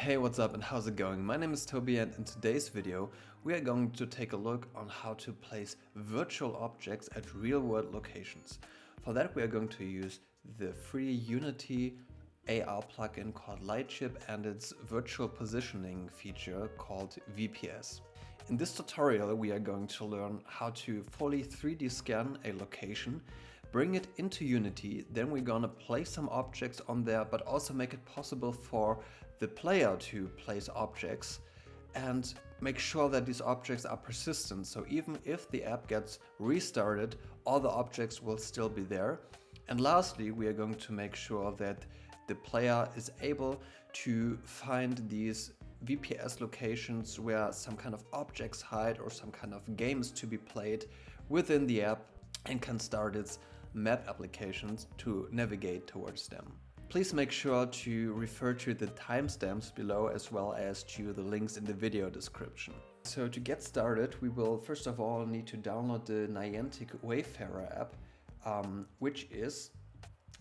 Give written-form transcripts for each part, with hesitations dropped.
Hey, what's up and how's it going? My name is Toby, and in today's video we are going to take a look on how to place virtual objects at real-world locations. For that we are going to use the free Unity AR plugin called Lightship and its virtual positioning feature called VPS. In this tutorial we are going to learn how to fully 3D scan a location, bring it into Unity, then we're gonna place some objects on there, but also make it possible for the player to place objects and make sure that these objects are persistent. So even if the app gets restarted, all the objects will still be there. And lastly, we are going to make sure that the player is able to find these VPS locations where some kind of objects hide or some kind of games to be played within the app and can start its map applications to navigate towards them. Please make sure to refer to the timestamps below as well as to the links in the video description. So to get started, we will first of all need to download the Niantic Wayfarer App, which is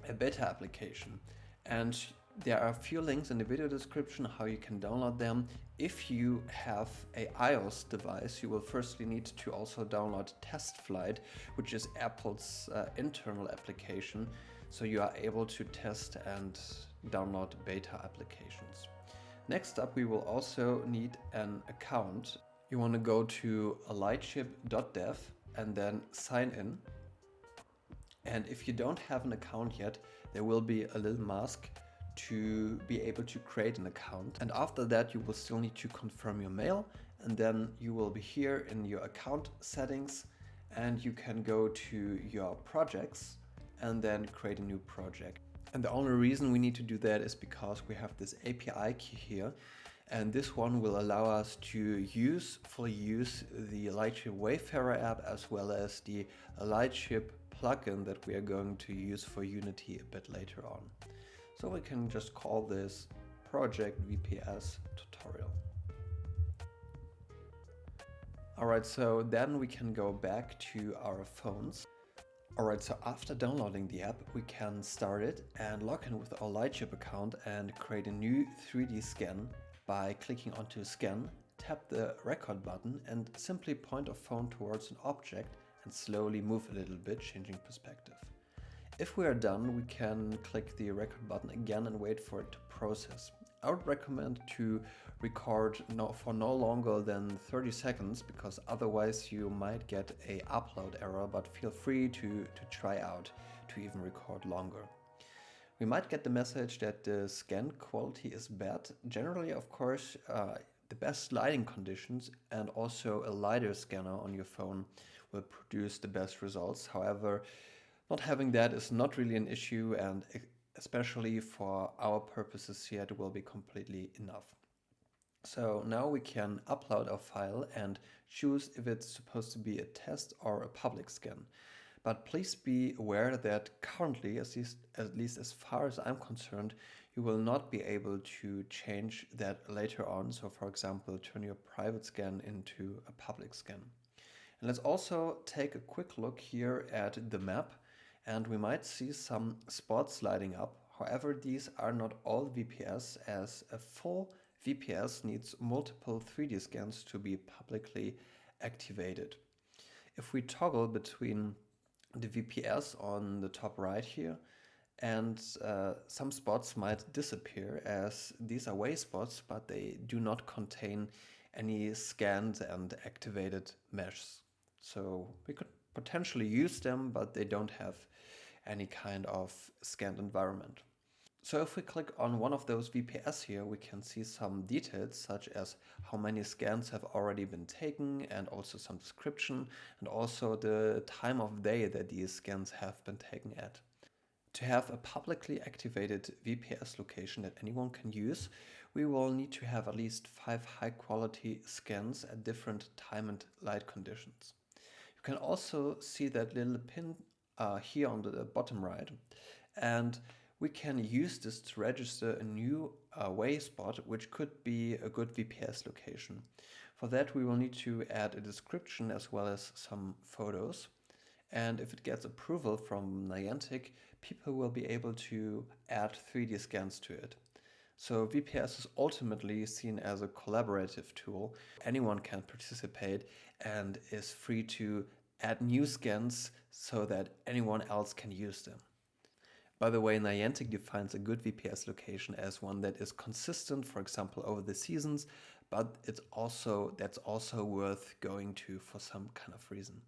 a beta application. And there are a few links in the video description how you can download them. If you have an iOS device, you will firstly need to also download TestFlight, which is Apple's internal application. So you are able to test and download beta applications. Next up, we will also need an account. You want to go to Lightship.dev and then sign in. And if you don't have an account yet, there will be a little mask to be able to create an account. And after that, you will still need to confirm your mail, and then you will be here in your account settings and you can go to your projects and then create a new project. And the only reason we need to do that is because we have this API key here, and this one will allow us to fully use the Lightship Wayfarer app as well as the Lightship plugin that we are going to use for Unity a bit later on. So we can just call this project VPS tutorial. Alright, so then we can go back to our phones. Alright, so after downloading the app, we can start it and log in with our Lightship account and create a new 3D scan by clicking onto scan, tap the record button and simply point a phone towards an object and slowly move a little bit, changing perspective. If we are done, we can click the record button again and wait for it to process. I would recommend to record for no longer than 30 seconds because otherwise you might get an upload error, but feel free to try out to even record longer. We might get the message that the scan quality is bad. Generally, of course, the best lighting conditions and also a LiDAR scanner on your phone will produce the best results. However, not having that is not really an issue, and especially for our purposes here, it will be completely enough. So now we can upload our file and choose if it's supposed to be a test or a public scan. But please be aware that currently, at least as far as I'm concerned, you will not be able to change that later on. So for example, turn your private scan into a public scan. And let's also take a quick look here at the map. And we might see some spots lighting up. However, these are not all VPS, as a full VPS needs multiple 3D scans to be publicly activated. If we toggle between the VPS on the top right here, and some spots might disappear as these are wayspots, but they do not contain any scanned and activated meshes. So we could potentially use them, but they don't have any kind of scanned environment. So if we click on one of those VPS here, we can see some details such as how many scans have already been taken and also some description and also the time of day that these scans have been taken at. To have a publicly activated VPS location that anyone can use, we will need to have at least 5 high quality scans at different time and light conditions. You can also see that little pin here on the bottom right, and we can use this to register a new wayspot, which could be a good VPS location. For that we will need to add a description as well as some photos, and if it gets approval from Niantic, people will be able to add 3D scans to it. So VPS is ultimately seen as a collaborative tool. Anyone can participate and is free to add new scans so that anyone else can use them. By the way, Niantic defines a good VPS location as one that is consistent, for example, over the seasons, but that's also worth going to for some kind of reason.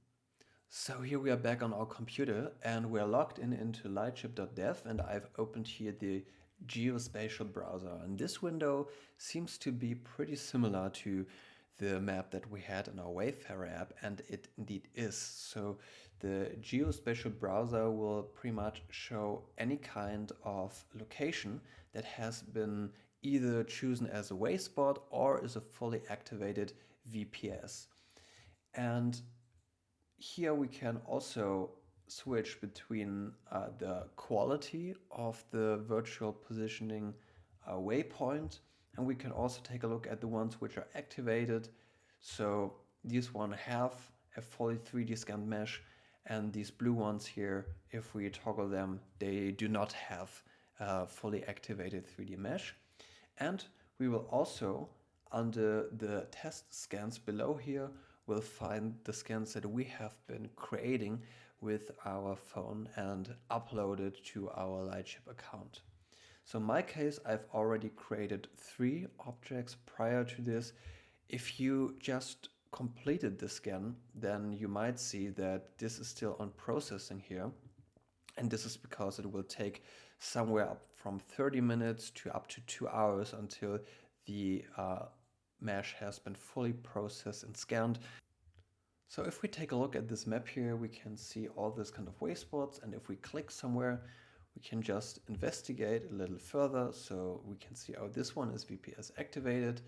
So here we are back on our computer and we're logged in into Lightship.dev, and I've opened here the Geospatial Browser. And this window seems to be pretty similar to the map that we had in our Wayfarer app, and it indeed is. So the Geospatial Browser will pretty much show any kind of location that has been either chosen as a wayspot or is a fully activated VPS. And here we can also switch between the quality of the virtual positioning waypoint, and we can also take a look at the ones which are activated. So these ones have a fully 3D scanned mesh, and these blue ones here, if we toggle them, they do not have a fully activated 3D mesh. And we will also, under the test scans below here, we'll find the scans that we have been creating with our phone and uploaded to our Lightship account. So in my case, I've already created 3 objects prior to this. If you just completed the scan, then you might see that this is still on processing here. And this is because it will take somewhere up from 30 minutes to up to 2 hours until the mesh has been fully processed and scanned. So if we take a look at this map here, we can see all this kind of wayspots, and if we click somewhere, we can just investigate a little further. So we can see, oh, this one is VPS activated,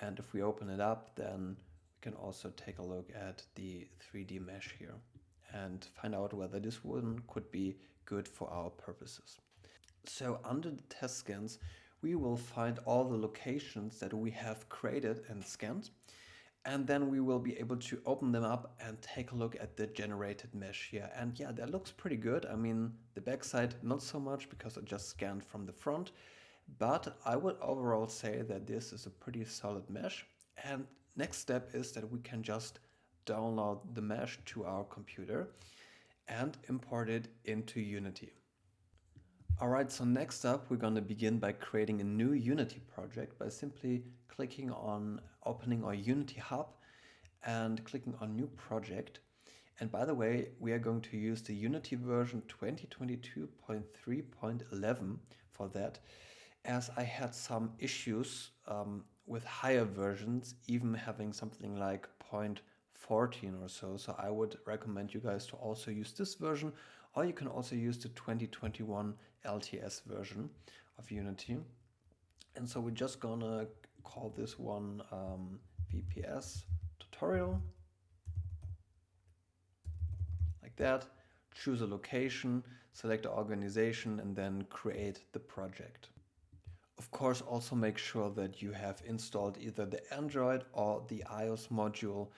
and if we open it up, then we can also take a look at the 3D mesh here and find out whether this one could be good for our purposes. So under the test scans, we will find all the locations that we have created and scanned. And then we will be able to open them up and take a look at the generated mesh here. And yeah, that looks pretty good. I mean, the backside, not so much because I just scanned from the front. But I would overall say that this is a pretty solid mesh. And next step is that we can just download the mesh to our computer and import it into Unity. Alright, so next up we're going to begin by creating a new Unity project by simply clicking on opening our Unity hub and clicking on new project. And by the way, we are going to use the Unity version 2022.3.11 for that, as I had some issues with higher versions, even having something like 0.14 or so. So I would recommend you guys to also use this version, or you can also use the 2021 LTS version of Unity. And so we're just gonna call this one VPS tutorial, like that. Choose a location, select the organization, and then create the project. Of course, also make sure that you have installed either the Android or the iOS module,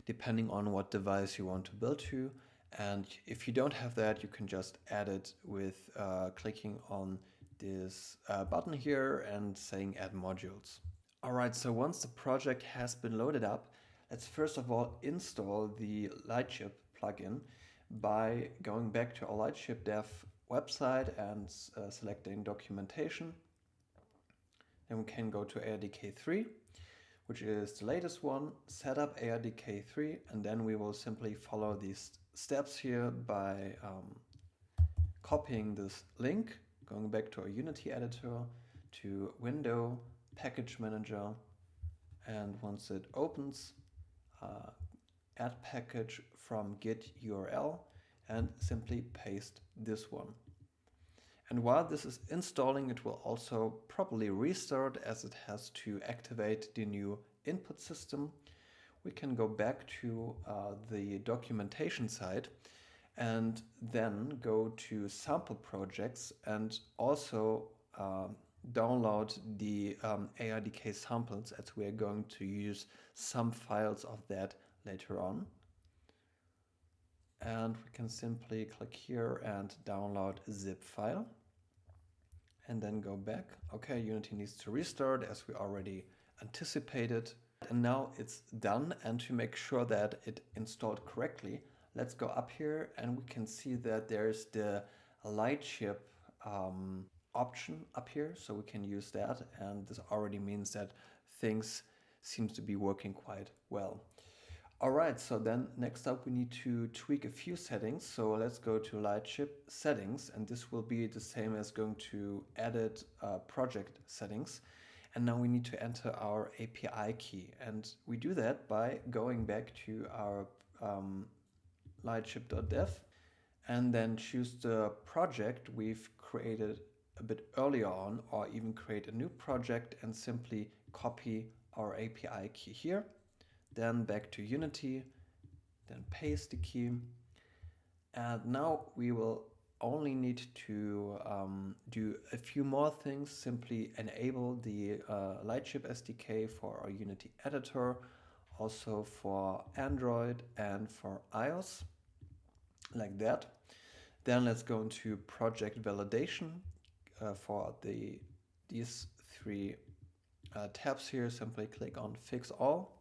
depending on what device you want to build to. And if you don't have that, you can just add it with clicking on this button here and saying add modules. Alright, so once the project has been loaded up, let's first of all install the Lightship plugin by going back to our Lightship.dev website and selecting documentation. Then we can go to ARDK 3, which is the latest one, set up ARDK 3, and then we will simply follow these steps here by copying this link, going back to our Unity editor, to Window, Package Manager, and once it opens, add package from git URL and simply paste this one. And while this is installing, it will also probably restart as it has to activate the new input system. We can go back to the documentation side and then go to sample projects and also download the ARDK samples, as we are going to use some files of that later on. And we can simply click here and download a zip file. and then go back. Okay, Unity needs to restart as we already anticipated. And now it's done, and to make sure that it installed correctly, let's go up here and we can see that there's the Lightship option up here, so we can use that, and this already means that things seems to be working quite well. Alright, so then next up we need to tweak a few settings. So let's go to Lightship settings, and this will be the same as going to edit project settings. And now we need to enter our API key, and we do that by going back to our Lightship.dev and then choose the project we've created a bit earlier on, or even create a new project and simply copy our API key here. Then back to Unity, then paste the key. And now we will only need to do a few more things. Simply enable the Lightship SDK for our Unity editor, also for Android and for iOS, like that. Then let's go into project validation for these three tabs here. Simply click on Fix All.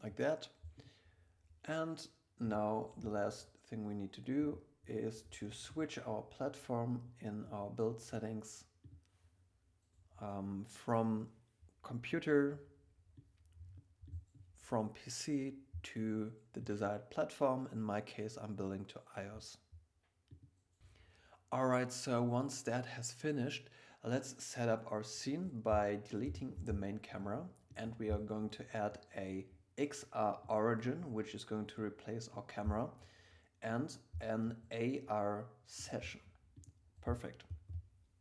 Like that. And now the last thing we need to do is to switch our platform in our build settings from computer, from PC to the desired platform. In my case, I'm building to iOS. Alright, so once that has finished, let's set up our scene by deleting the main camera, and we are going to add a XR origin, which is going to replace our camera, and an AR session. Perfect.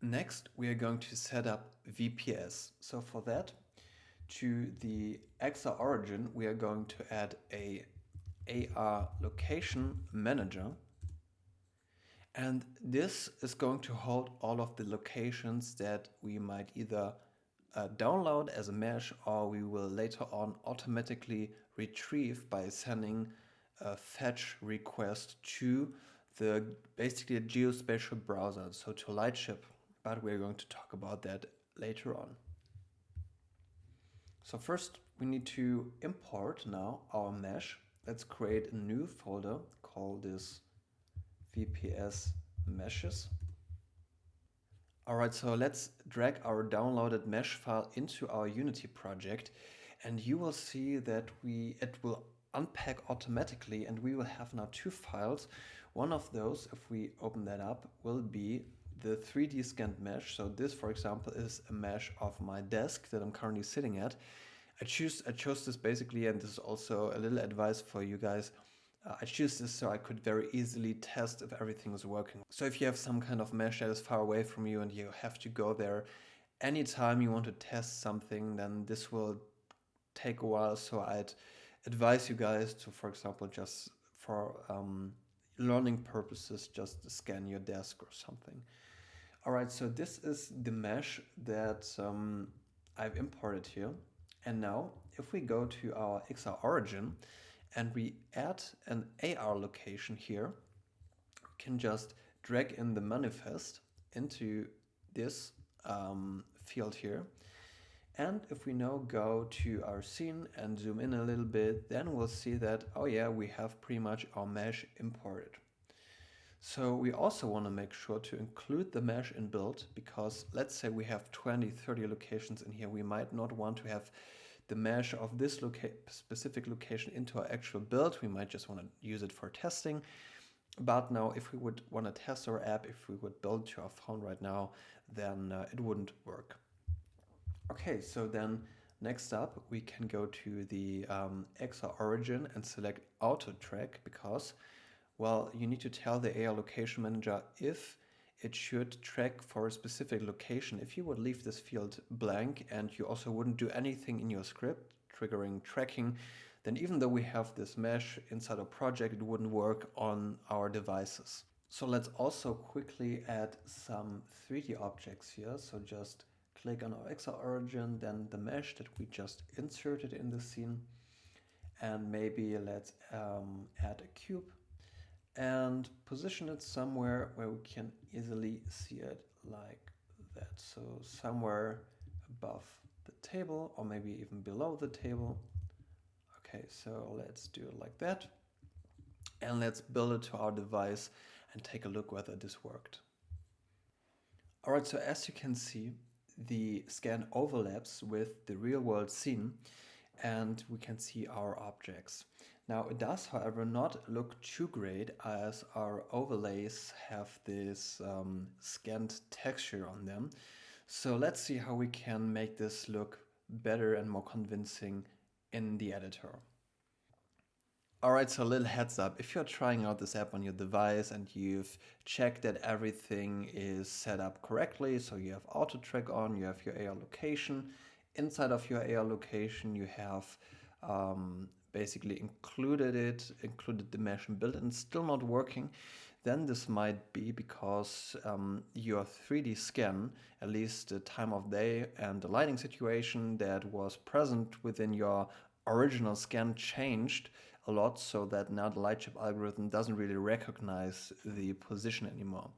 Next, we are going to set up VPS. So for that, to the XR origin, we are going to add a AR location manager. And this is going to hold all of the locations that we might either download as a mesh, or we will later on automatically retrieve by sending a fetch request to the basically a Geospatial Browser, so to Lightship, but we're going to talk about that later on. So first we need to import now our mesh. Let's create a new folder, call this VPS meshes. Alright, so let's drag our downloaded mesh file into our Unity project, and you will see that it will unpack automatically, and we will have now two files. One of those, if we open that up, will be the 3D scanned mesh. So this, for example, is a mesh of my desk that I'm currently sitting at. I chose this basically, and this is also a little advice for you guys. I choose this so I could very easily test if everything is working. So if you have some kind of mesh that is far away from you and you have to go there anytime you want to test something, then this will take a while. So I'd advise you guys to, for example, just for learning purposes, just scan your desk or something. Alright, so this is the mesh that I've imported here. And now if we go to our XR origin and we add an AR location here, we can just drag in the manifest into this field here. And if we now go to our scene and zoom in a little bit, then we'll see that, oh yeah, we have pretty much our mesh imported. So we also want to make sure to include the mesh in build, because let's say we have 20-30 locations in here. We might not want to have the mesh of this specific location into our actual build. We might just want to use it for testing. But now if we would want to test our app, if we would build to our phone right now, then it wouldn't work. Okay, so then next up we can go to the XR origin and select auto track, because, well, you need to tell the AR location manager if it should track for a specific location. If you would leave this field blank and you also wouldn't do anything in your script triggering tracking, then even though we have this mesh inside a project, it wouldn't work on our devices. So let's also quickly add some 3D objects here. So just click on our XR origin, then the mesh that we just inserted in the scene. and maybe let's add a cube and position it somewhere where we can easily see it like that. So somewhere above the table or maybe even below the table. Okay, so let's do it like that. And let's build it to our device and take a look whether this worked. All right, so as you can see, the scan overlaps with the real world scene and we can see our objects. Now it does, however, not look too great as our overlays have this scanned texture on them. So let's see how we can make this look better and more convincing in the editor. Alright, so a little heads up, if you're trying out this app on your device and you've checked that everything is set up correctly, so you have auto track on, you have your AR location, inside of your AR location you have basically included the mesh and built and still not working, then this might be because your 3D scan, at least the time of day and the lighting situation that was present within your original scan changed a lot, so that now the Lightship algorithm doesn't really recognize the position anymore.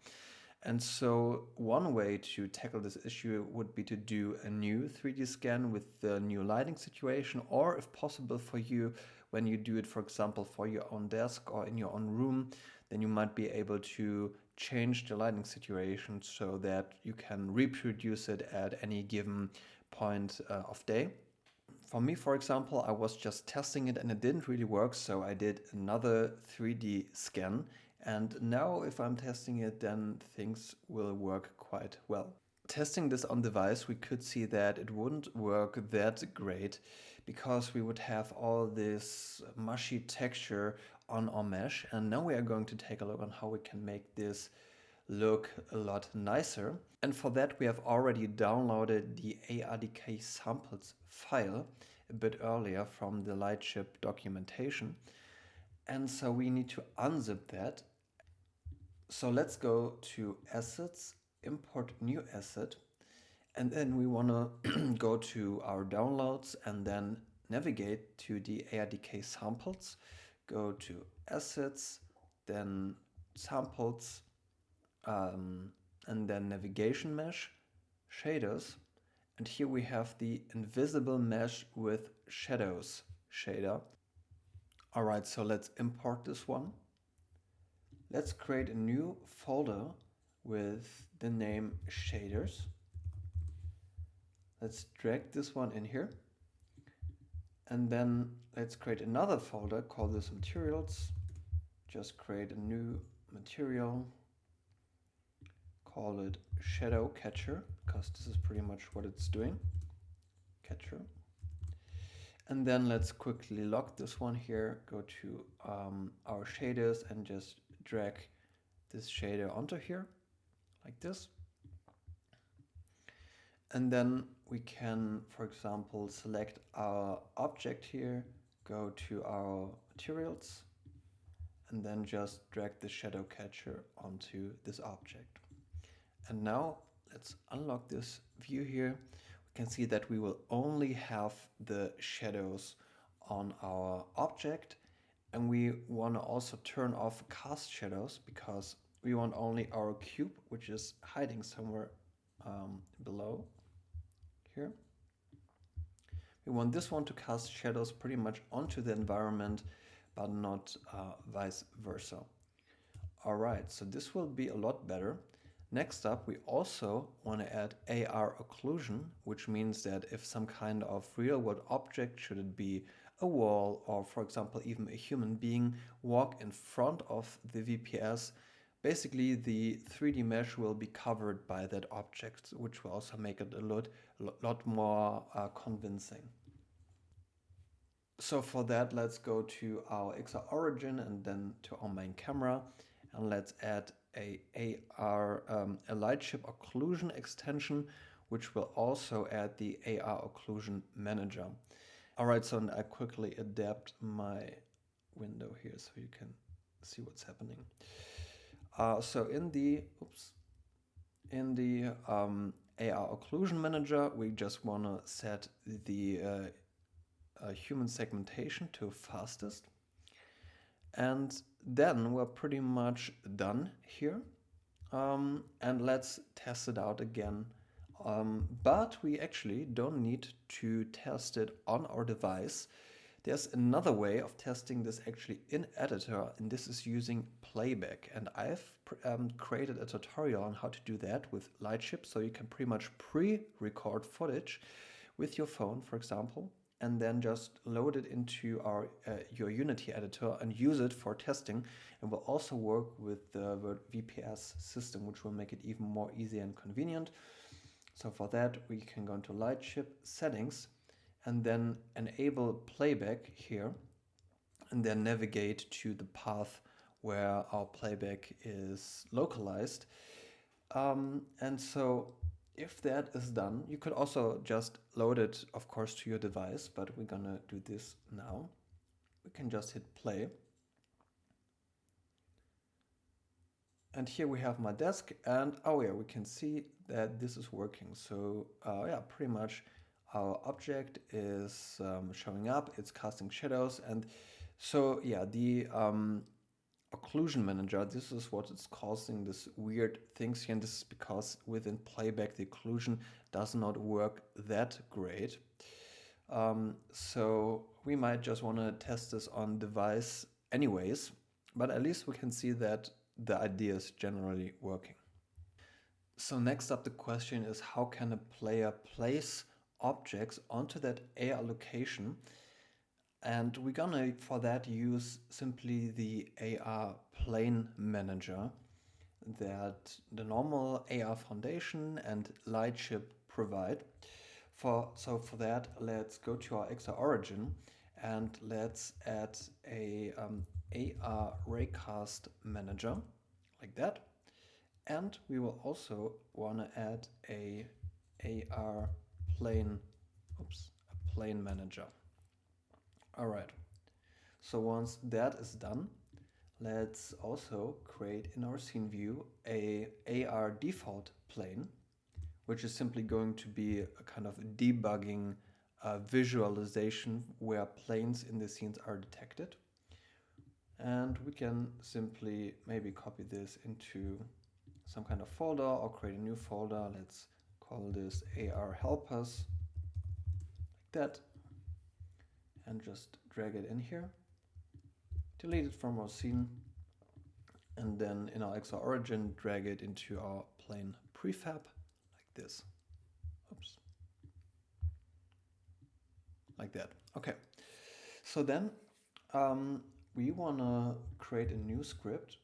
And so one way to tackle this issue would be to do a new 3D scan with the new lighting situation, or if possible for you, when you do it, for example, for your own desk or in your own room, then you might be able to change the lighting situation so that you can reproduce it at any given point of day. For me, for example, I was just testing it and it didn't really work, so I did another 3D scan. And now if I'm testing it, then things will work quite well. Testing this on device, we could see that it wouldn't work that great because we would have all this mushy texture on our mesh. And now we are going to take a look on how we can make this look a lot nicer. And for that we have already downloaded the ARDK samples file a bit earlier from the Lightship documentation. And so we need to unzip that. So let's go to assets, import new asset, and then we want to go to our downloads and then navigate to the ARDK samples, go to assets, then samples, and then navigation mesh, shaders, and here we have the invisible mesh with shadows shader. Alright, so let's import this one. Let's create a new folder with the name shaders. Let's drag this one in here. And then let's create another folder, call this materials. Just create a new material. Call it shadow catcher, because this is pretty much what it's doing. Catcher. And then let's quickly lock this one here, go to our shaders and just drag this shader onto here, like this. And then we can, for example, select our object here, go to our materials, and then just drag the shadow catcher onto this object. And now let's unlock this view here. We can see that we will only have the shadows on our object, and we want to also turn off cast shadows because we want only our cube, which is hiding somewhere below here. We want this one to cast shadows pretty much onto the environment, but not vice versa. Alright, so this will be a lot better. Next up, we also want to add AR Occlusion, which means that if some kind of real-world object, should it be a wall or, for example, even a human being, walk in front of the VPS, basically the 3D mesh will be covered by that object, which will also make it a lot more convincing. So for that, let's go to our XR origin and then to our main camera, and let's add a Lightship Occlusion extension, which will also add the AR Occlusion manager. Alright, so I quickly adapt my window here so you can see what's happening. So in the AR Occlusion manager, we just want to set the human segmentation to fastest. And then we're pretty much done here. And let's test it out again. But we actually don't need to test it on our device. There's another way of testing this actually in editor, and this is using playback. And I've created a tutorial on how to do that with Lightship, so you can pretty much pre-record footage with your phone, for example, and then just load it into your Unity editor and use it for testing. And will also work with the VPS system, which will make it even more easy and convenient. So for that, we can go into Lightship settings and then enable playback here, and then navigate to the path where our playback is localized. And so if that is done, you could also just load it, of course, to your device, but we're gonna do this now. We can just hit play. And here we have my desk, and oh yeah, we can see that this is working. So yeah, pretty much our object is showing up, it's casting shadows. And so yeah, the occlusion manager, this is what is causing this weird things here, and this is because within playback the occlusion does not work that great. So we might just want to test this on device anyways, but at least we can see that the idea is generally working. So next up, the question is, how can a player place objects onto that AR location? And we're gonna, for that, use simply the AR plane manager that the normal AR Foundation and Lightship provide. So for that, let's go to our XR origin and let's add a AR raycast manager like that. And we will also want to add a AR plane, a plane manager. All right. So once that is done, let's also create in our scene view a AR default plane, which is simply going to be a kind of debugging visualization where planes in the scenes are detected. And we can simply maybe copy this into some kind of folder or create a new folder. Let's call this AR helpers, like that, and just drag it in here, delete it from our scene, and then in our XR origin, drag it into our plane prefab, like this. Oops. Like that. Okay. So then we want to create a new script,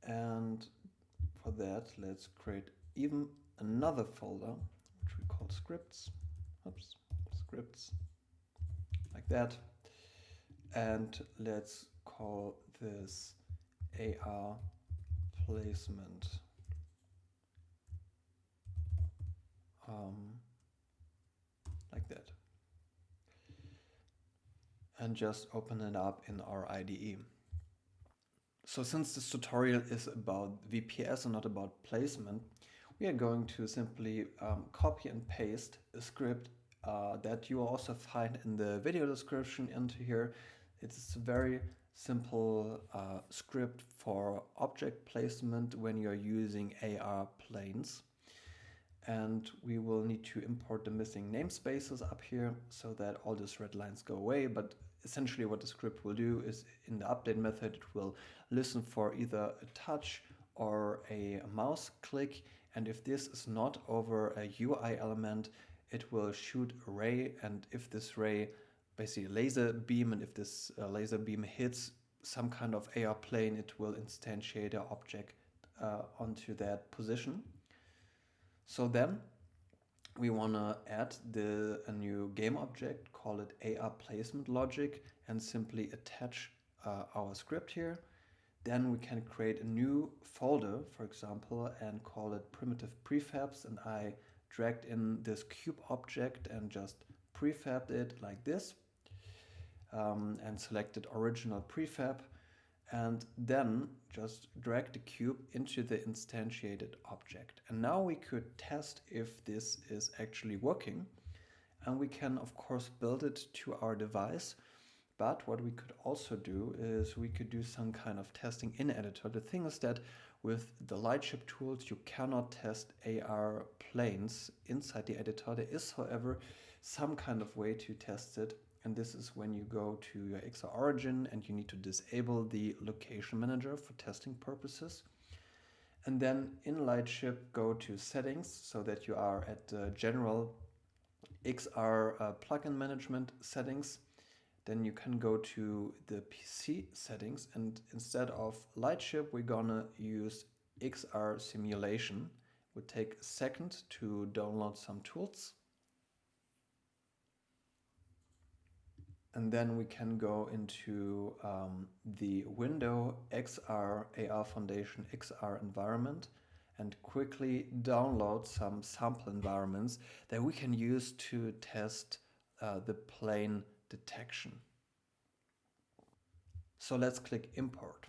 and for that, let's create even another folder, which we call scripts. Oops, scripts, like that. And let's call this AR placement. Like that. And just open it up in our IDE. So since this tutorial is about VPS and not about placement, we are going to simply copy and paste a script that you will also find in the video description into here. It's a very simple script for object placement when you're using AR planes. And we will need to import the missing namespaces up here so that all these red lines go away. But essentially what the script will do is in the update method, it will listen for either a touch or a mouse click. And if this is not over a UI element, it will shoot a ray. And if this ray, basically laser beam, and if this laser beam hits some kind of AR plane, it will instantiate an object onto that position. So then we want to add a new game object, call it AR placement logic, and simply attach our script here. Then we can create a new folder, for example, and call it primitive prefabs. And I dragged in this cube object and just prefabbed it like this, and selected original prefab. And then just drag the cube into the instantiated object. And now we could test if this is actually working. and we can of course build it to our device. But what we could also do is we could do some kind of testing in editor. The thing is that with the Lightship tools, you cannot test AR planes inside the editor. There is, however, some kind of way to test it. And this is when you go to your XR origin and you need to disable the location manager for testing purposes. And then in Lightship, go to settings so that you are at the general XR plugin management settings. Then you can go to the PC settings, and instead of Lightship, we're gonna use XR simulation. It would take a second to download some tools. And then we can go into the window XR AR Foundation XR environment and quickly download some sample environments that we can use to test the plane detection. So let's click import.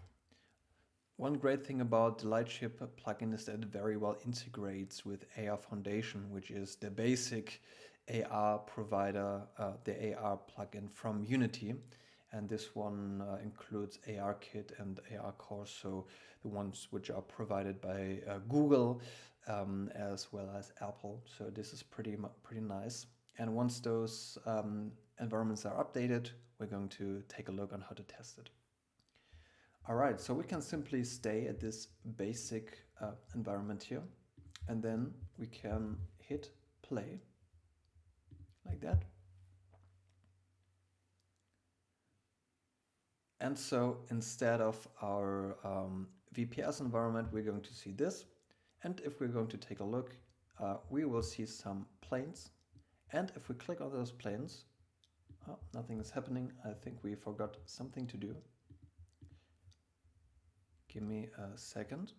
One great thing about the Lightship plugin is that it very well integrates with AR Foundation, which is the basic AR provider, the AR plugin from Unity. And this one includes ARKit and AR Core, so the ones which are provided by Google as well as Apple. So this is pretty nice. And once those environments are updated, we're going to take a look on how to test it. All right, so we can simply stay at this basic environment here, and then we can hit play like that. And so instead of our VPS environment, we're going to see this. And if we're going to take a look, we will see some planes. And if we click on those planes, oh, nothing is happening. I think we forgot something to do. Give me a second.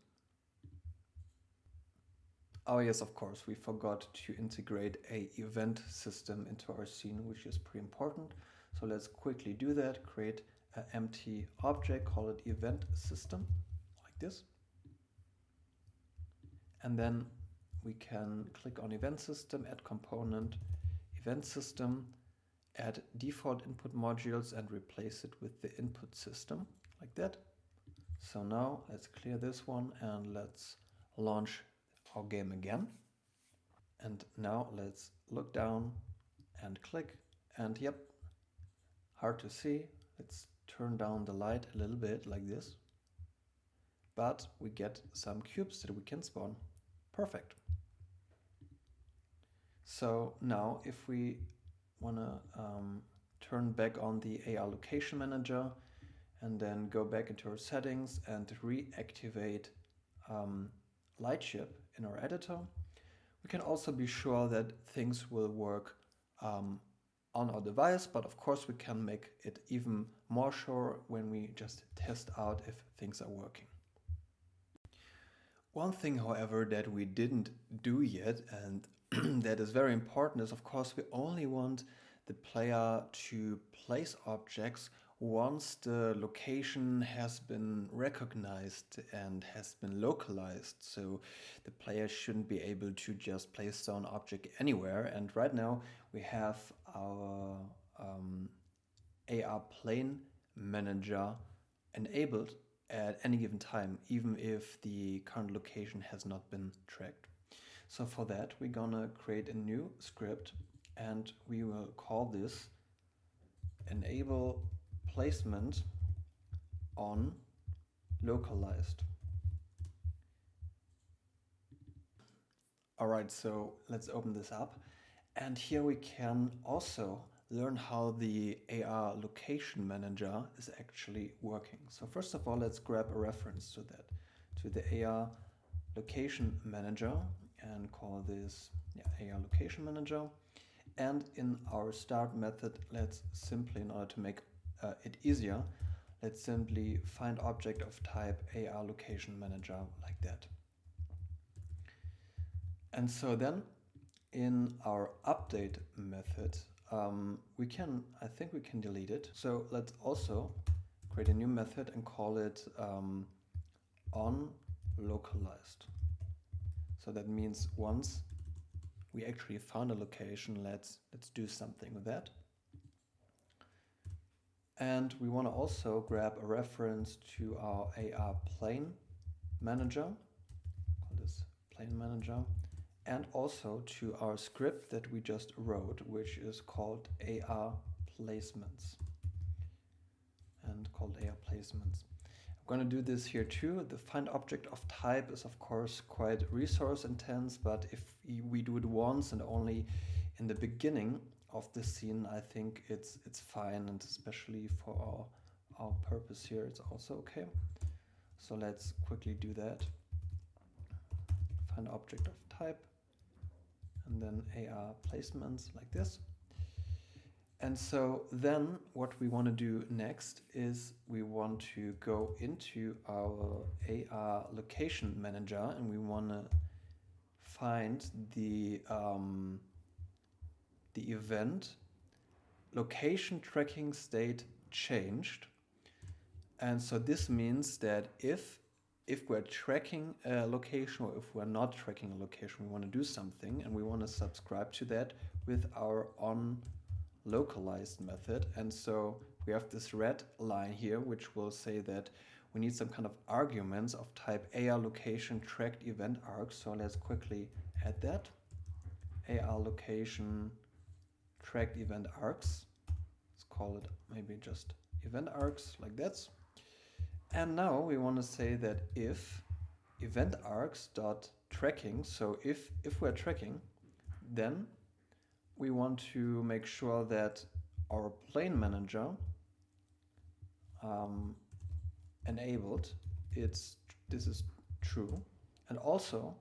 Oh yes, of course, we forgot to integrate an event system into our scene, which is pretty important. So let's quickly do that. Create an empty object, call it event system, like this. And then we can click on event system, add component, event system, add default input modules and replace it with the input system, like that. So now let's clear this one and let's launch our game again. And now let's look down and click, and yep, hard to see. Let's turn down the light a little bit like this. But we get some cubes that we can spawn. Perfect. So now if we want to turn back on the AR location manager and then go back into our settings and reactivate Lightship in our editor, we can also be sure that things will work on our device, but of course we can make it even more sure when we just test out if things are working. One thing, however, that we didn't do yet, and that is very important, is of course we only want the player to place objects once the location has been recognized and has been localized. So the player shouldn't be able to just place down object anywhere. And right now we have our AR plane manager enabled at any given time, even if the current location has not been tracked. So for that, we're gonna create a new script and we will call this enable placement on localized. All right, so let's open this up. And here we can also learn how the AR location manager is actually working. So first of all, let's grab a reference to that, to the AR location manager, and call this AR location manager. And in our start method, let's simply, in order to make it easier, let's simply find object of type AR location manager like that. And so then in our update method, I think we can delete it. So let's also create a new method and call it on localized. So that means once we actually found a location. Let's do something with that. And we want to also grab a reference to our AR plane manager, call this plane manager, and also to our script that we just wrote, which is called AR placements, and called AR placements. I'm going to do this here too. The find object of type is of course quite resource intense, but if we do it once and only in the beginning of the scene, I think it's fine, and especially for our purpose here, it's also okay. So let's quickly do that. Find object of type, and then AR placements like this. And so then what we want to do next is we want to go into our AR location manager, and we want to find the event location tracking state changed. And so this means that if we're tracking a location, or if we're not tracking a location, we want to do something, and we want to subscribe to that with our on localized method. And so we have this red line here, which will say that we need some kind of arguments of type AR location tracked event arcs. So let's quickly add that. AR location tracked event arcs. Let's call it maybe just event arcs like that. And now we want to say that if event arcs dot tracking, so if we're tracking, then we want to make sure that our plane manager enabled, this is true, and also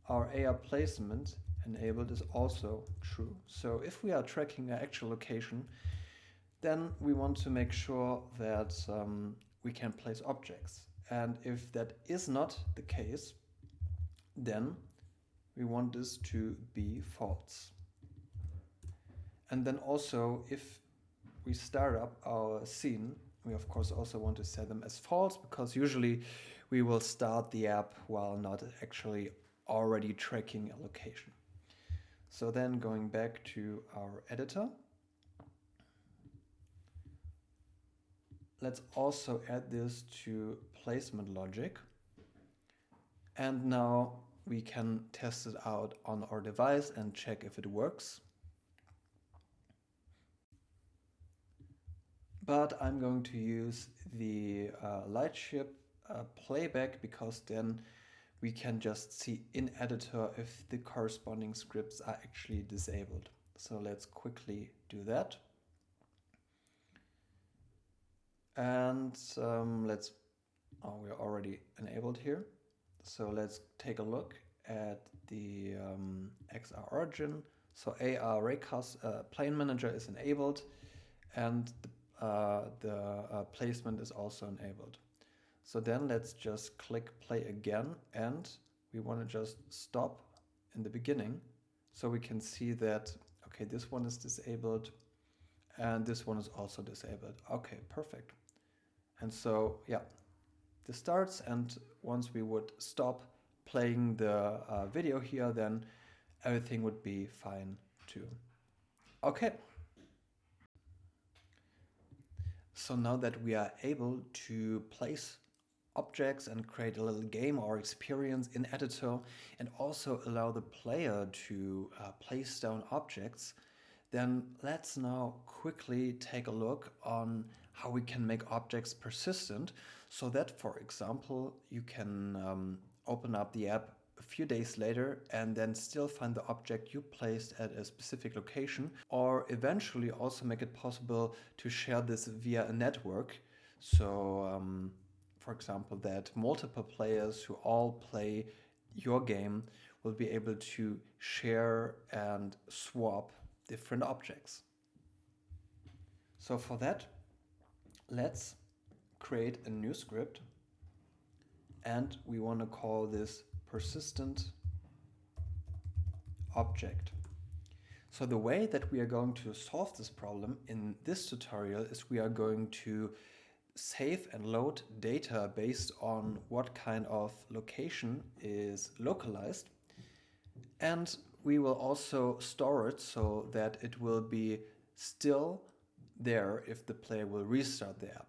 our AR placement enabled is also true. So if we are tracking an actual location, then we want to make sure that we can place objects. And if that is not the case, then we want this to be false. And then also, if we start up our scene, we of course also want to set them as false, because usually we will start the app while not actually already tracking a location. So then going back to our editor, let's also add this to placement logic. And now we can test it out on our device and check if it works. But I'm going to use the Lightship playback, because then we can just see in editor if the corresponding scripts are actually disabled. So let's quickly do that. And we're already enabled here. So let's take a look at the XR origin. So AR Raycast plane manager is enabled, and the placement is also enabled. So then let's just click play again, and we want to just stop in the beginning, so we can see that, okay, this one is disabled and this one is also disabled. Okay, perfect. And so yeah, this starts, and once we would stop playing the video here, then everything would be fine too. Okay. So now that we are able to place objects and create a little game or experience in editor, and also allow the player to place down objects, then let's now quickly take a look on how we can make objects persistent, so that, for example, you can open up the app a few days later and then still find the object you placed at a specific location, or eventually also make it possible to share this via a network. So for example, that multiple players who all play your game will be able to share and swap different objects. So for that, let's create a new script, and we want to call this persistent object. So the way that we are going to solve this problem in this tutorial is we are going to save and load data based on what kind of location is localized. And we will also store it so that it will be still there if the player will restart the app.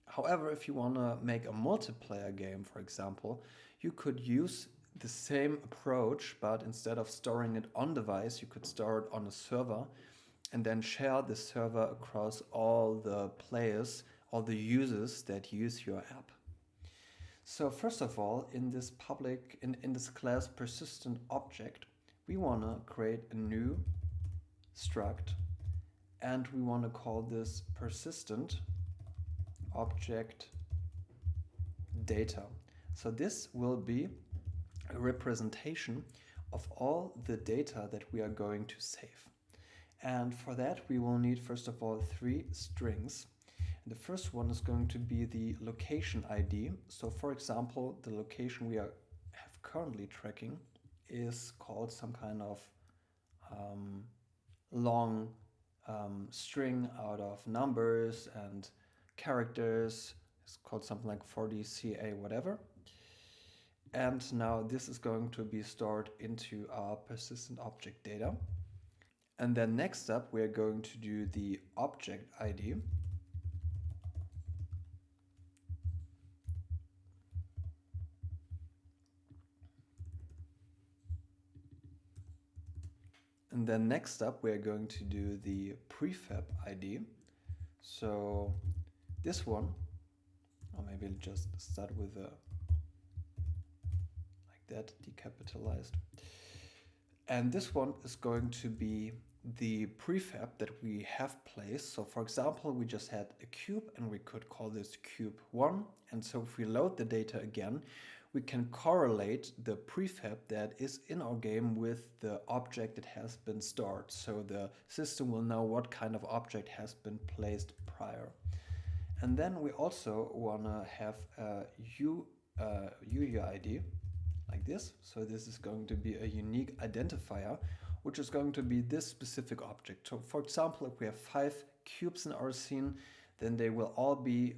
However, if you want to make a multiplayer game, for example, you could use the same approach, but instead of storing it on device, you could store it on a server and then share the server across all the players, all the users that use your app. So first of all, in this class persistent object, we want to create a new struct, and we want to call this persistent object data. So this will be a representation of all the data that we are going to save. And for that, we will need, first of all, 3 strings. The first one is going to be the location ID. So for example, the location we have currently tracking is called some kind of long string out of numbers and characters. It's called something like 40CA whatever. And now this is going to be stored into our persistent object data. And then next up, we're going to do the object ID. And then next up, we're going to do the prefab ID. So this one, or maybe I'll just start with a like that, decapitalized. And this one is going to be the prefab that we have placed. So for example, we just had a cube and we could call this cube 1. And so if we load the data again, we can correlate the prefab that is in our game with the object that has been stored. So the system will know what kind of object has been placed prior. And then we also want to have a UUID like this. So this is going to be a unique identifier, which is going to be this specific object. So for example, if we have 5 cubes in our scene, then they will all be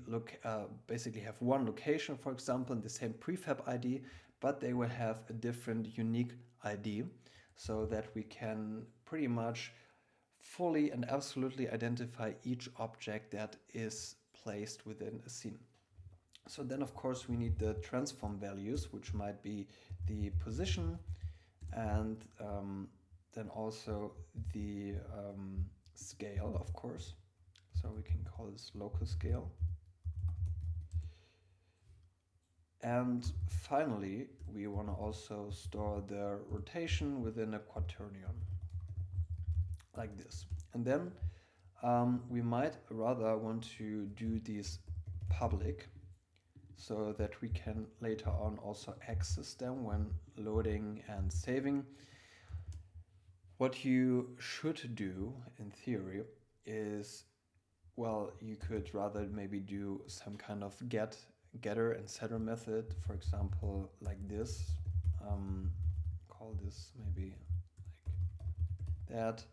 basically have one location, for example, in the same prefab ID, but they will have a different unique ID, so that we can pretty much fully and absolutely identify each object that is placed within a scene. So then, of course, we need the transform values, which might be the position and then also the scale, of course. So we can call this local scale. And finally, we want to also store the rotation within a quaternion, like this. And then we might rather want to do these public, so that we can later on also access them when loading and saving. What you should do in theory is, well, you could rather maybe do some kind of getter and setter method, for example, like this. Call this maybe like that,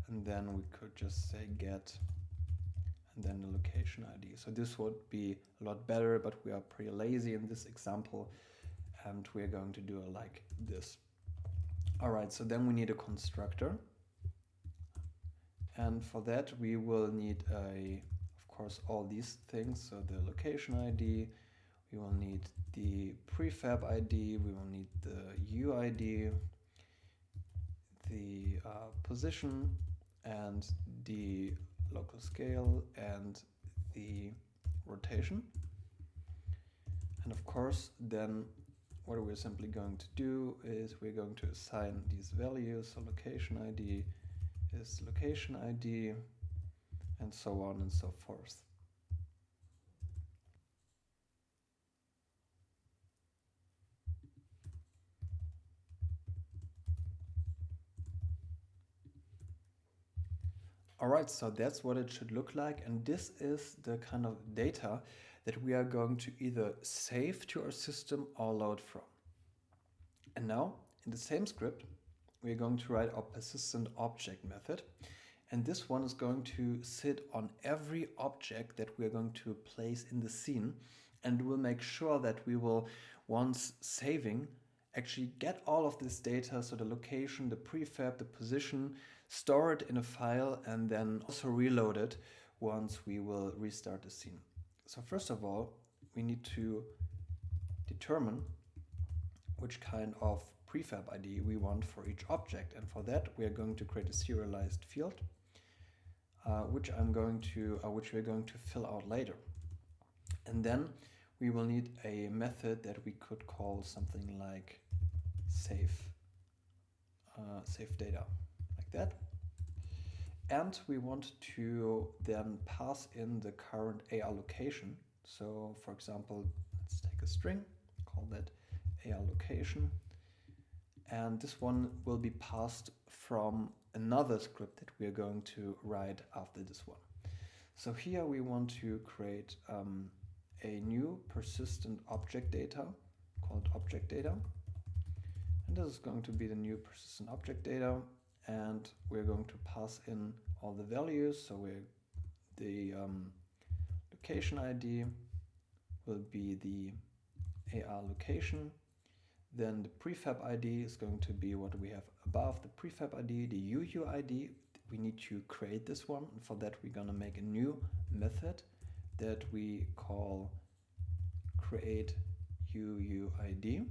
and then we could just say get and then the location ID. So this would be a lot better, but we are pretty lazy in this example, and we're going to do it like this. All right, so then we need a constructor. And for that, we will need of course, all these things. So the location ID, we will need the prefab ID, we will need the UID, the position, and the local scale, and the rotation. And of course, then what we're simply going to do is we're going to assign these values. So location ID is location ID, and so on and so forth. All right, so that's what it should look like, and this is the kind of data that we are going to either save to our system or load from. And now, in the same script, we're going to write our persistent object method, and this one is going to sit on every object that we're going to place in the scene, and will make sure that we will, once saving, actually get all of this data, so the location, the prefab, the position, store it in a file, and then also reload it once we will restart the scene. So first of all, we need to determine which kind of prefab ID we want for each object, and for that we are going to create a serialized field, which we're going to fill out later. And then we will need a method that we could call something like save data, like that. And we want to then pass in the current AR location. So for example, let's take a string, call that AR location. And this one will be passed from another script that we are going to write after this one. So here we want to create a new persistent object data called object data. And this is going to be the new persistent object data. And we're going to pass in all the values. So the location ID will be the AR location. Then the prefab ID is going to be what we have above the prefab ID, the UUID. We need to create this one. And for that, we're going to make a new method that we call create UUID.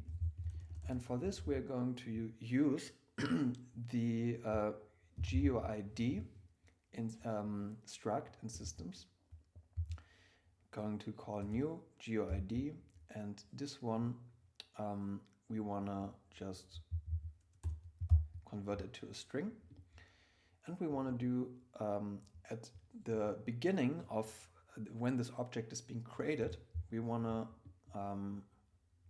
And for this, we're going to use the GUID in struct in systems. Going to call new GUID, and this one we want to just convert it to a string. And we want to do at the beginning of when this object is being created, we want to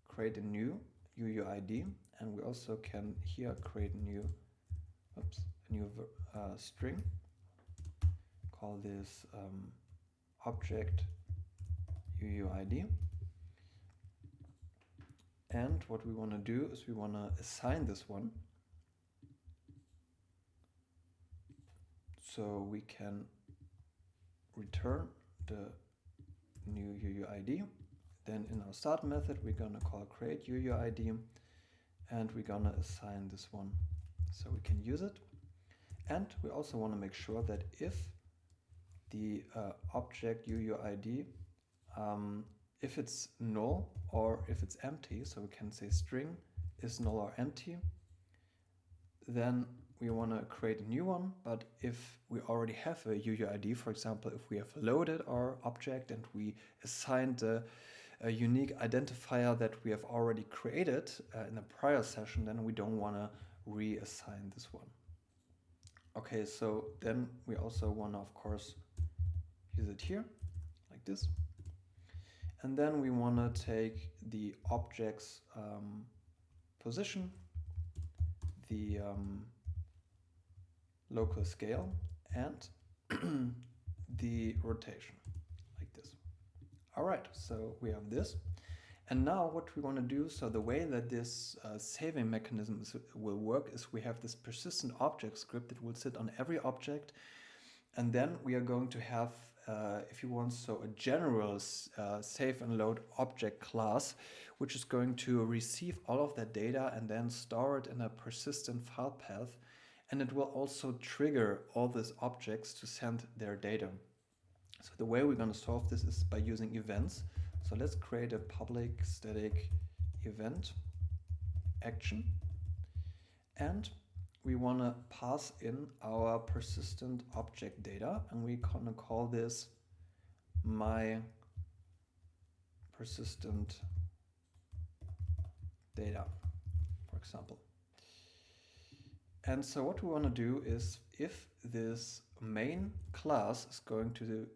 create a new UUID, and we also can here create a new string. Call this object UUID. And what we want to do is we want to assign this one. So we can return the new UUID. Then in our start method, we're going to call create UUID, and we're going to assign this one so we can use it. And we also want to make sure that if the object UUID, if it's null or if it's empty, so we can say string is null or empty, then we want to create a new one. But if we already have a UUID, for example, if we have loaded our object and we assigned a unique identifier that we have already created in a prior session, then we don't want to reassign this one. Okay, so then we also want to, of course, use it here, like this. And then we want to take the object's position, the local scale, and the rotation, like this. All right, so we have this. And now what we want to do, so the way that this saving mechanism will work is we have this persistent object script that will sit on every object. And then we are going to have, if you want, so a general save and load object class, which is going to receive all of that data and then store it in a persistent file path. And it will also trigger all these objects to send their data. So the way we're going to solve this is by using events. So let's create a public static event action. And we want to pass in our persistent object data, and we're going to call this my persistent data, for example. And so what we want to do is, if this main class is going to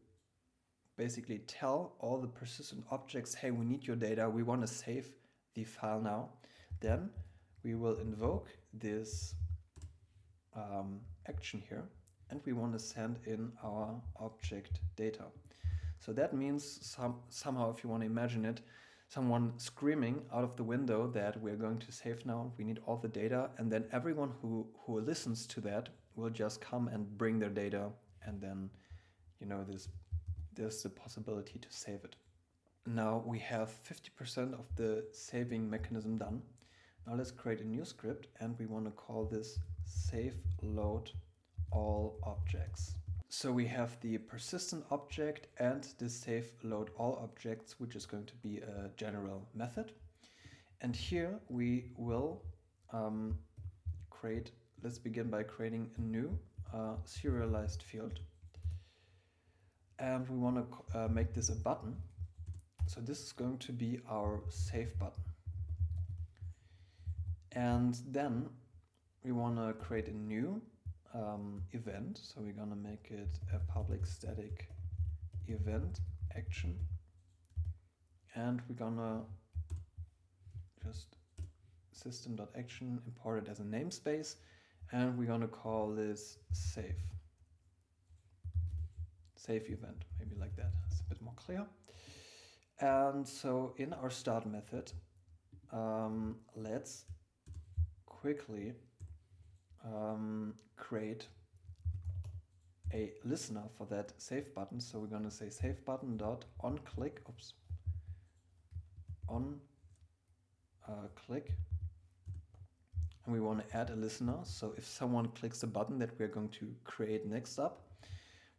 basically tell all the persistent objects, hey, we need your data, we want to save the file now, then we will invoke this action here, and we want to send in our object data. So that means somehow, if you want to imagine it, someone screaming out of the window that we're going to save now, we need all the data, and then everyone who listens to that will just come and bring their data, and then, you know, there's the possibility to save it. Now we have 50% of the saving mechanism done. Now let's create a new script, and we want to call this save load all objects. So we have the persistent object and the save load all objects, which is going to be a general method. And here we will let's begin by creating a new serialized field. And we want to make this a button. So this is going to be our save button. And then we want to create a new event. So we're going to make it a public static event action. And we're going to just system.action, import it as a namespace. And we're going to call this save event, maybe like that. It's a bit more clear. And so in our start method, let's quickly create a listener for that save button. So we're going to say save button dot on click, click, and we want to add a listener. So if someone clicks the button that we're going to create next up,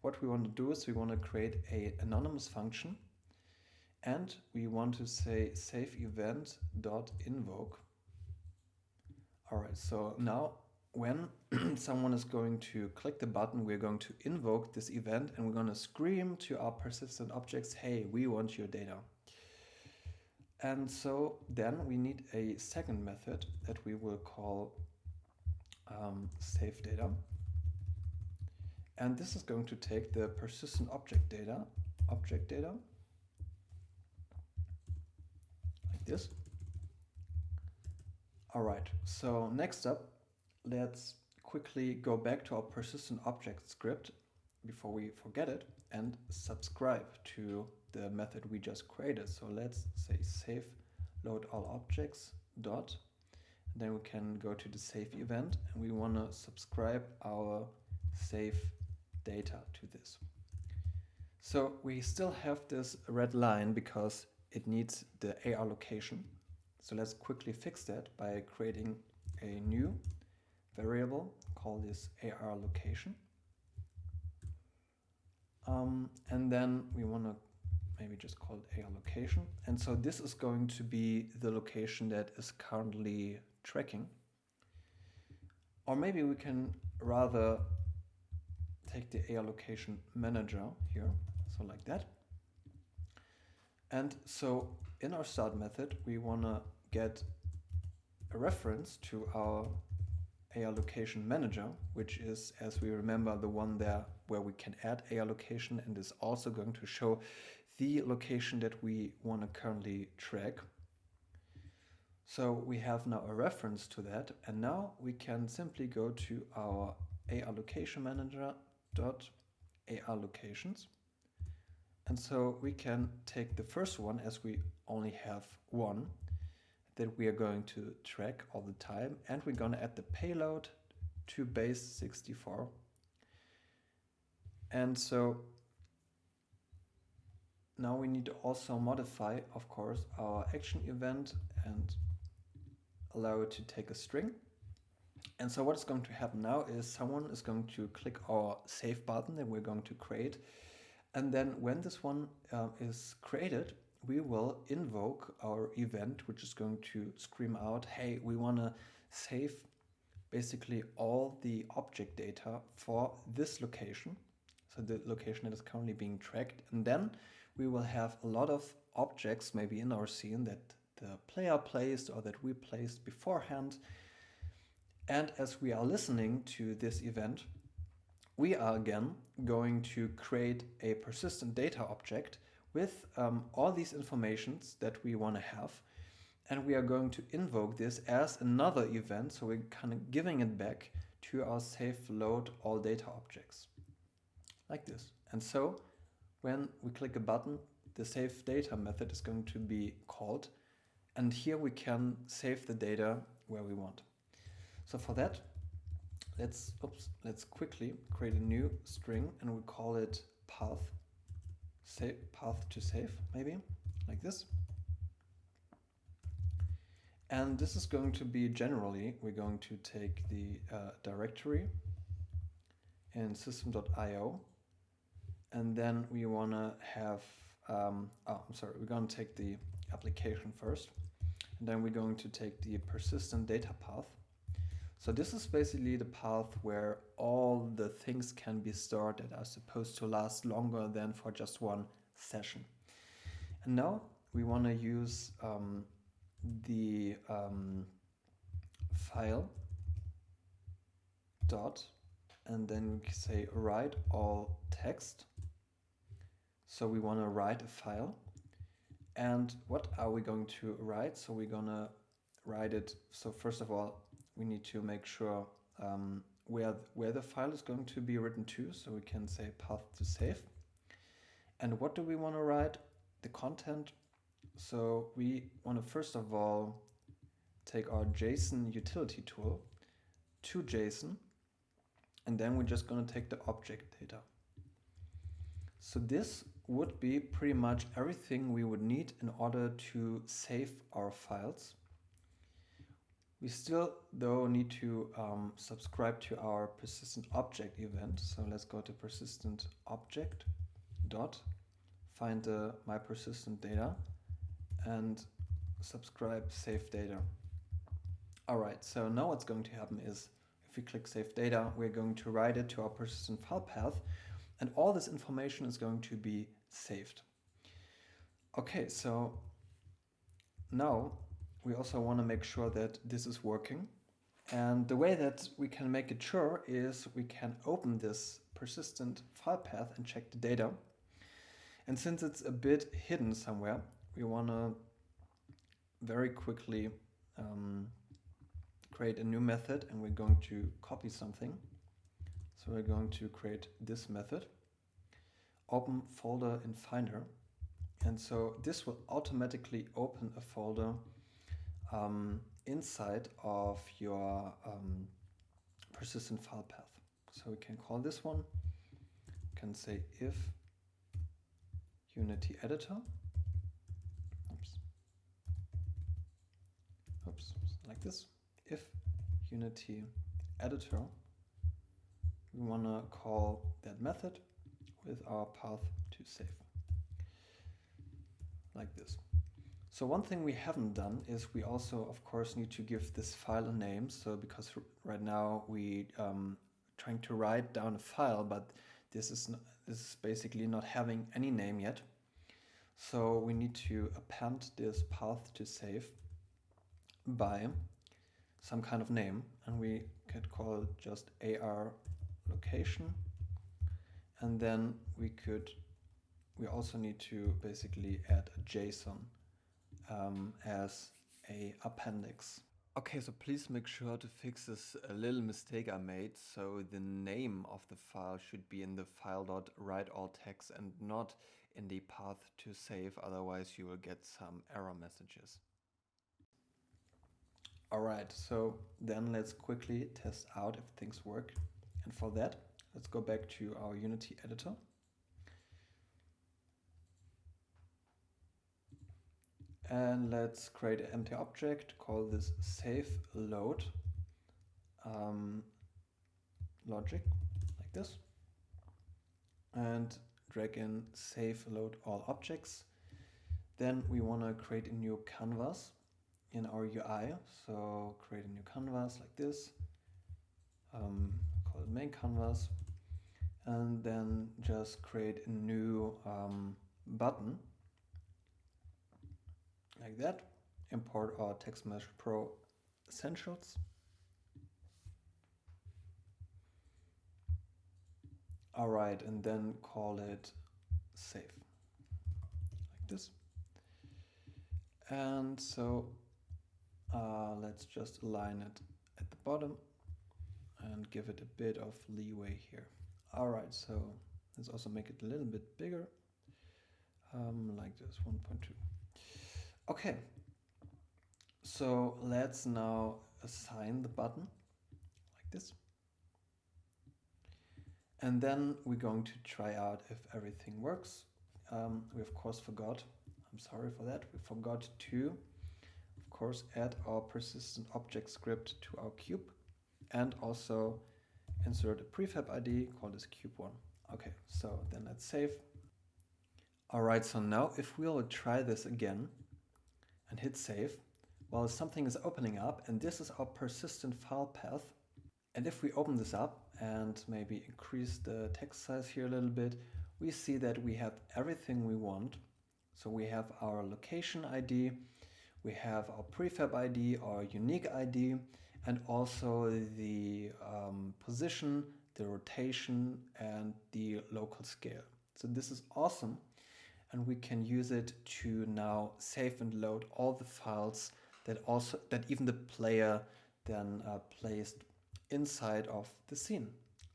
what we want to do is we want to create an anonymous function, and we want to say save event dot invoke. All right, so now when someone is going to click the button, we're going to invoke this event, and we're going to scream to our persistent objects, hey, we want your data. And so then we need a second method that we will call save data. And this is going to take the persistent object data, like this. All right, so next up, let's quickly go back to our persistent object script before we forget it and subscribe to the method we just created. So let's say save load all objects dot, then we can go to the save event, and we want to subscribe our save data to this. So we still have this red line because it needs the AR location. So let's quickly fix that by creating a new variable, call this AR location. And then we want to maybe just call it AR location. And so this is going to be the location that is currently tracking. Or maybe we can rather take the AR location manager here, so like that. And so in our start method, we want to get a reference to our AR location manager, which is, as we remember, the one there where we can add AR location, and is also going to show the location that we want to currently track. So we have now a reference to that, and now we can simply go to our AR location manager dot AR locations. And so we can take the first one, as we only have one that we are going to track all the time, and we're going to add the payload to base 64. And so now we need to also modify, of course, our action event and allow it to take a string. And so what's going to happen now is someone is going to click our save button that we're going to create. And then when this one is created, we will invoke our event, which is going to scream out, hey, we want to save basically all the object data for this location. So the location that is currently being tracked. And then we will have a lot of objects maybe in our scene that the player placed or that we placed beforehand. And as we are listening to this event, we are again going to create a persistent data object with all these informations that we want to have. And we are going to invoke this as another event. So we're kind of giving it back to our save load all data objects like this. And so when we click a button, the save data method is going to be called. And here we can save the data where we want. So for that, let's quickly create a new string, and we call it path to save, maybe like this. And this is going to be generally, we're going to take the directory in system.io, and then we want to have, we're going to take the application first, and then we're going to take the persistent data path. So this is basically the path where all the things can be stored that are supposed to last longer than for just one session. And now we want to use the file dot, and then we say write all text. So we want to write a file. And what are we going to write? So we're going to write it. So first of all, we need to make sure where the file is going to be written to. So we can say path to save. And what do we want to write? The content. So we want to first of all take our JSON utility tool to JSON, and then we're just going to take the object data. So this would be pretty much everything we would need in order to save our files. We still, though, need to subscribe to our persistent object event. So let's go to persistent object dot, find my persistent data, and subscribe save data. All right, so now what's going to happen is if we click save data, we're going to write it to our persistent file path, and all this information is going to be saved. Okay, so now we also want to make sure that this is working. And the way that we can make it sure is we can open this persistent file path and check the data. And since it's a bit hidden somewhere, we want to very quickly create a new method, and we're going to copy something. So we're going to create this method, open folder in Finder. And so this will automatically open a folder inside of your persistent file path. So we can call this one, we can say if Unity editor, like this, if Unity editor, we want to call that method with our path to save, like this. So one thing we haven't done is we also, of course, need to give this file a name. So because right now we trying to write down a file, but this is basically not having any name yet. So we need to append this path to save by some kind of name, and we could call it just AR location, and then we also need to basically add a JSON as a appendix. Okay, so please make sure to fix this little mistake I made. So the name of the file should be in the file.writeAllText and not in the path to save, otherwise you will get some error messages. Alright, so then let's quickly test out if things work. And for that, let's go back to our Unity editor. And let's create an empty object, call this save load logic, like this. And drag in save load all objects. Then we want to create a new canvas in our UI. So create a new canvas like this. Call it main canvas. And then just create a new button. Like that. Import our Text Mesh Pro Essentials. Alright, and then call it save. Like this. And so let's just align it at the bottom and give it a bit of leeway here. Alright, so let's also make it a little bit bigger, like this, 1.2. Okay, so let's now assign the button like this. And then we're going to try out if everything works. We of course forgot, I'm sorry for that, we forgot to, of course, add our persistent object script to our cube and also insert a prefab ID called as cube1. Okay, so then let's save. All right, so now if we'll try this again and hit save, well, something is opening up, and this is our persistent file path. And if we open this up and maybe increase the text size here a little bit, we see that we have everything we want. So we have our location ID, we have our prefab ID, our unique ID, and also the position, the rotation, and the local scale. So this is awesome, and we can use it to now save and load all the files that even the player then placed inside of the scene.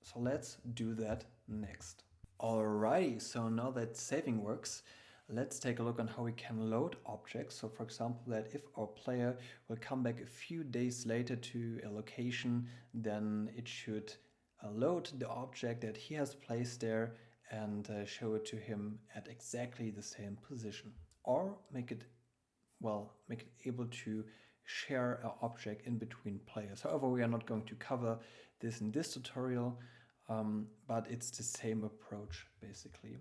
So let's do that next. Alrighty, so now that saving works, let's take a look on how we can load objects. So for example, that if our player will come back a few days later to a location, then it should load the object that he has placed there and show it to him at exactly the same position, or make it able to share an object in between players. However, we are not going to cover this in this tutorial, but it's the same approach basically.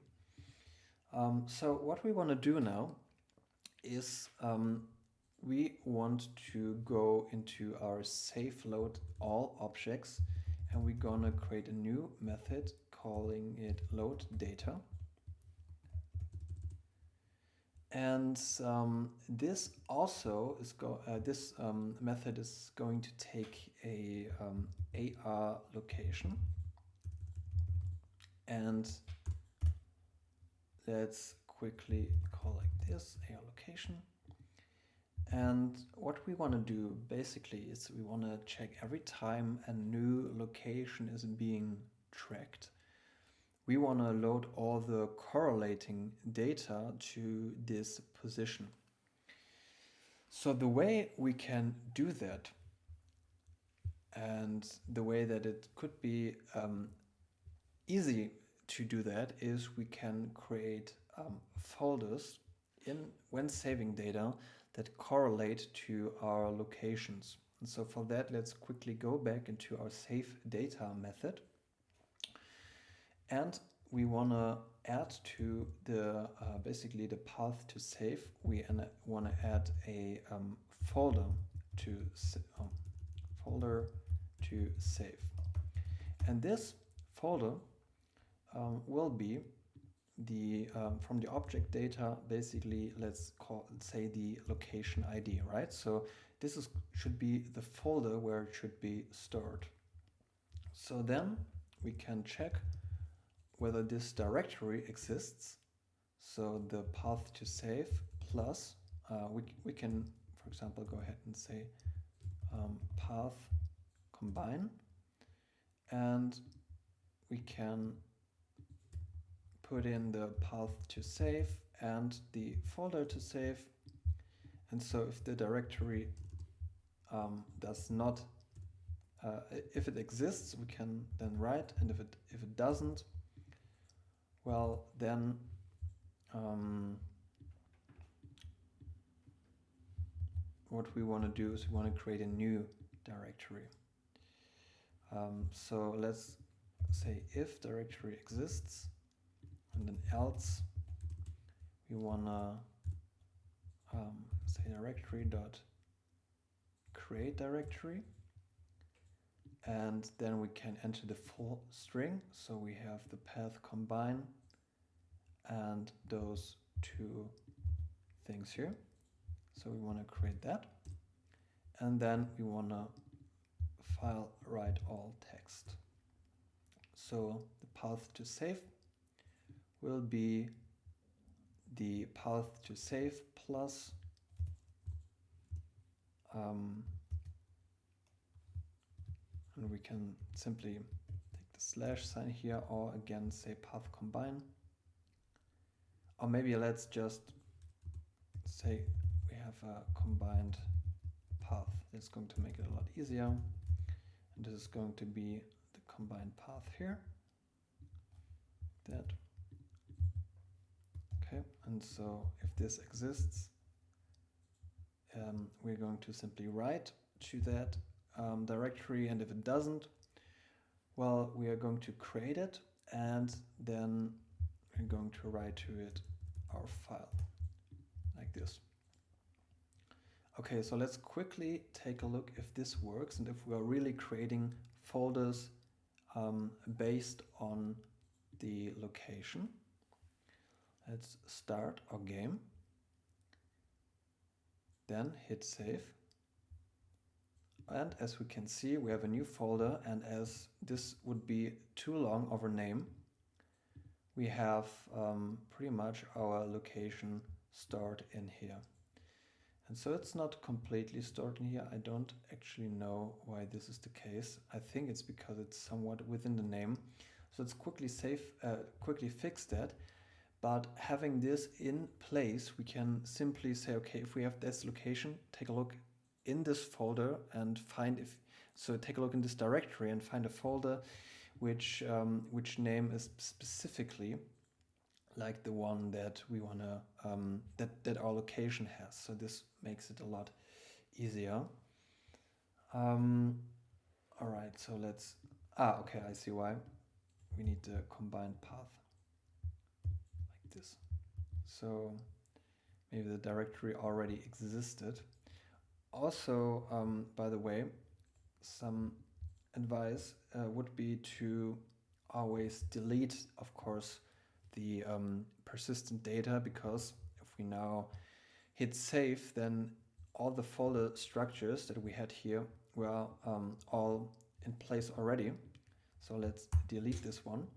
So what we want to do now is we want to go into our save load all objects, and we're gonna create a new method calling it load data. And this also is method is going to take a AR location, and let's quickly call like this AR location. And what we want to do basically is we want to check every time a new location is being tracked. We want to load all the correlating data to this position. So the way we can do that, and the way that it could be easy to do that, is we can create folders when saving data that correlate to our locations. And so for that, let's quickly go back into our save data method. And we want to add to the basically the path to save. We want to add a folder to save, and this folder will be the from the object data. Basically, let's say the location ID, right? So this should be the folder where it should be stored. So then we can check whether this directory exists. So the path to save plus, we can, for example, go ahead and say path combine, and we can put in the path to save and the folder to save. And so if the directory does not, if it exists, we can then write, and if it doesn't, well, then what we want to do is we want to create a new directory. So let's say if directory exists, and then else we want to say directory dot create directory, and then we can enter the full string. So we have the path combine and those two things here. So we want to create that, and then we want to file write all text. So the path to save will be the path to save plus and we can simply take the slash sign here, or again say path combine, or maybe let's just say we have a combined path. That's going to make it a lot easier, and this is going to be the combined path here, that. Okay, and so if this exists, we're going to simply write to that directory, and if it doesn't, well, we are going to create it, and then we're going to write to it our file like this. Okay, so let's quickly take a look if this works and if we are really creating folders based on the location. Let's start our game, then hit save. And as we can see, we have a new folder, and as this would be too long of a name, we have pretty much our location stored in here. And so it's not completely stored in here. I don't actually know why this is the case. I think it's because it's somewhat within the name. So let's quickly fix that. But having this in place, we can simply say, okay, if we have this location, take a look in this folder and find take a look in this directory and find a folder which name is specifically like the one that we want to that our location has. So this makes it a lot easier. All right, so let's okay, I see why we need the combined path like this. So maybe the directory already existed. Also, by the way, some advice would be to always delete, of course, the persistent data, because if we now hit save, then all the folder structures that we had here were all in place already. So let's delete this one.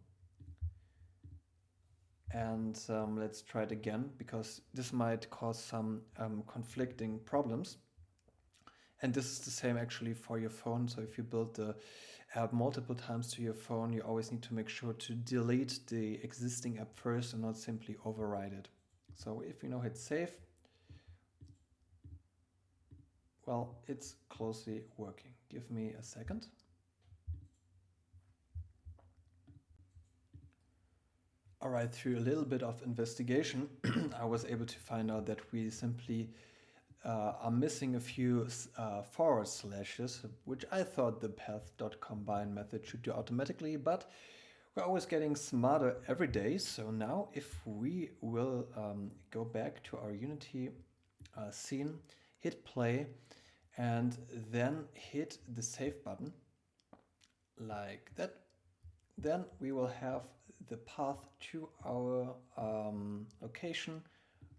And let's try it again, because this might cause some conflicting problems. And this is the same actually for your phone. So if you build the app multiple times to your phone, you always need to make sure to delete the existing app first and not simply override it. So if we now hit save, well, it's closely working. Give me a second. All right, through a little bit of investigation, I was able to find out that we simply are missing a few forward slashes, which I thought the path.combine method should do automatically, but we're always getting smarter every day. So now if we will go back to our Unity scene, hit play, and then hit the save button like that, then we will have the path to our location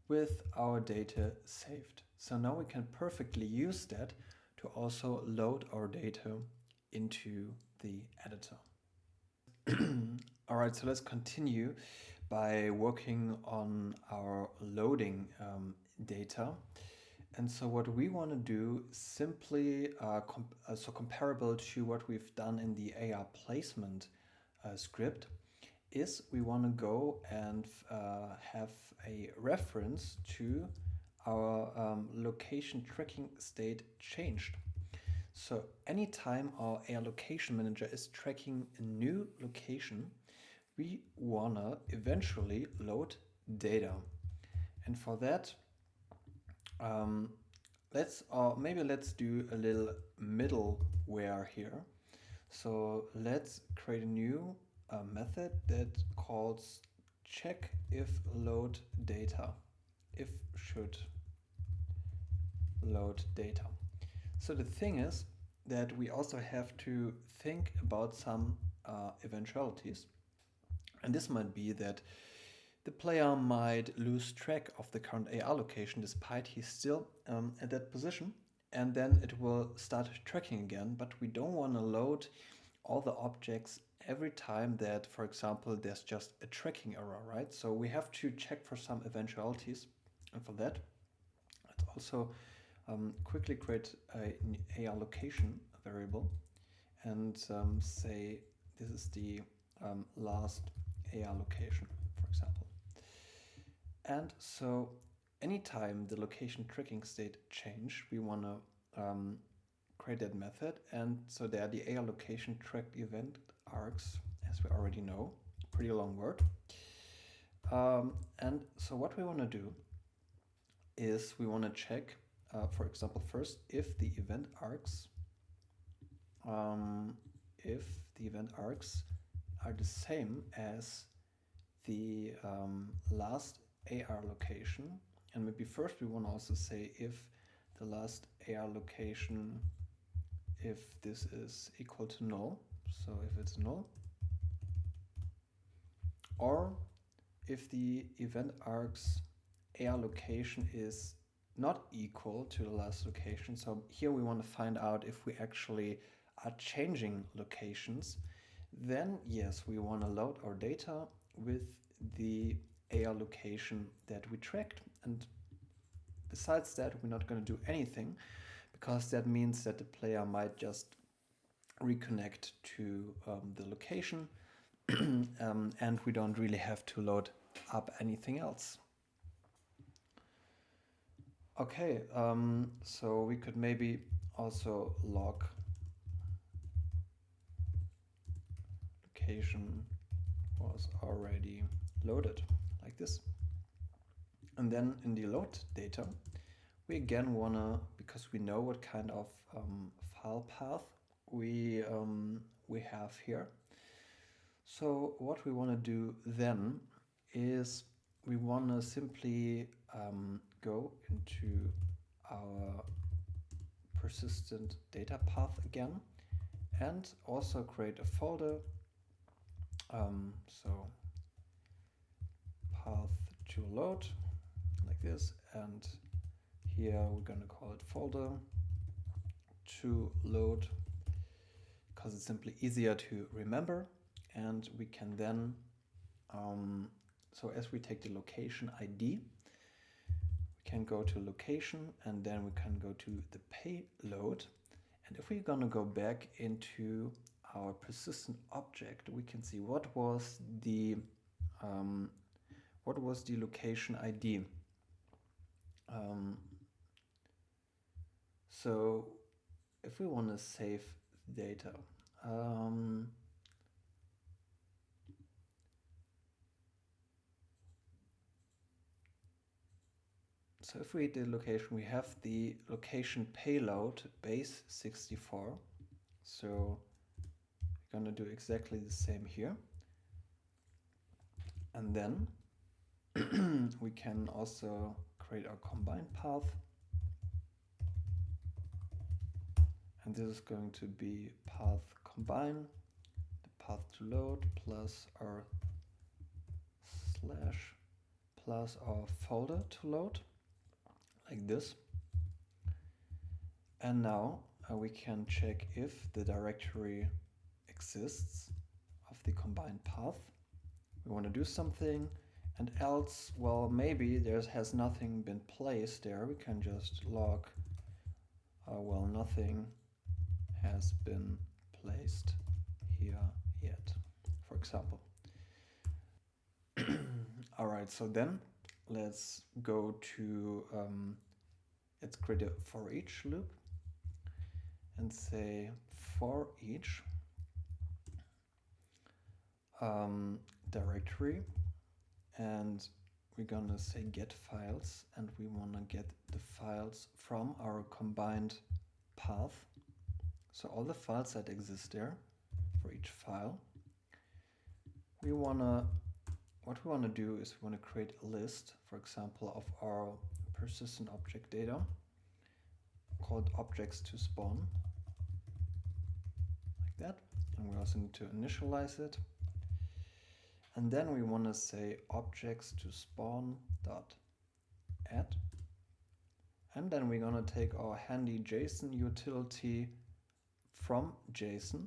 with our data saved. So now we can perfectly use that to also load our data into the editor. All right, so let's continue by working on our loading data. And so what we want to do, simply comparable to what we've done in the AR placement script, is we want to go and have a reference to our location tracking state changed. So anytime our AR location manager is tracking a new location, we want to eventually load data. And for that, let's do a little middleware here. So let's create a new method that calls check if load data, if should load data. So the thing is that we also have to think about some eventualities, and this might be that the player might lose track of the current AR location despite he's still at that position, and then it will start tracking again, but we don't want to load all the objects every time that, for example, there's just a tracking error, right? So we have to check for some eventualities, and for that, let's also quickly create an AR location variable and say this is the last AR location, for example. And so anytime the location tracking state change, we want to create that method. And so there the AR location tracked event args, as we already know, pretty long word. And so what we want to do is we want to check for example, first, if the event arcs are the same as the last AR location, and maybe first we want to also say if the last AR location, if this is equal to null, so if it's null, or if the event arcs AR location is not equal to the last location. So here we want to find out if we actually are changing locations. Then yes, we want to load our data with the AR location that we tracked. And besides that, we're not going to do anything, because that means that the player might just reconnect to the location and we don't really have to load up anything else. Okay, so we could maybe also log location was already loaded, like this. And then in the load data, we again wanna, because we know what kind of file path we have here. So what we want to do then is we want to simply go into our persistent data path again and also create a folder. So path to load, like this, and here we're going to call it folder to load, because it's simply easier to remember. And we can then, so as we take the location ID, we can go to location and then we can go to the payload. And if we're gonna go back into our persistent object, we can see what was the location ID. So if we want to save data, so if we hit the location, we have the location payload base 64. So we're going to do exactly the same here. And then we can also create our combined path. And this is going to be path combine, the path to load plus our slash plus our folder to load, like this. And now we can check if the directory exists of the combined path. We want to do something, and else, well, maybe there has nothing been placed there. We can just log, well, nothing has been placed here yet, for example. All right, so then let's go to, let's create a for each loop and say for each directory, and we're gonna say get files, and we wanna get the files from our combined path. So all the files that exist there for each file. What we wanna do is we wanna create a list, for example, of our persistent object data called objects to spawn, like that. And we also need to initialize it. And then we want to say objects to spawn dot add. And then we're going to take our handy JSON utility from JSON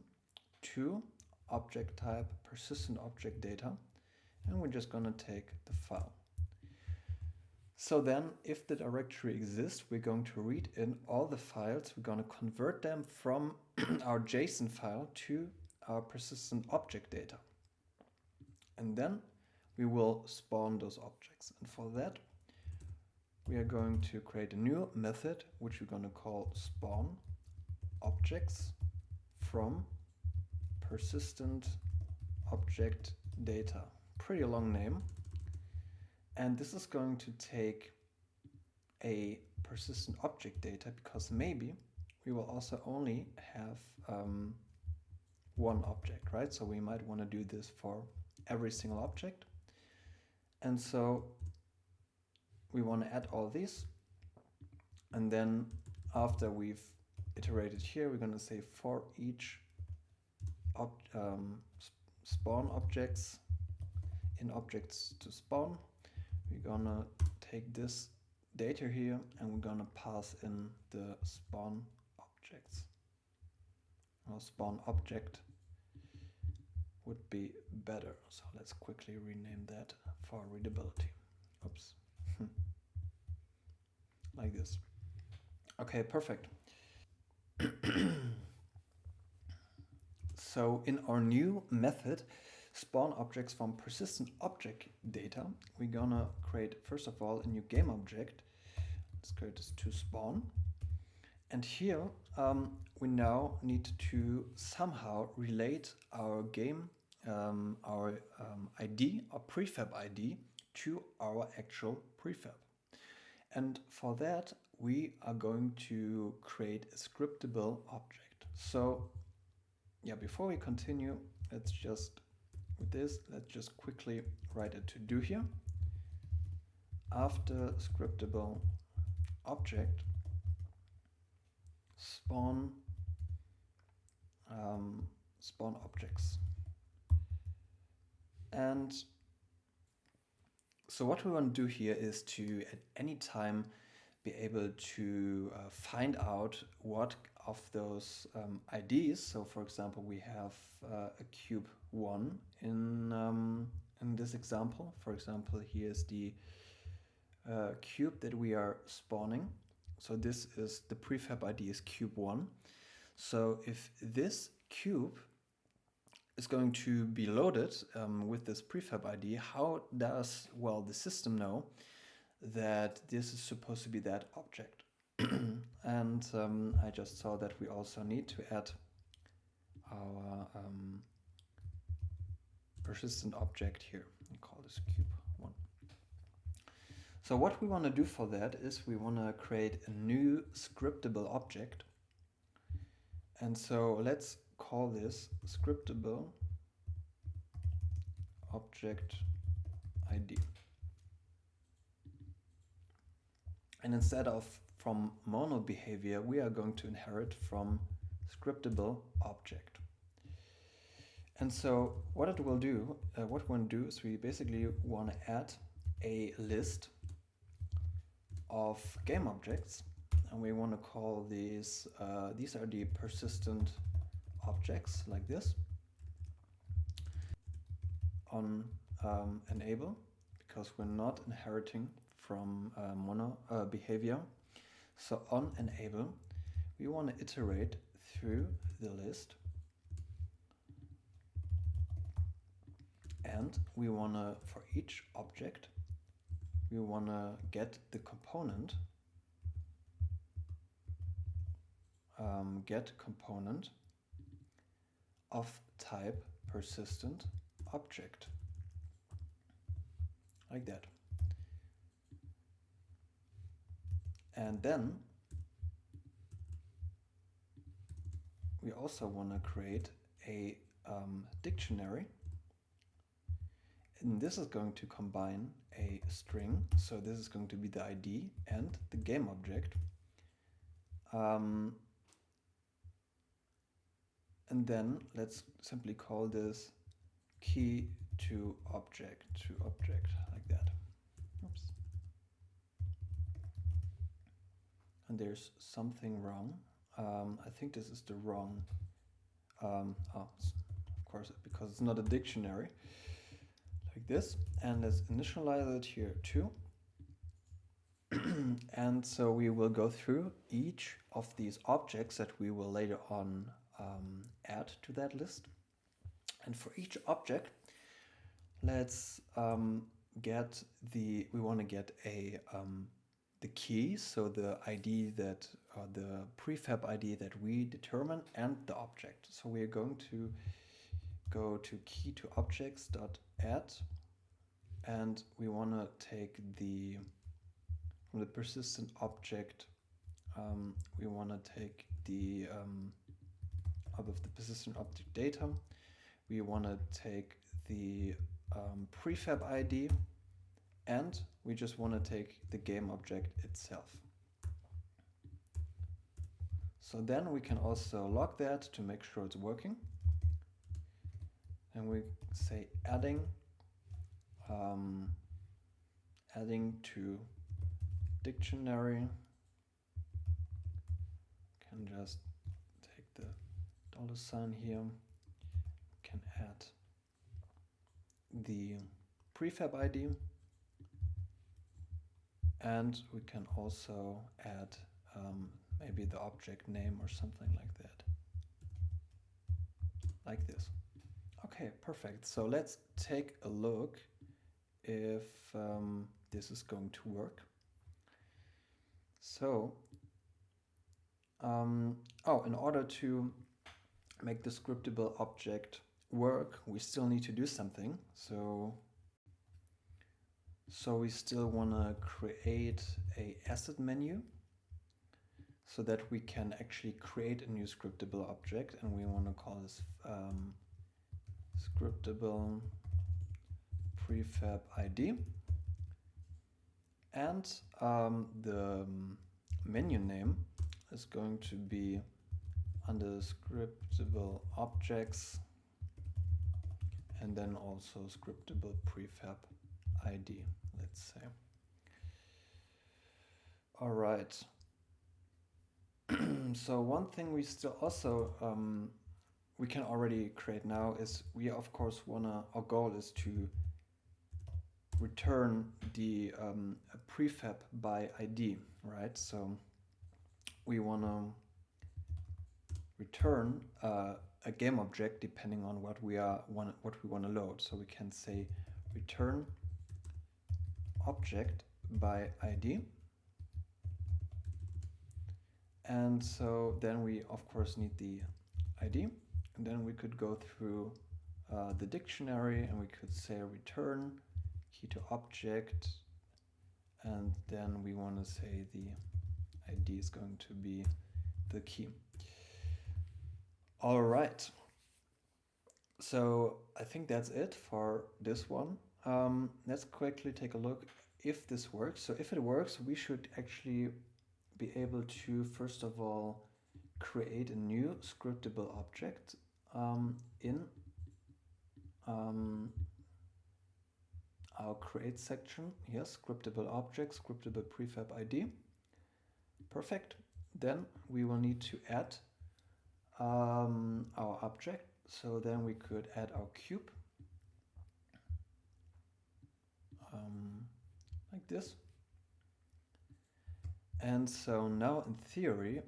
to object type persistent object data. And we're just going to take the file. So then if the directory exists, we're going to read in all the files. We're going to convert them from our JSON file to our persistent object data. And then we will spawn those objects. And for that, we are going to create a new method, which we're going to call spawn objects from persistent object data. Pretty long name. And this is going to take a persistent object data, because maybe we will also only have one object, right? So we might want to do this for every single object. And so we want to add all these. And then after we've iterated here, we're going to say for each spawn objects in objects to spawn, we're going to take this data here and we're going to pass in the spawn objects. Or spawn object would be better. So let's quickly rename that for readability. Oops. Like this. Okay, perfect. So in our new method, spawn objects from persistent object data, we're gonna create, first of all, a new game object. Let's create this to spawn. And here we now need to somehow relate our game, our ID, our prefab ID, to our actual prefab. And for that, we are going to create a scriptable object. So yeah, before we continue, let's just quickly write a to-do here. After scriptable object, spawn objects. And so what we want to do here is to at any time be able to find out what of those IDs. So for example, we have a cube 1 in this example. For example, here's the cube that we are spawning. So this is the prefab ID is cube 1. So if this cube is going to be loaded with this prefab ID, how does, well, the system know that this is supposed to be that object? And I just saw that we also need to add our persistent object here. We call this cube 1. So what we want to do for that is we want to create a new scriptable object. And so let's call this scriptable object ID. And instead of from mono behavior, we are going to inherit from scriptable object. And so what it will do, what we want to do is we basically want to add a list of game objects, and we want to call these are the persistent objects, like this, on enable, because we're not inheriting from mono behavior. So on enable, we want to iterate through the list, and we want to, for each object, we want to get the component, of type persistent object, like that. And then we also want to create a dictionary, and this is going to combine a string. So this is going to be the ID and the game object. And then let's simply call this key to object, like that. Oops. And there's something wrong. I think this is the wrong, of course, because it's not a dictionary, like this. And let's initialize it here too. And so we will go through each of these objects that we will later on add to that list. And for each object, let's we want to get a the key, so the ID that the prefab ID that we determine, and the object. So we are going to go to key to objects.add, and we want to take the from the persistent object, we want to take the out of the persistent object data, we want to take the prefab ID, and we just want to take the game object itself. So then we can also log that to make sure it's working. And we say adding to dictionary. Can just take the $sign here. Can add the prefab ID. And we can also add maybe the object name or something like that. Like this. Okay, perfect. So let's take a look if this is going to work. So, in order to make the scriptable object work, we still need to do something. So we still want to create a asset menu so that we can actually create a new scriptable object, and we want to call this scriptable prefab ID. And the menu name is going to be under scriptable objects, and then also scriptable prefab ID, let's say. All right. So one thing we still also we can already create now is we of course our goal is to return the prefab by ID, right? So we want to return a game object depending on what we want to load. So we can say return object by ID. And so then we of course need the ID, and then we could go through the dictionary and we could say return key to object, and then we want to say the ID is going to be the key. All right. So I think that's it for this one. Let's quickly take a look if this works. So if it works, we should actually be able to, first of all, create a new scriptable object in our create section. Here, scriptable object, scriptable prefab ID. Perfect. Then we will need to add our object. So then we could add our cube like this. And so now in theory,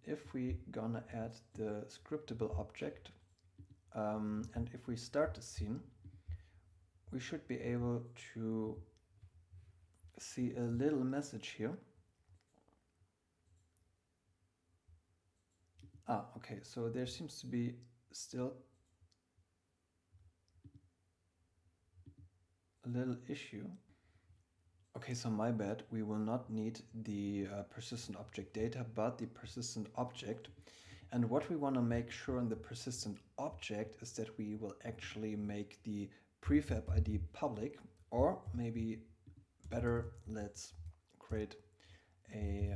if we gonna add the scriptable object, and if we start the scene, we should be able to see a little message here. Okay, so there seems to be still a little issue. Okay, so my bad, we will not need the persistent object data, but the persistent object. And what we want to make sure in the persistent object is that we will actually make the prefab ID public, or maybe better, let's create a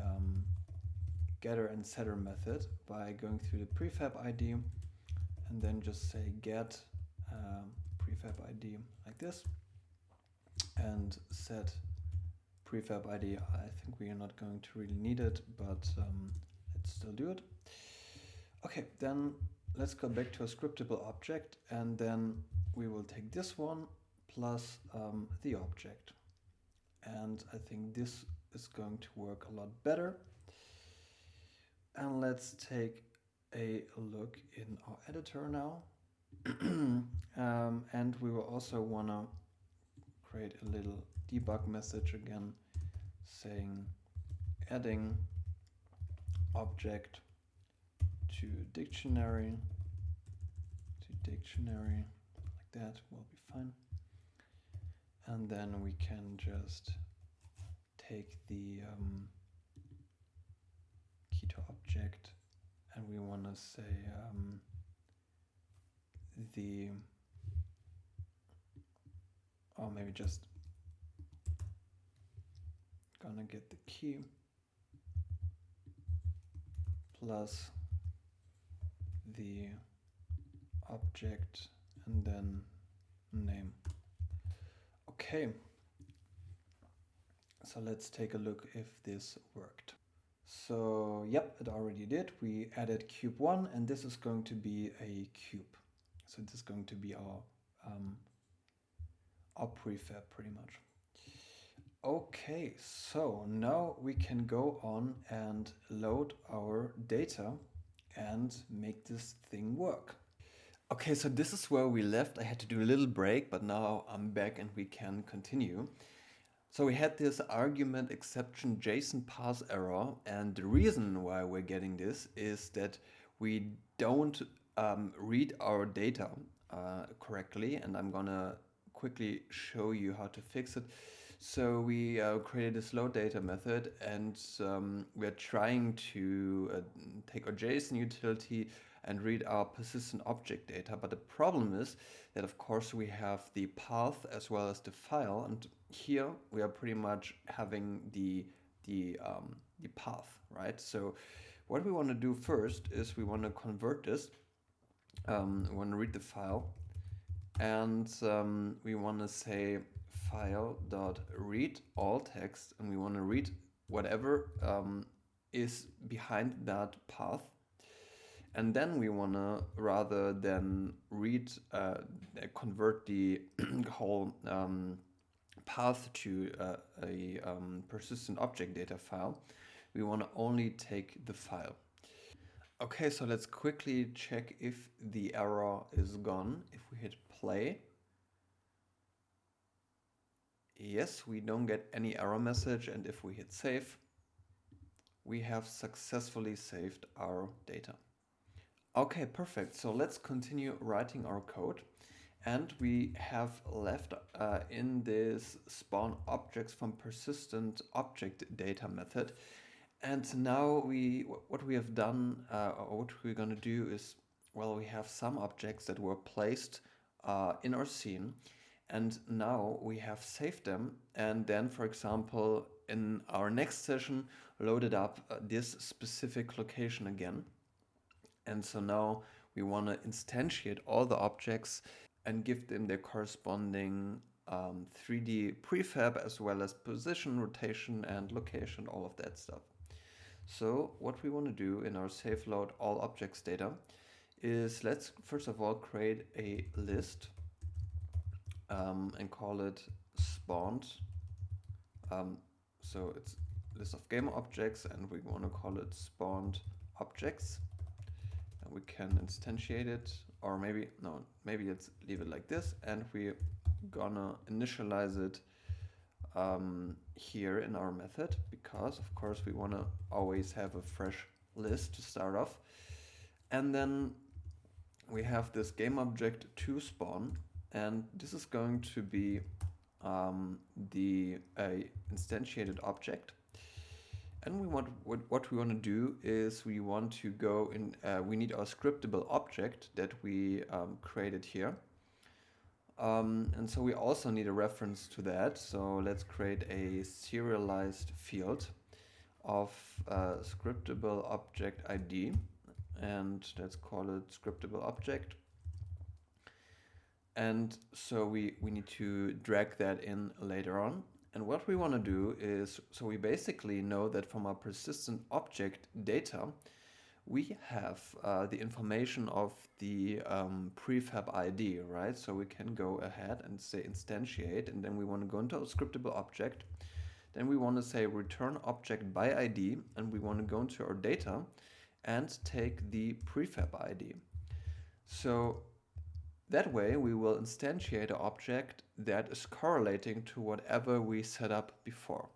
getter and setter method by going through the prefab ID and then just say get prefab ID like this and set prefab ID. I think we are not going to really need it, but let's still do it. Okay, then let's go back to a scriptable object, and then we will take this one plus the object. And I think this is going to work a lot better. And let's take a look in our editor now. And we will also want to create a little debug message again, saying adding object to dictionary, like that will be fine. And then we can just take the key to object, and we want to say or maybe just gonna get the key plus the object and then name. Okay, so let's take a look if this worked. So yep, it already did. We added cube 1, and this is going to be a cube. So this is going to be our prefab pretty much. Okay, so now we can go on and load our data and make this thing work. Okay, so this is where we left. I had to do a little break, but now I'm back and we can continue. So we had this argument exception JSON parse error, and the reason why we're getting this is that we don't read our data correctly, and I'm gonna quickly show you how to fix it. So we created this load data method, and we're trying to take our JSON utility and read our persistent object data. But the problem is that, of course, we have the path as well as the file, and here we are pretty much having the path, right? So what we want to do first is we want to convert this. We want to read the file, and we want to say file.read all text, and we want to read whatever is behind that path. And then we want to, rather than read, convert the whole path to a persistent object data file, we want to only take the file. Okay, so let's quickly check if the error is gone. If we hit play, yes, we don't get any error message, and if we hit save, we have successfully saved our data. Okay, perfect. So let's continue writing our code. And we have left in this spawn objects from persistent object data method. And now what we have done, or what we're going to do is, well, we have some objects that were placed in our scene. And now we have saved them. And then, for example, in our next session, loaded up this specific location again. And so now we want to instantiate all the objects and give them their corresponding 3D prefab, as well as position, rotation, and location, all of that stuff. So what we want to do in our save load all objects data is, let's first of all create a list and call it spawned. So it's list of game objects, and we want to call it spawned objects. We can instantiate it, or maybe let's leave it like this, and we're gonna initialize it here in our method, because of course we want to always have a fresh list to start off. And then we have this game object to spawn, and this is going to be the instantiated object. And what we want to do is we want to go in, we need our scriptable object that we created here. And so we also need a reference to that. So let's create a serialized field of scriptable object ID, and let's call it scriptable object. And so we need to drag that in later on. And what we want to do is, so we basically know that from our persistent object data, we have the information of the prefab ID, right? So we can go ahead and say instantiate, and then we want to go into our scriptable object. Then we want to say return object by ID, and we want to go into our data and take the prefab ID. So that way we will instantiate an object that is correlating to whatever we set up before.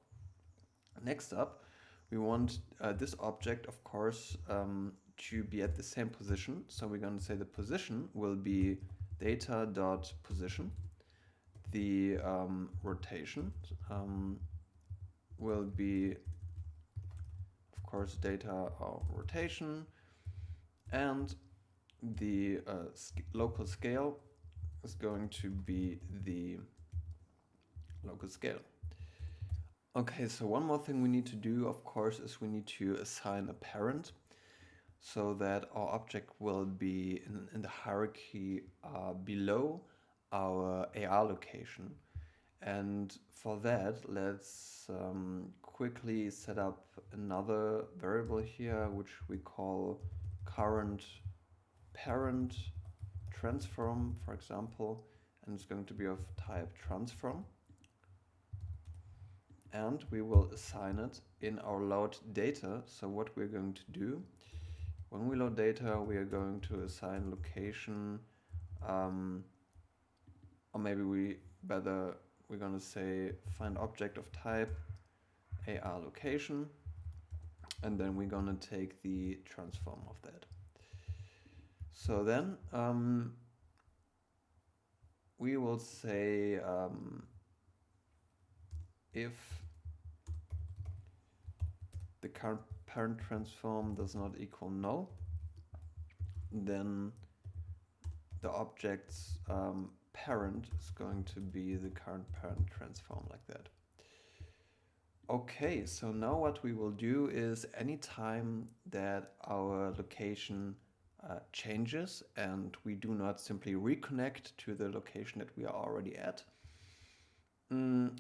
Next up, we want this object, of course, to be at the same position. So we're going to say the position will be data.position. The rotation will be, of course, data or rotation, and the local scale is going to be the local scale. Okay, so one more thing we need to do, of course, is we need to assign a parent so that our object will be in the hierarchy below our AR location. And for that, let's quickly set up another variable here, which we call current parent transform, for example, and it's going to be of type transform. And we will assign it in our load data. So what we're going to do, when we load data, we are going to assign location, or maybe we're going to say find object of type AR location, and then we're going to take the transform of that. So then we will say if the current parent transform does not equal null, then the object's parent is going to be the current parent transform, like that. Okay, so now what we will do is anytime that our location changes and we do not simply reconnect to the location that we are already at,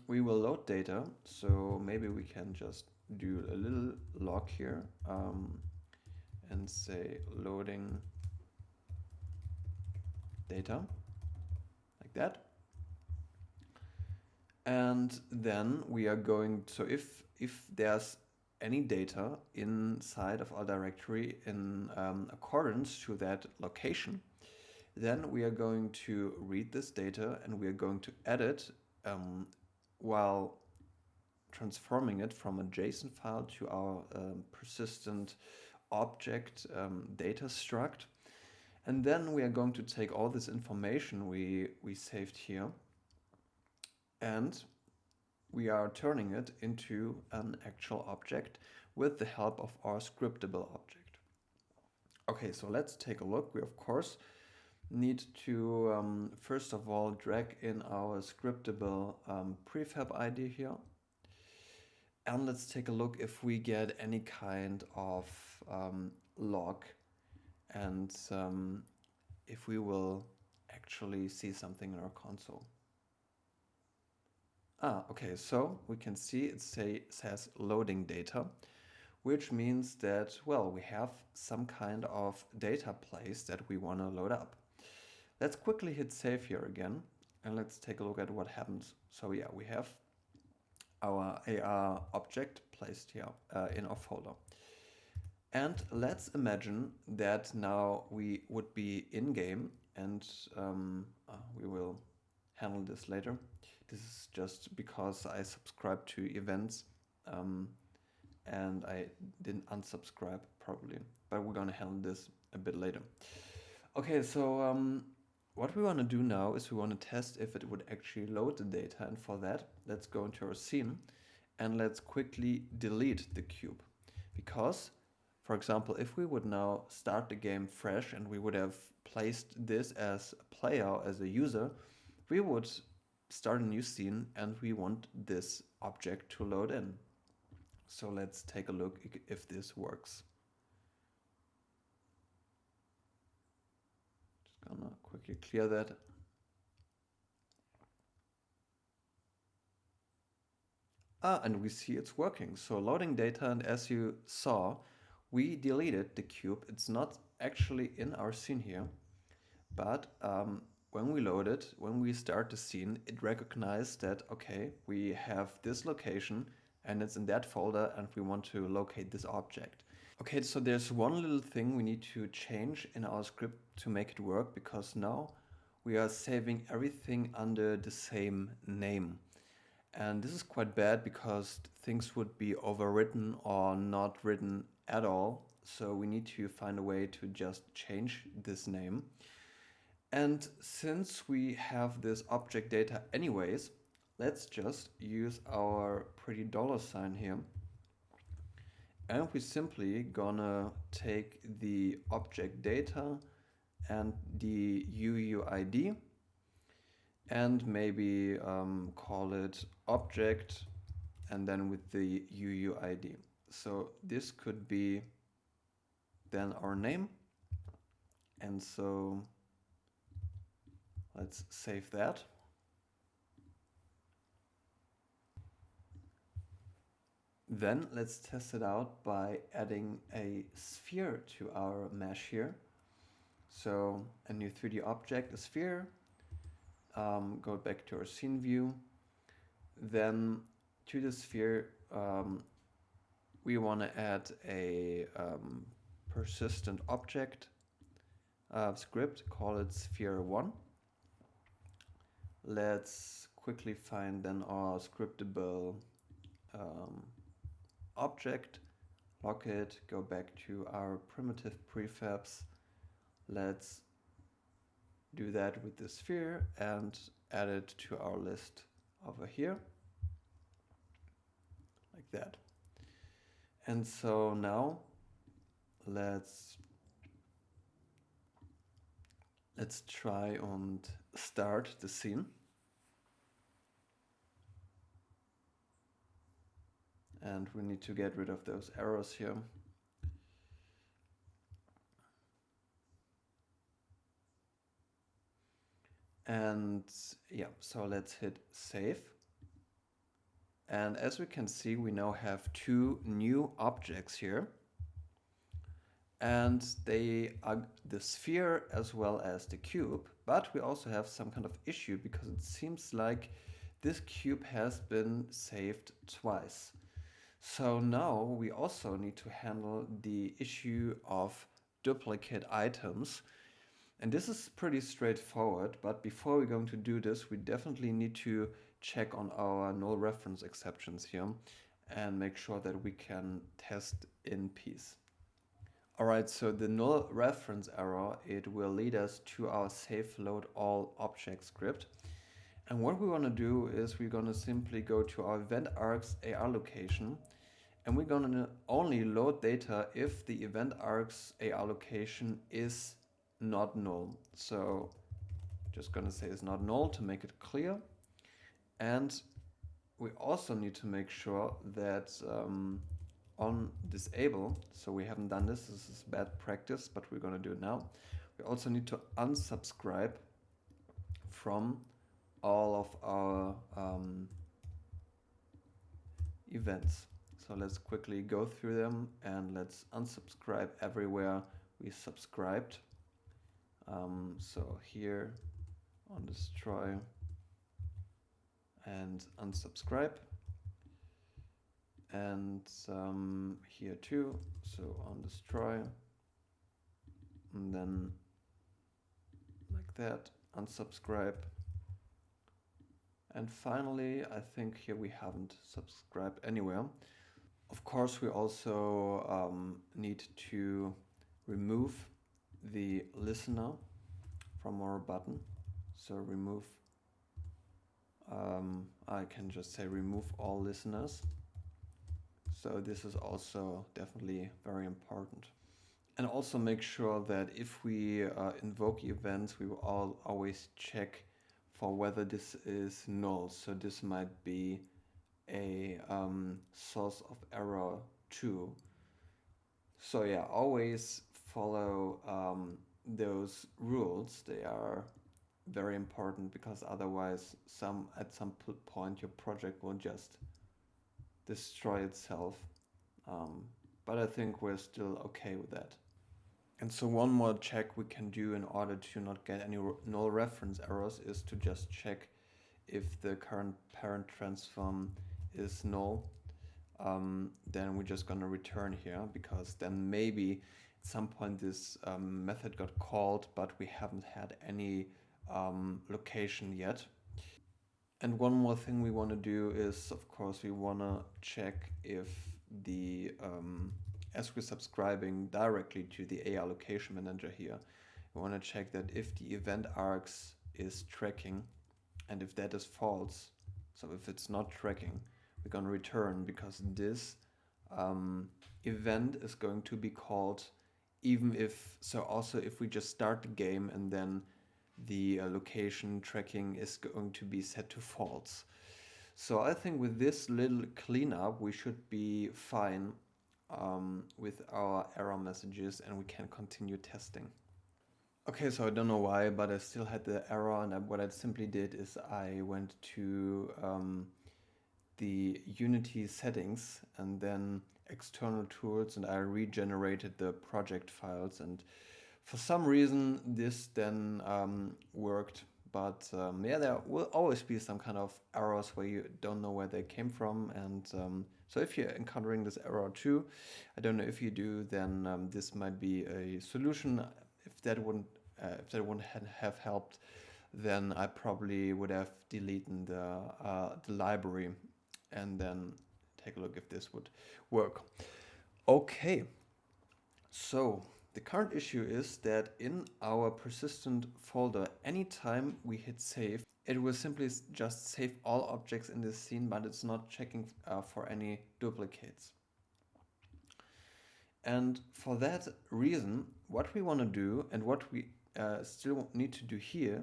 we will load data. So maybe we can just do a little log here and say loading data, like that. And then we are going, so if there's any data inside of our directory in accordance to that location, then we are going to read this data and we are going to add it while transforming it from a JSON file to our persistent object data struct. And then we are going to take all this information we saved here, and we are turning it into an actual object with the help of our scriptable object. Okay, so let's take a look. We of course need to first of all drag in our scriptable prefab ID here. And let's take a look if we get any kind of log, and if we will actually see something in our console. Okay, so we can see it says loading data, which means that, well, we have some kind of data place that we want to load up. Let's quickly hit save here again, and let's take a look at what happens. So yeah, we have our AR object placed here in our folder. And let's imagine that now we would be in game, and we will handle this later. This is just because I subscribed to events and I didn't unsubscribe probably, but we're gonna handle this a bit later. Okay, so what we want to do now is we want to test if it would actually load the data, and for that let's go into our scene and let's quickly delete the cube, because for example, if we would now start the game fresh and we would have placed this as a player, as a user, we would start a new scene and we want this object to load in. So let's take a look if this works. Just gonna quickly clear that. And we see it's working. So loading data, and as you saw, we deleted the cube. It's not actually in our scene here, but when we load it, when we start the scene, it recognized that, okay, we have this location and it's in that folder and we want to locate this object. Okay, so there's one little thing we need to change in our script to make it work, because now we are saving everything under the same name. And this is quite bad because things would be overwritten or not written at all. So we need to find a way to just change this name. And since we have this object data anyways, let's just use our pretty dollar sign here. And we simply gonna take the object data and the UUID and maybe call it object and then with the UUID. So this could be then our name. And so let's save that. Then let's test it out by adding a sphere to our mesh here. So a new 3D object, a sphere. Go back to our scene view. Then to the sphere, we want to add a persistent object script, call it sphere1. Let's quickly find then our scriptable object, lock it, go back to our primitive prefabs. Let's do that with the sphere and add it to our list over here, like that. And so now let's try and start the scene. And we need to get rid of those errors here. And yeah, so let's hit save. And as we can see, we now have two new objects here. And they are the sphere as well as the cube. But we also have some kind of issue because it seems like this cube has been saved twice. So now we also need to handle the issue of duplicate items. And this is pretty straightforward, but before we're going to do this, we definitely need to check on our null reference exceptions here and make sure that we can test in peace. Alright, so the null reference error, it will lead us to our save load all object script. And what we want to do is we're going to simply go to our event arcs AR location, and we're going to only load data if the event arcs AR location is not null. So just going to say it's not null to make it clear. And we also need to make sure that on disable, so we haven't done this is bad practice, but we're going to do it now. We also need to unsubscribe from all of our events. So let's quickly go through them and let's unsubscribe everywhere we subscribed. So here on destroy and unsubscribe, and here too, so on destroy, and then like that, unsubscribe. And finally, I think here we haven't subscribed anywhere. Of course, we also need to remove the listener from our button. So remove, I can just say remove all listeners. So this is also definitely very important. And also make sure that if we invoke events, we will always check for whether this is null. So this might be a source of error too. So yeah, always follow those rules. They are very important because otherwise at some point your project will just destroy itself. But I think we're still okay with that. And so one more check we can do in order to not get any null reference errors is to just check if the current parent transform is null. Then we're just gonna return here, because then maybe at some point this method got called, but we haven't had any location yet. And one more thing we want to do is, of course, we want to check if the as we're subscribing directly to the AR location manager here, we want to check that if the event arcs is tracking, and if that is false, So if it's not tracking, we're going to return, because this event is going to be called even if, so also if we just start the game and then the location tracking is going to be set to false. So I think with this little cleanup, we should be fine with our error messages, and we can continue testing. Okay, so I don't know why, but I still had the error, and what I simply did is I went to the Unity settings and then external tools, and I regenerated the project files, and for some reason this then worked. But yeah, there will always be some kind of errors where you don't know where they came from, and so if you're encountering this error too, I don't know if you do, then this might be a solution. If that wouldn't have helped, then I probably would have deleted the library and then take a look if this would work. Okay, so the current issue is that in our persistent folder, anytime we hit save, it will simply just save all objects in this scene, but it's not checking for any duplicates. And for that reason, what we want to do, and what we still need to do here,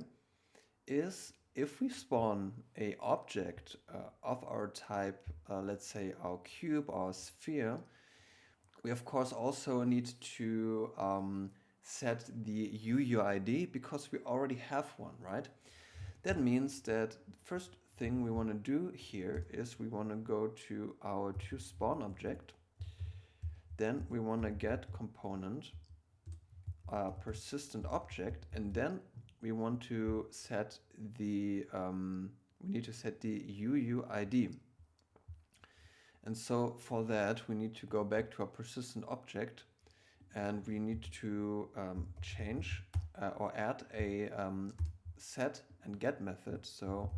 is if we spawn a object of our type, let's say our cube or sphere, we of course also need to set the UUID, because we already have one, right? That means that the first thing we want to do here is we want to go to our toSpawn object. Then we want to get component persistent object, and then we want to set the we need to set the UUID. And so for that we need to go back to our persistent object, and we need to change or add a set and get method. So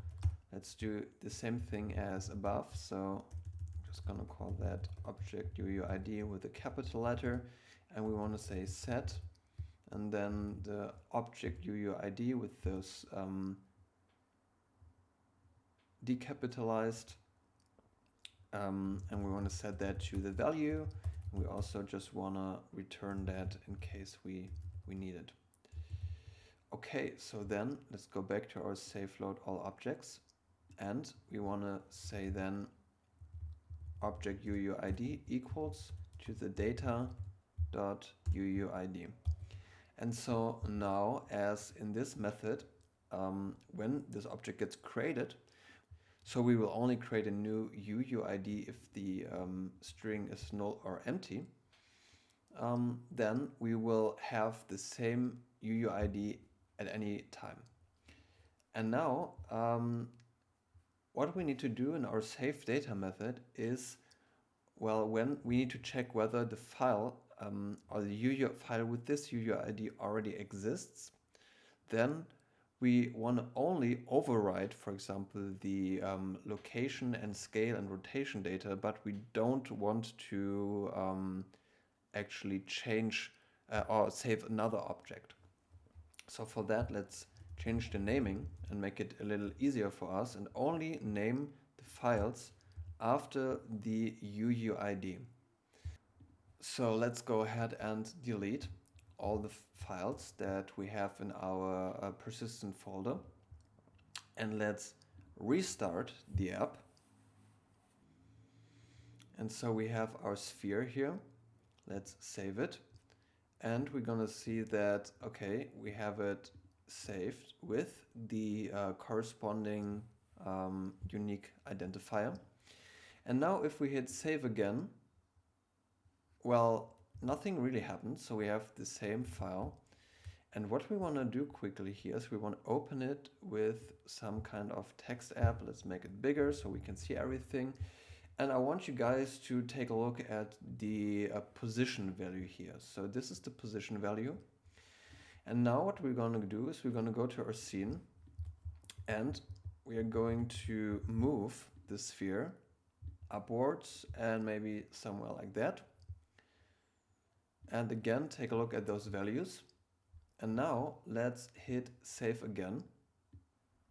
let's do the same thing as above. So I'm just gonna call that object UUID with a capital letter, and we want to say set, and then the object UUID with those decapitalized, and we want to set that to the value. We also just want to return that in case we need it. Okay, so then let's go back to our save load all objects, and we want to say then object UUID equals to the data.UUID. And so now, as in this method, when this object gets created, so we will only create a new UUID if the string is null or empty, then we will have the same UUID at any time. And now, what we need to do in our save data method is, well, when we need to check whether the file or the UU file with this UUID already exists, then we want to only override, for example, the location and scale and rotation data, but we don't want to actually change or save another object. So for that, let's change the naming and make it a little easier for us, and only name the files after the UUID. So let's go ahead and delete all the files that we have in our persistent folder, and let's restart the app. And so we have our sphere here. Let's save it, and we're gonna see that, okay, we have it saved with the corresponding unique identifier. And now if we hit save again, well, nothing really happens, so we have the same file. And what we want to do quickly here is we want to open it with some kind of text app. Let's make it bigger so we can see everything. And I want you guys to take a look at the position value here. So this is the position value. And now what we're going to do is we're going to go to our scene, and we are going to move the sphere upwards and maybe somewhere like that. And again, take a look at those values. And now let's hit save again.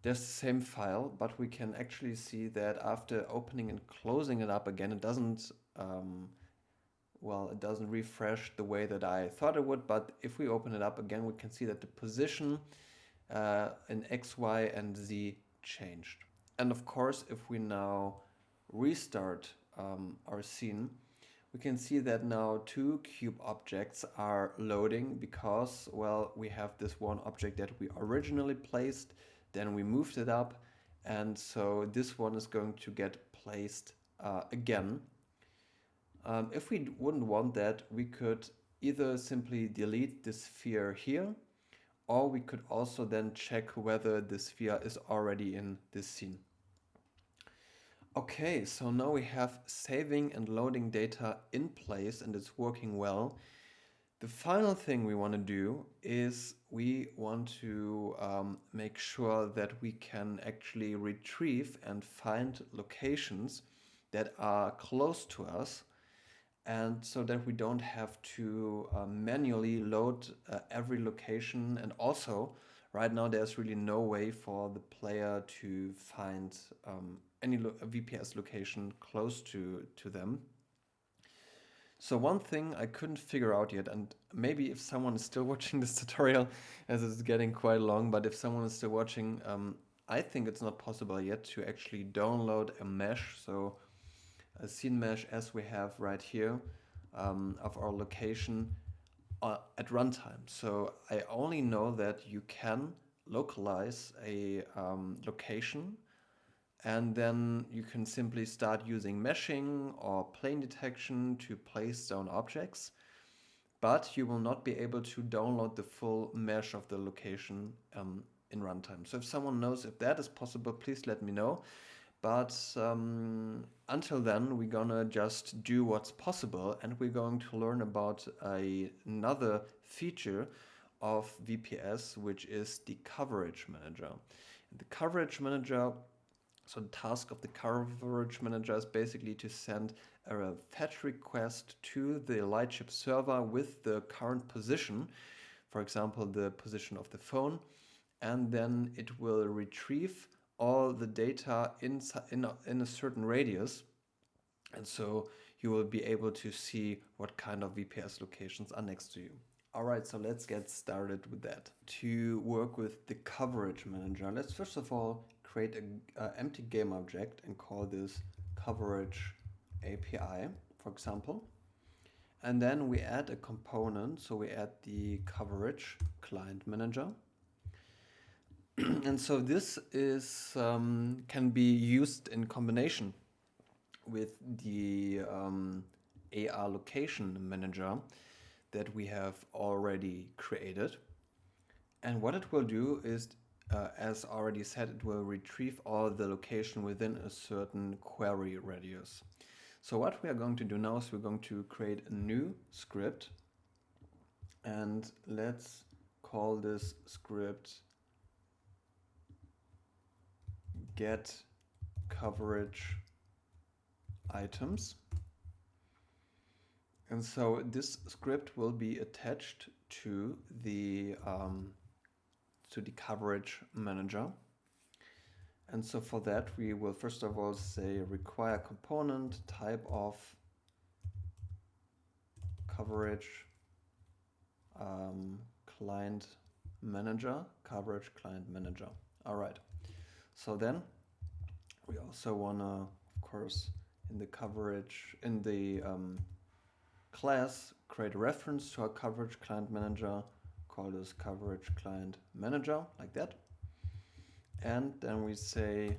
there's the same file, but we can actually see that after opening and closing it up again, it doesn't, well, it doesn't refresh the way that I thought it would. But if we open it up again, we can see that the position in X, Y, and Z changed. And of course, if we now restart our scene, we can see that now two cube objects are loading because, well, we have this one object that we originally placed, then we moved it up, and so this one is going to get placed again. If we wouldn't want that, we could either simply delete the sphere here, or we could also then check whether the sphere is already in this scene. Okay, so now we have saving and loading data in place and it's working well. The final thing we want to do is we want to make sure that we can actually retrieve and find locations that are close to us, and so that we don't have to manually load every location. And also, right now there's really no way for the player to find any VPS location close to them. So one thing I couldn't figure out yet, and maybe if someone is still watching this tutorial, as it's getting quite long, but if someone is still watching, I think it's not possible yet to actually download a mesh, so a scene mesh as we have right here of our location at runtime. So I only know that you can localize a location, and then you can simply start using meshing or plane detection to place down objects, but you will not be able to download the full mesh of the location in runtime. So if someone knows if that is possible, please let me know. But until then, we're gonna just do what's possible, and we're going to learn about another feature of VPS, which is the coverage manager. And the coverage manager, so the task of the coverage manager is basically to send a fetch request to the Lightship server with the current position, for example, the position of the phone, and then it will retrieve all the data in a certain radius, and so you will be able to see what kind of VPS locations are next to you. Alright, so let's get started with that. To work with the coverage manager, let's first of all create an empty game object and call this coverage API, for example. And then we add a component, so we add the coverage client manager. And so this is can be used in combination with the AR location manager that we have already created. And what it will do is, as already said, it will retrieve all the location within a certain query radius. So what we are going to do now is we're going to create a new script, and let's call this script get coverage items. And so this script will be attached to the coverage manager. And so for that, we will first of all say require component type of coverage client manager, coverage client manager. All right. So then we also want to, of course, in the coverage, in the class, create a reference to our coverage client manager, call this coverage client manager, like that. And then we say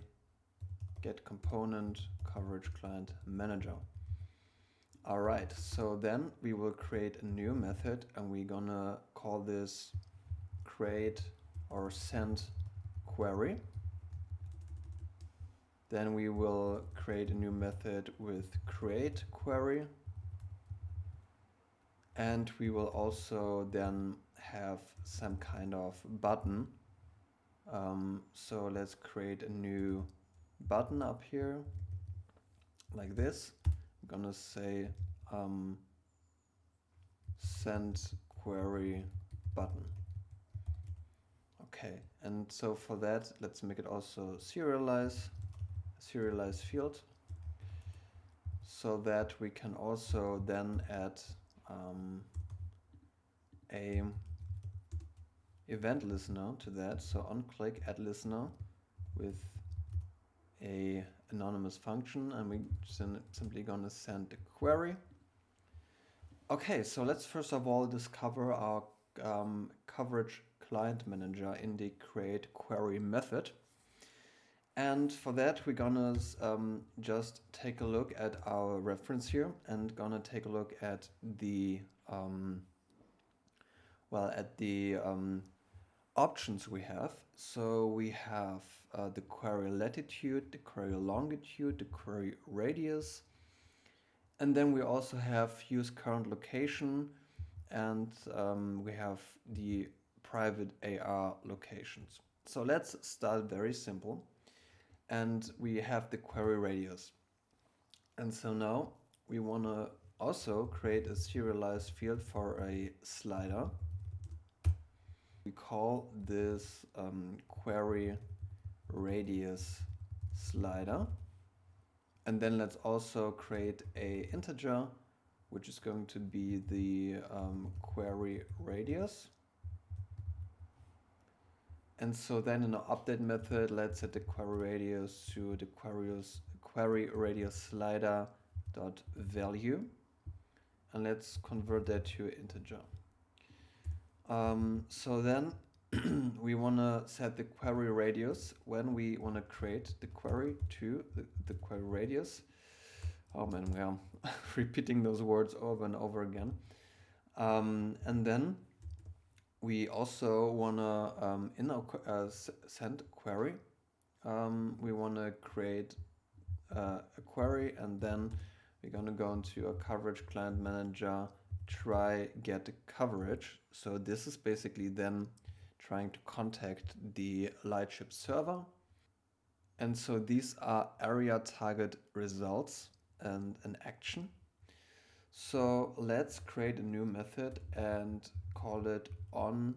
get component coverage client manager. All right, so then we will create a new method, and we're gonna call this create or send query. Then we will create a new method with create query. And we will also then have some kind of button. So let's create a new button up here, like this. I'm gonna say send query button. Okay. Okay, and so for that, let's make it also serialize field, so that we can also then add a event listener to that. So on click add listener with a anonymous function, and we simply gonna send a query. Okay, so let's first of all discover our coverage client manager in the create query method. And for that, we're gonna just take a look at our reference here and gonna take a look at the options we have. So we have the query latitude, the query longitude, the query radius, and then we also have use current location, and we have the private AR locations. So let's start very simple. And we have the query radius. And so now we want to also create a serialized field for a slider. We call this query radius slider. And then let's also create a integer, which is going to be the query radius. And so then in our update method, let's set the query radius to the query radius slider dot value, and let's convert that to integer. So then we want to set the query radius when we want to create the query to the query radius. Oh man, we are repeating those words over and over again. And then we also want to, in our send query, we want to create a query, and then we're going to go into a coverage client manager, try get coverage. So this is basically then trying to contact the Lightship server. And so these are area target results and an action. So let's create a new method and call it on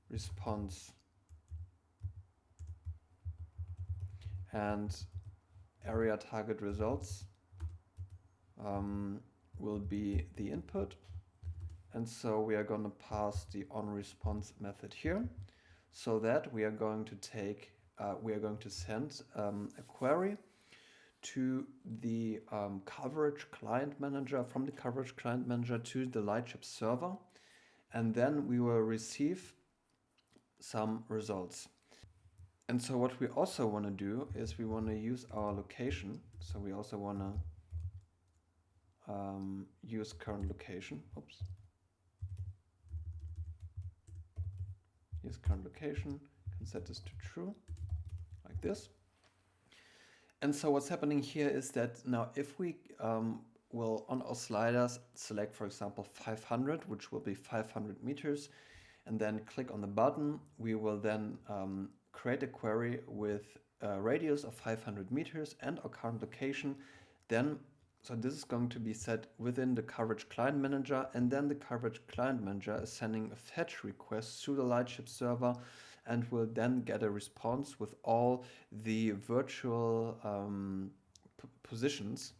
response, and area target results will be the input. And so we are going to pass the on response method here, so that we are going to take we are going to send a query to the coverage client manager, from the coverage client manager to the Lightship server, and then we will receive some results. And so what we also want to do is we want to use our location. So we also want to use current location. Oops. Use current location, can set this to true, like this. And so what's happening here is that now if we will on our sliders select, for example, 500, which will be 500 meters, and then click on the button, we will then create a query with a radius of 500 meters and our current location. Then, so this is going to be set within the coverage client manager, and then the coverage client manager is sending a fetch request to the Lightship server, and will then get a response with all the virtual positions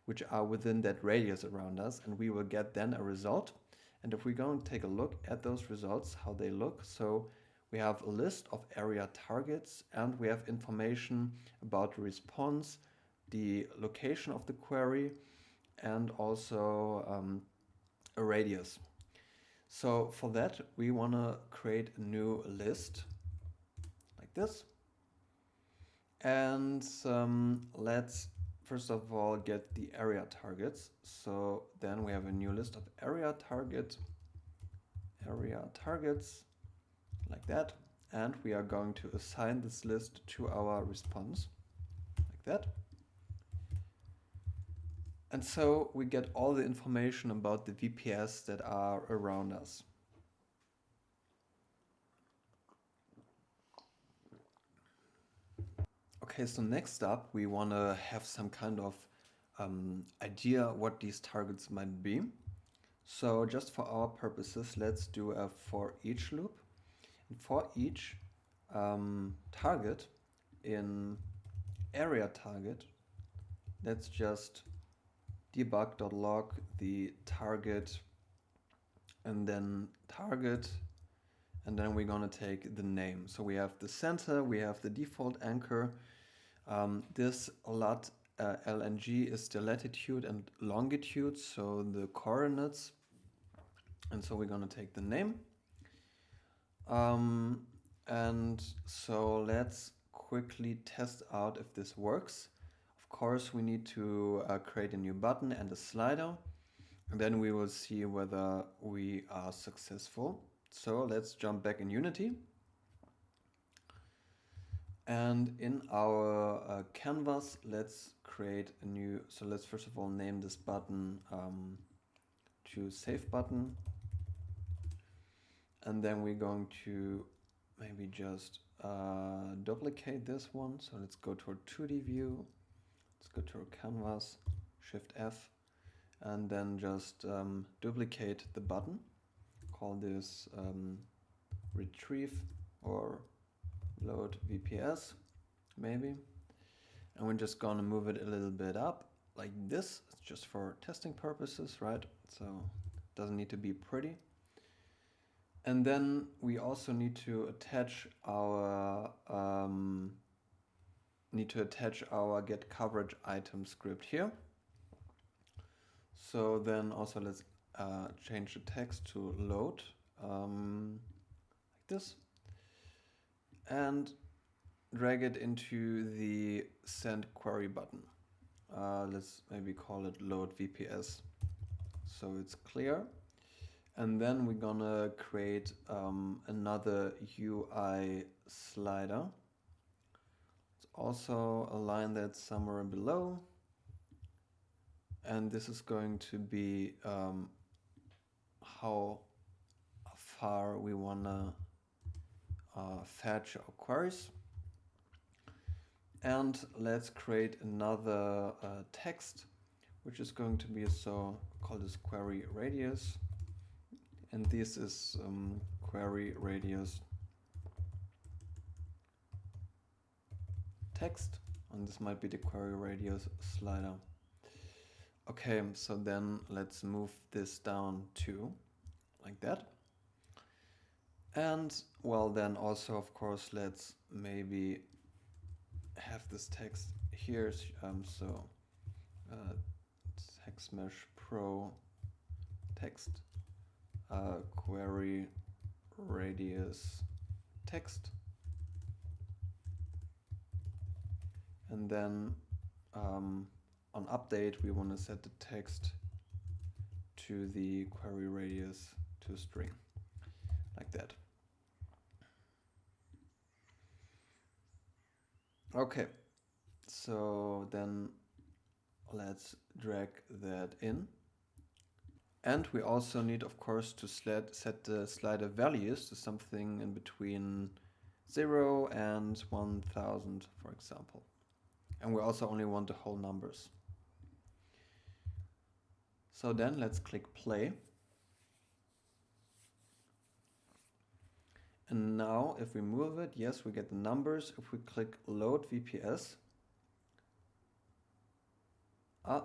which are within that radius around us, and we will get then a result. And if we go and take a look at those results, how they look, so we have a list of area targets, and we have information about the response, the location of the query, and also a radius. So for that, we want to create a new list like this. And let's first of all get the area targets. So then we have a new list of area targets like that. And we are going to assign this list to our response like that. And so we get all the information about the VPS that are around us. Okay, so next up, we want to have some kind of idea what these targets might be. So just for our purposes, let's do a for each loop. And for each target in area target, let's just debug.log the target and then target, and then we're gonna take the name. So we have the center, we have the default anchor. This lat LNG is the latitude and longitude, so the coordinates. And so we're gonna take the name. And so let's quickly test out if this works. Of course, we need to create a new button and a slider, and then we will see whether we are successful. So let's jump back in Unity. And in our canvas, let's create a new, so let's first of all name this button to save button. And then we're going to maybe just duplicate this one. So let's go to our 2D view. Let's go to our canvas, Shift F, and then just duplicate the button. Call this retrieve or load VPS, maybe. And we're just gonna move it a little bit up like this. It's just for testing purposes, right? So it doesn't need to be pretty. And then we also need to attach our get coverage item script here. So then also let's change the text to load like this, and drag it into the send query button. Let's maybe call it load VPS so it's clear. And then we're gonna create another UI slider. Let's also align that somewhere below. And this is going to be how far we wanna fetch our queries. And let's create another text, which is going to be, so call this query radius. And this is query radius text, and this might be the query radius slider. Okay, so then let's move this down to like that. And well, then also, of course, let's maybe have this text here. So text mesh pro text. Query radius text, and then on update we want to set the text to the query radius to a string like that. Okay, so then let's drag that in. And we also need, of course, to set the slider values to something in between 0 and 1000, for example. And we also only want the whole numbers. So then let's click play. And now if we move it, yes, we get the numbers. If we click load VPS,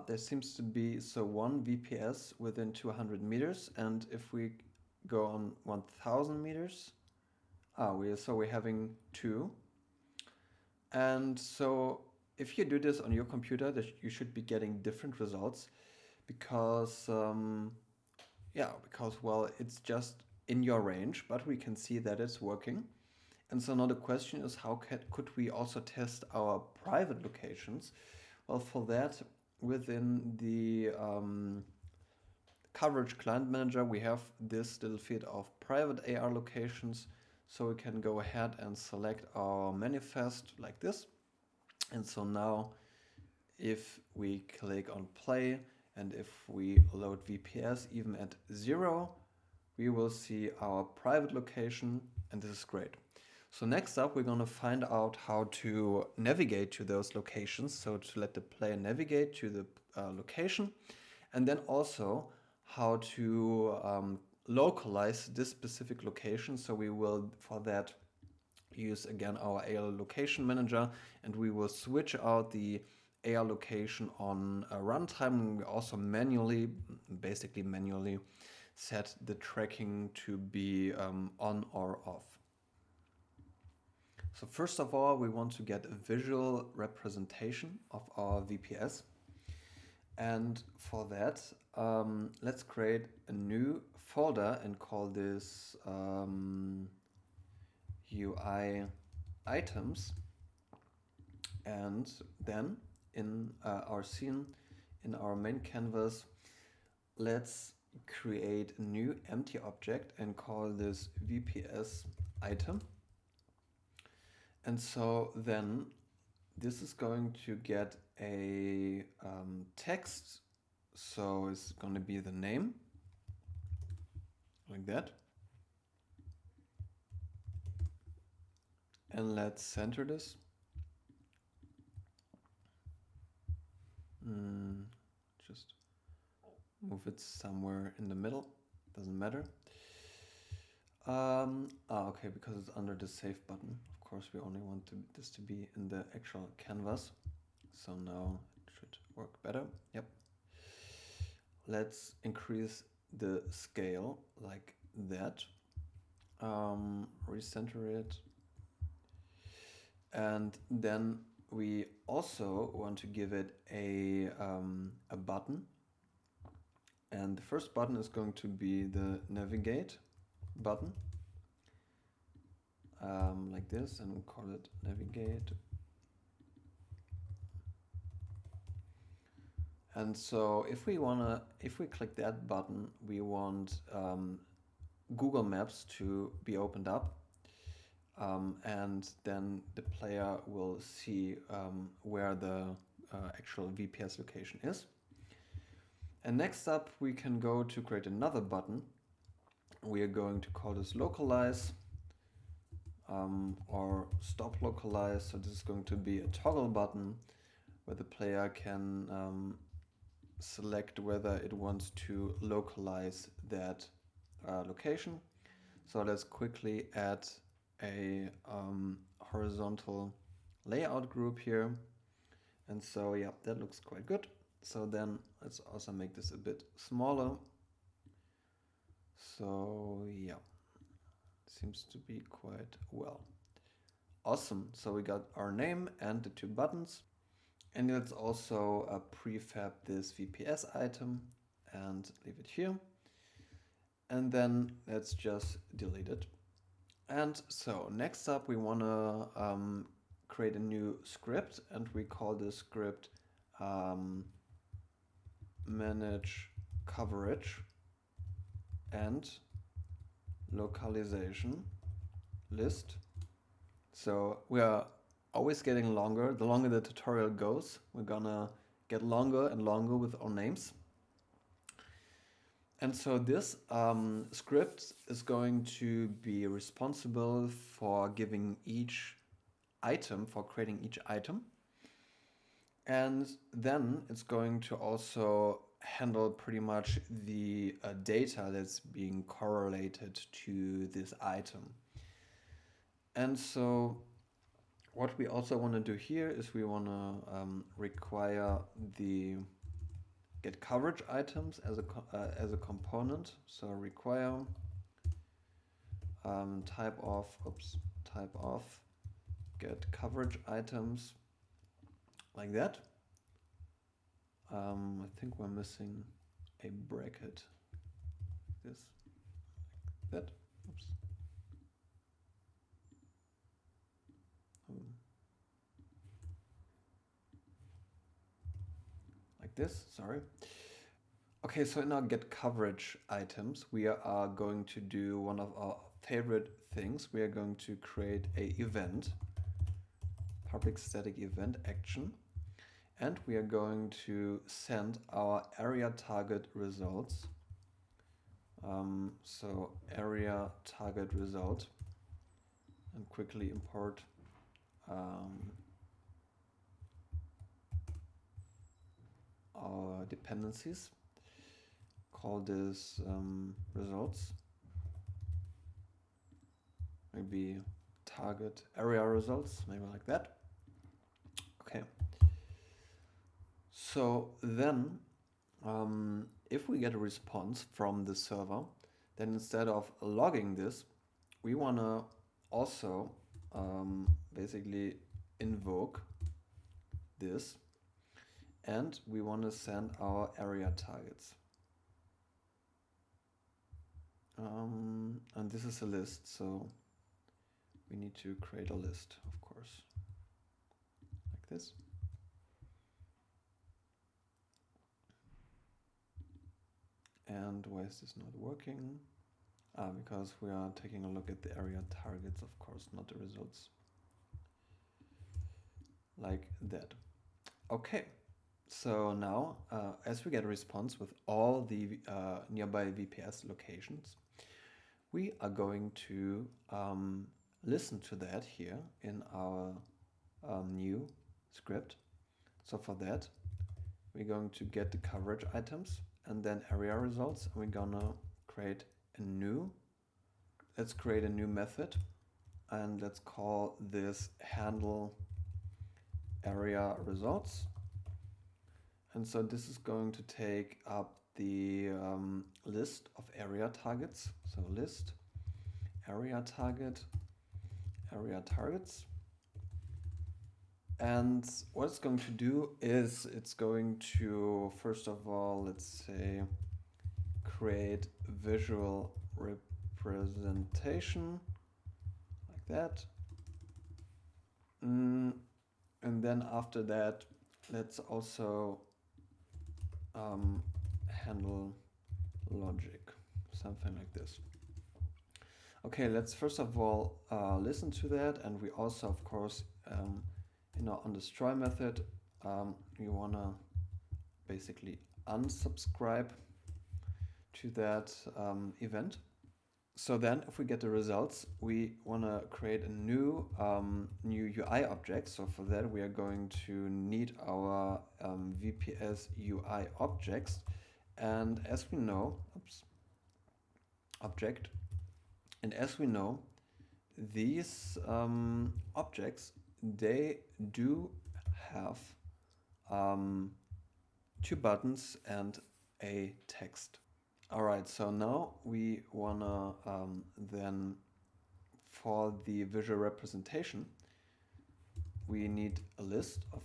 there seems to be one VPS within 200 meters, and if we go on 1000 meters, we're having 2. And so if you do this on your computer, you should be getting different results because well, it's just in your range, but we can see that it's working. And so now the question is, how could we also test our private locations? Well, for that, within the coverage client manager, we have this little field of private AR locations. So we can go ahead and select our manifest like this. And so now if we click on play and if we load VPS even at 0, we will see our private location, and this is great. So next up, we're going to find out how to navigate to those locations. So to let the player navigate to the location, and then also how to localize this specific location. So we will, for that, use again our AR location manager, and we will switch out the AR location on a runtime. We also basically manually set the tracking to be on or off. So first of all, we want to get a visual representation of our VPS. And for that, let's create a new folder and call this UI items. And then in our scene, in our main canvas, let's create a new empty object and call this VPS item. And so then this is going to get a text. So it's going to be the name, like that. And let's center this. Just move it somewhere in the middle, doesn't matter. Okay, because it's under the save button. Of course, we only want this to be in the actual canvas. So now it should work better. Yep. Let's increase the scale like that. Recenter it. And then we also want to give it a button. And the first button is going to be the navigate button, like this, and we'll call it navigate. And so if we click that button, we want Google Maps to be opened up, and then the player will see where the actual VPS location is. And next up, we can go to create another button. We are going to call this Localize or Stop Localize. So this is going to be a toggle button where the player can select whether it wants to localize that location. So let's quickly add a horizontal layout group here. And so, yeah, that looks quite good. So then let's also make this a bit smaller. So yeah, seems to be quite well. Awesome. So we got our name and the two buttons. And let's also prefab this VPS item and leave it here. And then let's just delete it. And so next up, we want to create a new script, and we call this script manage coverage and localization list. So we are always getting longer. The longer the tutorial goes, we're gonna get longer and longer with our names. And so this script is going to be responsible for giving each item, for creating each item. And then it's going to also handle pretty much the data that's being correlated to this item. And so what we also want to do here is we want to require the get coverage items as a component. So require type of get coverage items, like that. I think we're missing a bracket. This, like that. Oops. Like this, sorry. Okay, so in our get coverage items, we are going to do one of our favorite things. We are going to create a event, public static event action, and we are going to send our area target results. So area target result, and quickly import our dependencies. call this results. Maybe target area results, maybe like that. Okay. So then, if we get a response from the server, then instead of logging this, we want to also basically invoke this, and we want to send our area targets. And this is a list, so we need to create a list, of course, like this. And why is this not working? Because we are taking a look at the area targets, of course, not the results. Like that. Okay, so now as we get a response with all the nearby VPS locations, we are going to listen to that here in our new script. So for that, we're going to get the coverage items and then area results. And we're gonna create let's create a new method, and let's call this handle area results. And so this is going to take up the list of area targets. So list area targets. And what it's going to do is it's going to, first of all, let's say, create visual representation like that. And then after that, let's also handle logic, something like this. Okay, let's first of all listen to that, and we also, of course, in our onDestroy method, we want to basically unsubscribe to that event. So then if we get the results, we want to create a new UI object. So for that, we are going to need our VPS UI objects. And as we know, object. And as we know, these objects, they do have 2 buttons and a text. Alright, so now we wanna then, for the visual representation, we need a list of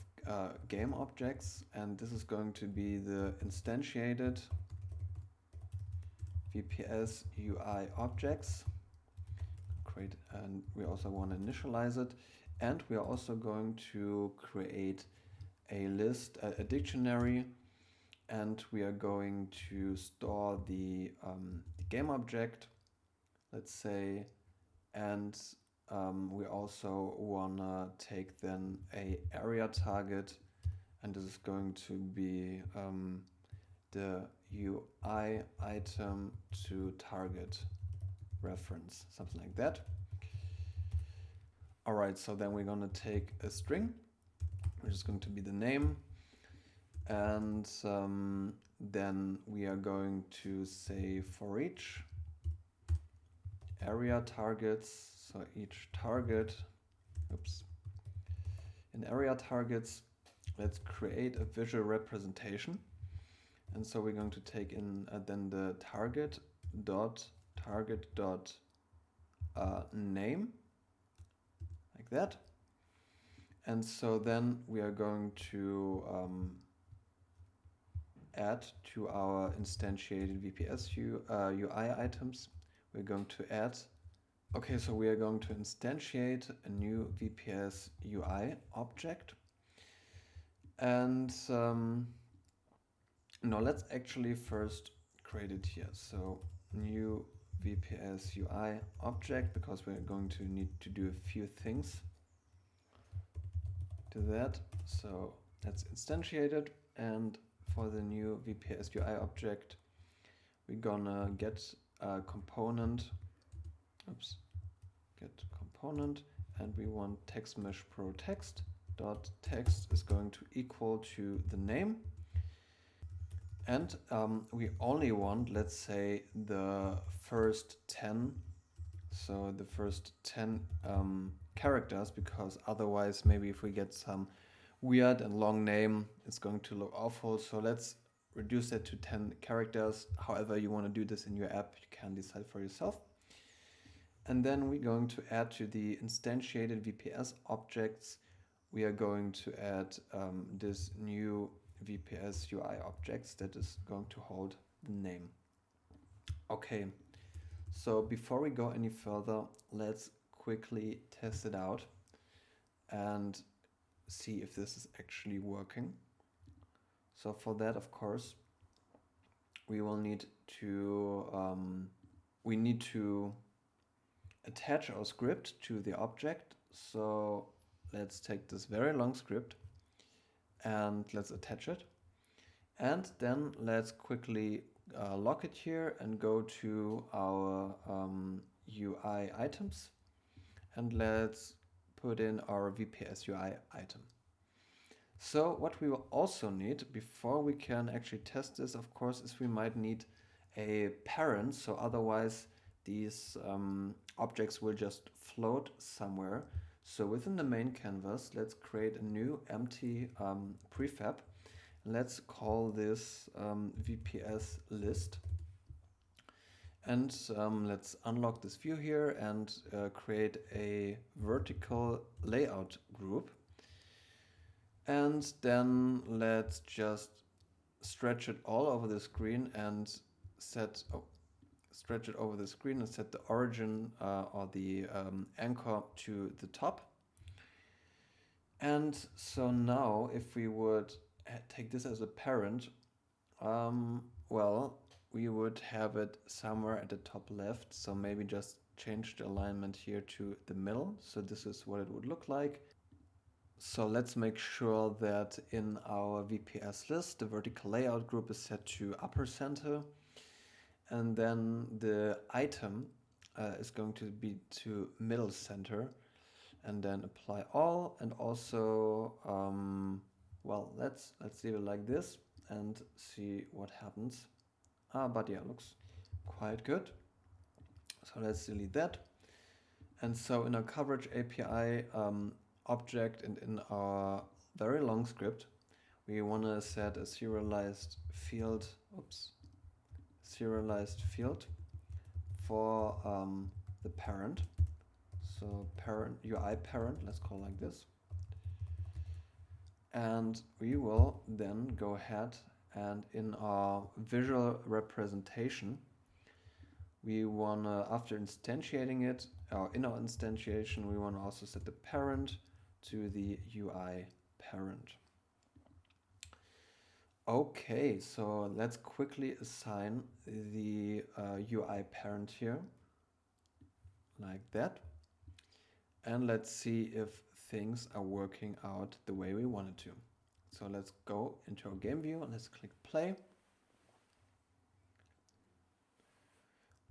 game objects, and this is going to be the instantiated VPS UI objects. Create, and we also want to initialize it, and we are also going to create a list, a dictionary, and we are going to store the game object, let's say, and we also wanna take then a area target, and this is going to be the UI item to target reference, something like that. All right, so then we're gonna take a string, which is going to be the name, and then we are going to say for each area targets, so each target, in area targets, let's create a visual representation. And so we're going to take in then the target dot name, like that. And so then we are going to add to our instantiated VPS UI items. We're going to add, okay, so we are going to instantiate a new VPS UI object. And no, let's actually first create it here. So new VPS UI object, because we're going to need to do a few things to that. So let's instantiate it, and for the new VPS UI object, we're gonna get a component, get component, and we want text mesh pro text dot text is going to equal to the name. And we only want, let's say, the first 10, so the first 10 characters, because otherwise maybe if we get some weird and long name, it's going to look awful. So let's reduce that to 10 characters. However you want to do this in your app, you can decide for yourself. And then we're going to add to the instantiated VPS objects, we are going to add this new VPS UI objects that is going to hold the name. Okay, so before we go any further, let's quickly test it out and see if this is actually working. So for that, of course, we will need to attach our script to the object. So let's take this very long script and let's attach it. And then let's quickly lock it here and go to our UI items. And let's put in our VPS UI item. So what we will also need before we can actually test this, of course, is we might need a parent. So otherwise these objects will just float somewhere. So within the main canvas, let's create a new empty prefab. Let's call this VPS list. And let's unlock this view here and create a vertical layout group. And then let's just stretch it all over the screen and set the origin or the anchor to the top. And so now if we would take this as a parent, well, we would have it somewhere at the top left. So maybe just change the alignment here to the middle. So this is what it would look like. So let's make sure that in our VPS list, the vertical layout group is set to upper center. And then the item is going to be to middle center. And then apply all. And also, well, let's leave it like this and see what happens. But yeah, looks quite good. So let's delete that. And so in our coverage API object and in our very long script, we want to set a serialized field for the parent. So parent UI parent, let's call it like this. And we will then go ahead and in our visual representation, we want to, after instantiating it, or in our instantiation, we want to also set the parent to the UI parent. Okay, so let's quickly assign the UI parent here, like that. And let's see if things are working out the way we wanted to. So let's go into our game view and let's click play.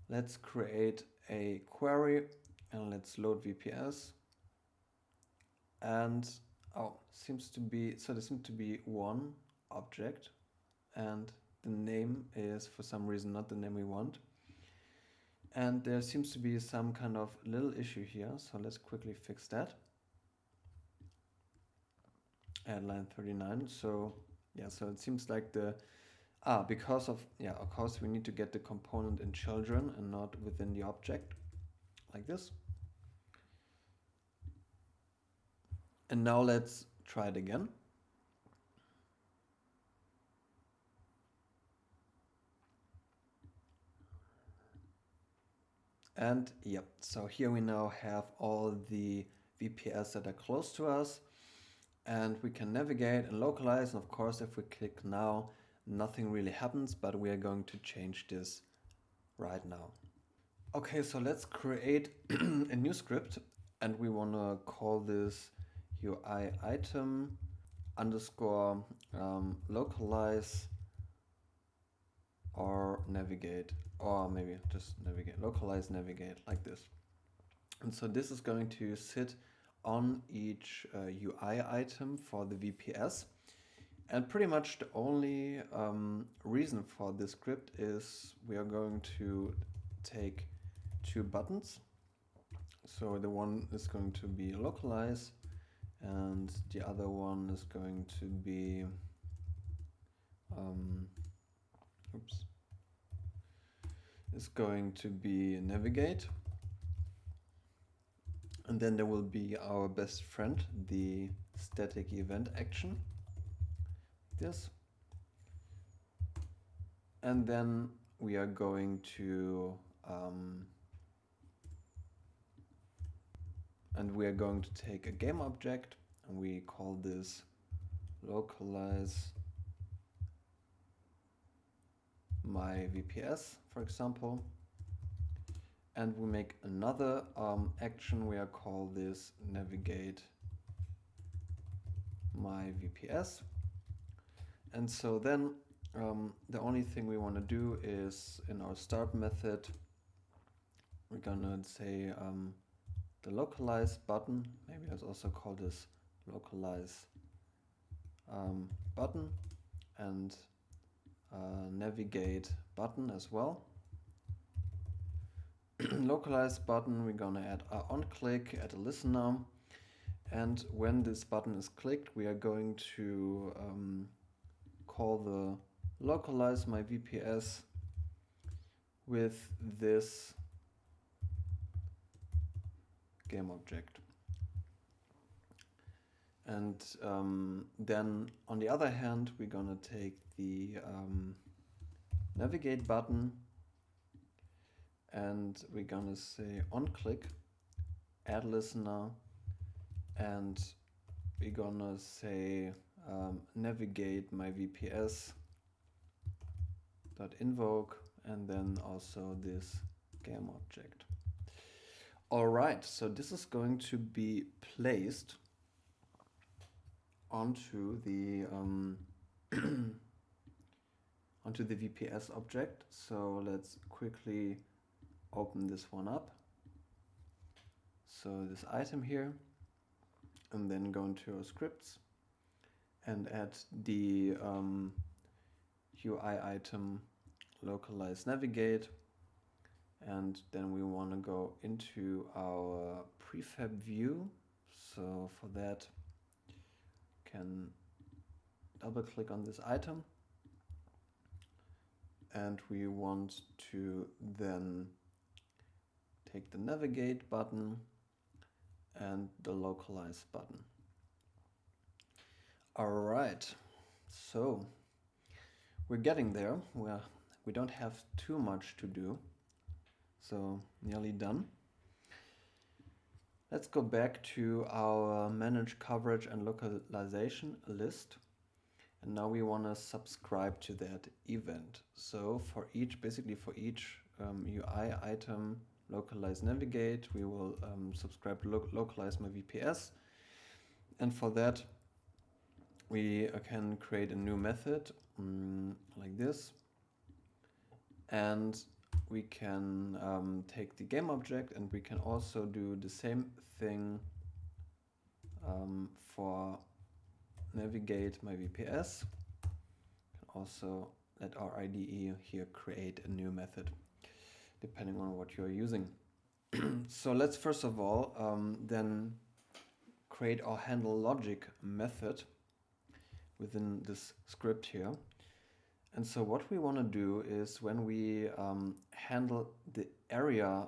Let's create a query and let's load VPS. And there seems to be one object and the name is for some reason not the name we want. And there seems to be some kind of little issue here. So let's quickly fix that. Add line 39. So yeah, so it seems like because of course we need to get the component in children and not within the object, like this. And now let's try it again. And yep, so here we now have all the VPS that are close to us. And we can navigate and localize. And of course, if we click now, nothing really happens, but we are going to change this right now. Okay, so let's create a new script and we want to call this UI item underscore localize or navigate, or maybe just navigate, localize, navigate, like this. And so this is going to sit on each UI item for the VPS. And pretty much the only reason for this script is we are going to take two buttons. So the one is going to be localize, and the other one is going to be navigate. And then there will be our best friend, the static event action. This. And then we are going to take a game object, and we call this localize my VPS, for example. And we make another action. We are call this navigate my VPS. And so then the only thing we want to do is in our start method, we're gonna say the localize button. Maybe let's also call this localize button, and navigate button as well. Localize button, we're gonna add a on click, add a listener, and when this button is clicked, we are going to call the localize my VPS with this game object. And then on the other hand, we're gonna take the navigate button, and we're gonna say on click, add listener, and we're gonna say navigate my VPS dot invoke, and then also this game object. All right, so this is going to be placed onto the onto the VPS object. So let's quickly open this one up. So this item here, and then go into our scripts and add the UI item localize navigate, and then we want to go into our prefab view. So for that, can double click on this item, and we want to then take the navigate button and the localize button. All right, so we're getting there. We don't have too much to do, so nearly done. Let's go back to our manage coverage and localization list. And now we want to subscribe to that event. So for each UI item, localize navigate, we will subscribe to localize my VPS. And for that, we can create a new method like this. And we can take the game object, and we can also do the same thing for navigate my VPS. Also let our IDE here create a new method depending on what you're using. So let's first of all then create our handle logic method within this script here. And so what we want to do is when we handle the area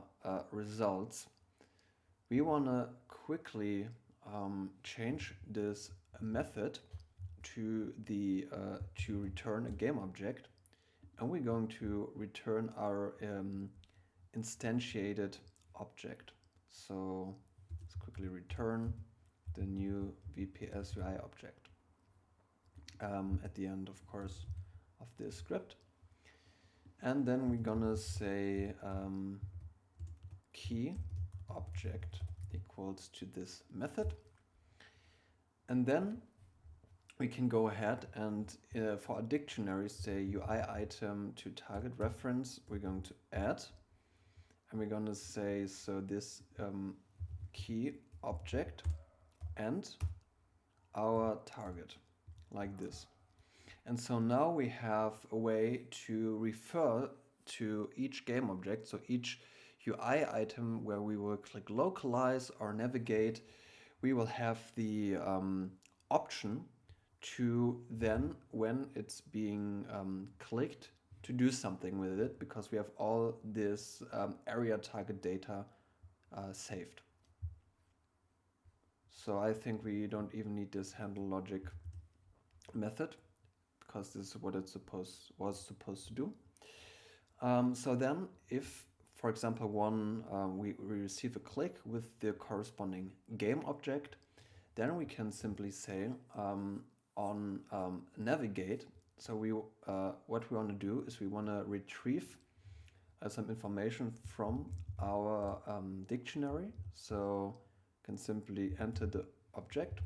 results, we want to quickly change this method to the to return a game object, and we're going to return our instantiated object. So let's quickly return the new VPS UI object at the end, of course, of this script. And then we're gonna say key object equals to this method. And then we can go ahead and for a dictionary say UI item to target reference, we're going to add, and we're going to say so this key object and our target like this. And so now we have a way to refer to each game object, so each UI item where we will click localize or navigate, we will have the option to then, when it's being clicked, to do something with it, because we have all this area target data saved. So I think we don't even need this handle logic method, because this is what it was supposed to do. So then if, for example, we receive a click with the corresponding game object, then we can simply say on navigate. So what we want to do is we want to retrieve some information from our dictionary. So can simply enter the object,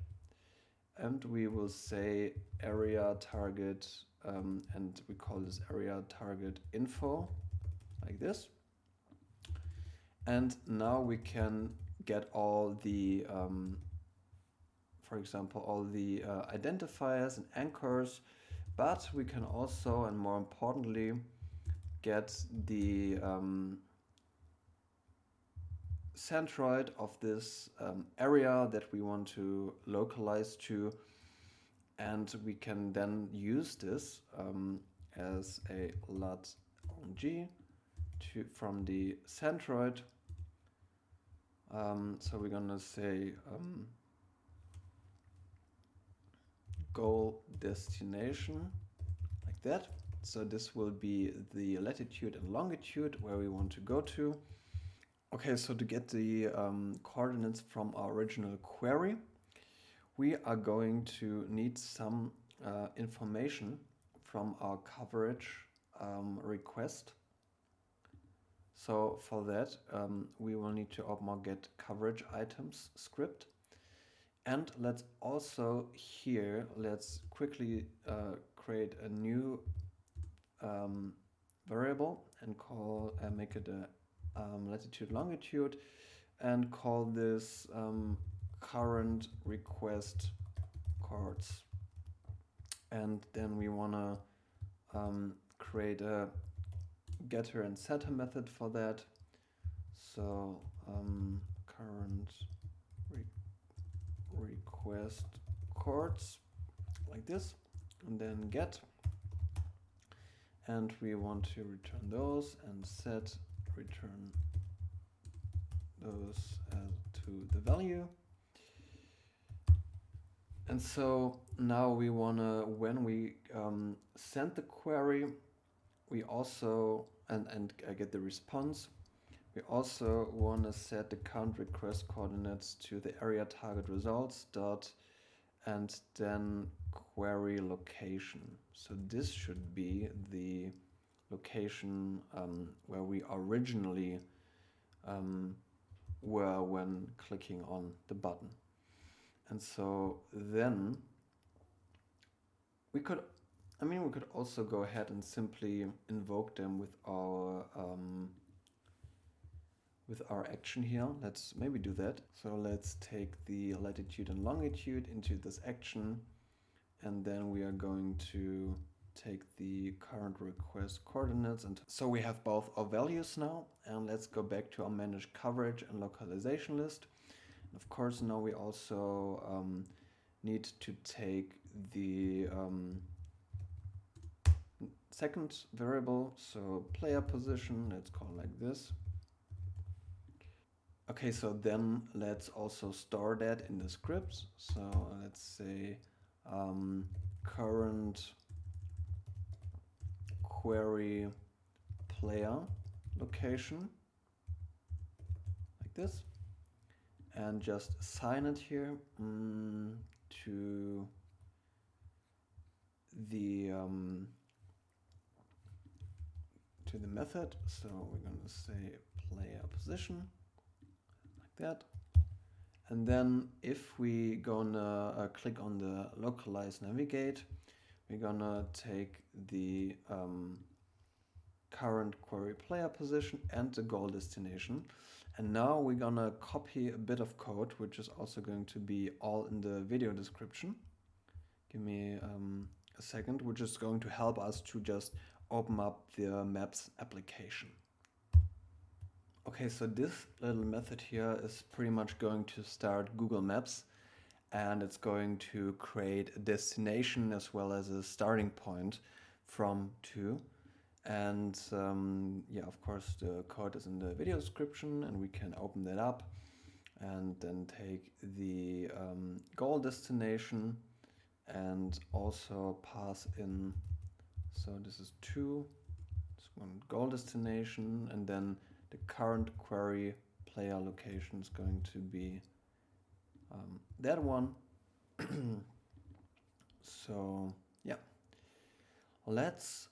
and we will say area target, and we call this area target info, like this. And now we can get all the, for example, all the identifiers and anchors, but we can also, and more importantly, get the centroid of this area that we want to localize to, and we can then use this as a lat.ong from the centroid. So we're gonna say goal destination, like that. So this will be the latitude and longitude where we want to go to. Okay, so to get the coordinates from our original query, we are going to need some information from our coverage request. So for that, we will need to open our get coverage items script. And let's also here, let's quickly create a new variable and make it a latitude longitude, and call this current request chords. And then we want to create a getter and setter method for that. So current request chords, like this, and then get, and we want to return those, and set return those to the value. And so now we want to, when we send the query, we also, and I get the response, we also want to set the count request coordinates to the area target results dot, and then query location. So this should be the location where we originally were when clicking on the button. And so then we could also go ahead and simply invoke them with our action here. Let's maybe do that. So let's take the latitude and longitude into this action, and then we are going to take the current request coordinates. And so we have both our values now, and let's go back to our manage coverage and localization list. And of course, now we also need to take the second variable, so player position, let's call it like this. Okay, so then let's also store that in the script. So let's say current query player location, like this, and just assign it here to the method. So we're going to say player position, like that. And then if we gonna click on the localize navigate, we're gonna take the current query player position and the goal destination. And now we're gonna copy a bit of code, which is also going to be all in the video description. Give me a second, which is going to help us to just open up the Maps application. Okay, so this little method here is pretty much going to start Google Maps, and it's going to create a destination as well as a starting point from to. And yeah, of course, the code is in the video description, and we can open that up and then take the goal destination and also pass in. So this is this one goal destination, and then the current query player location is going to be that one. So yeah, let's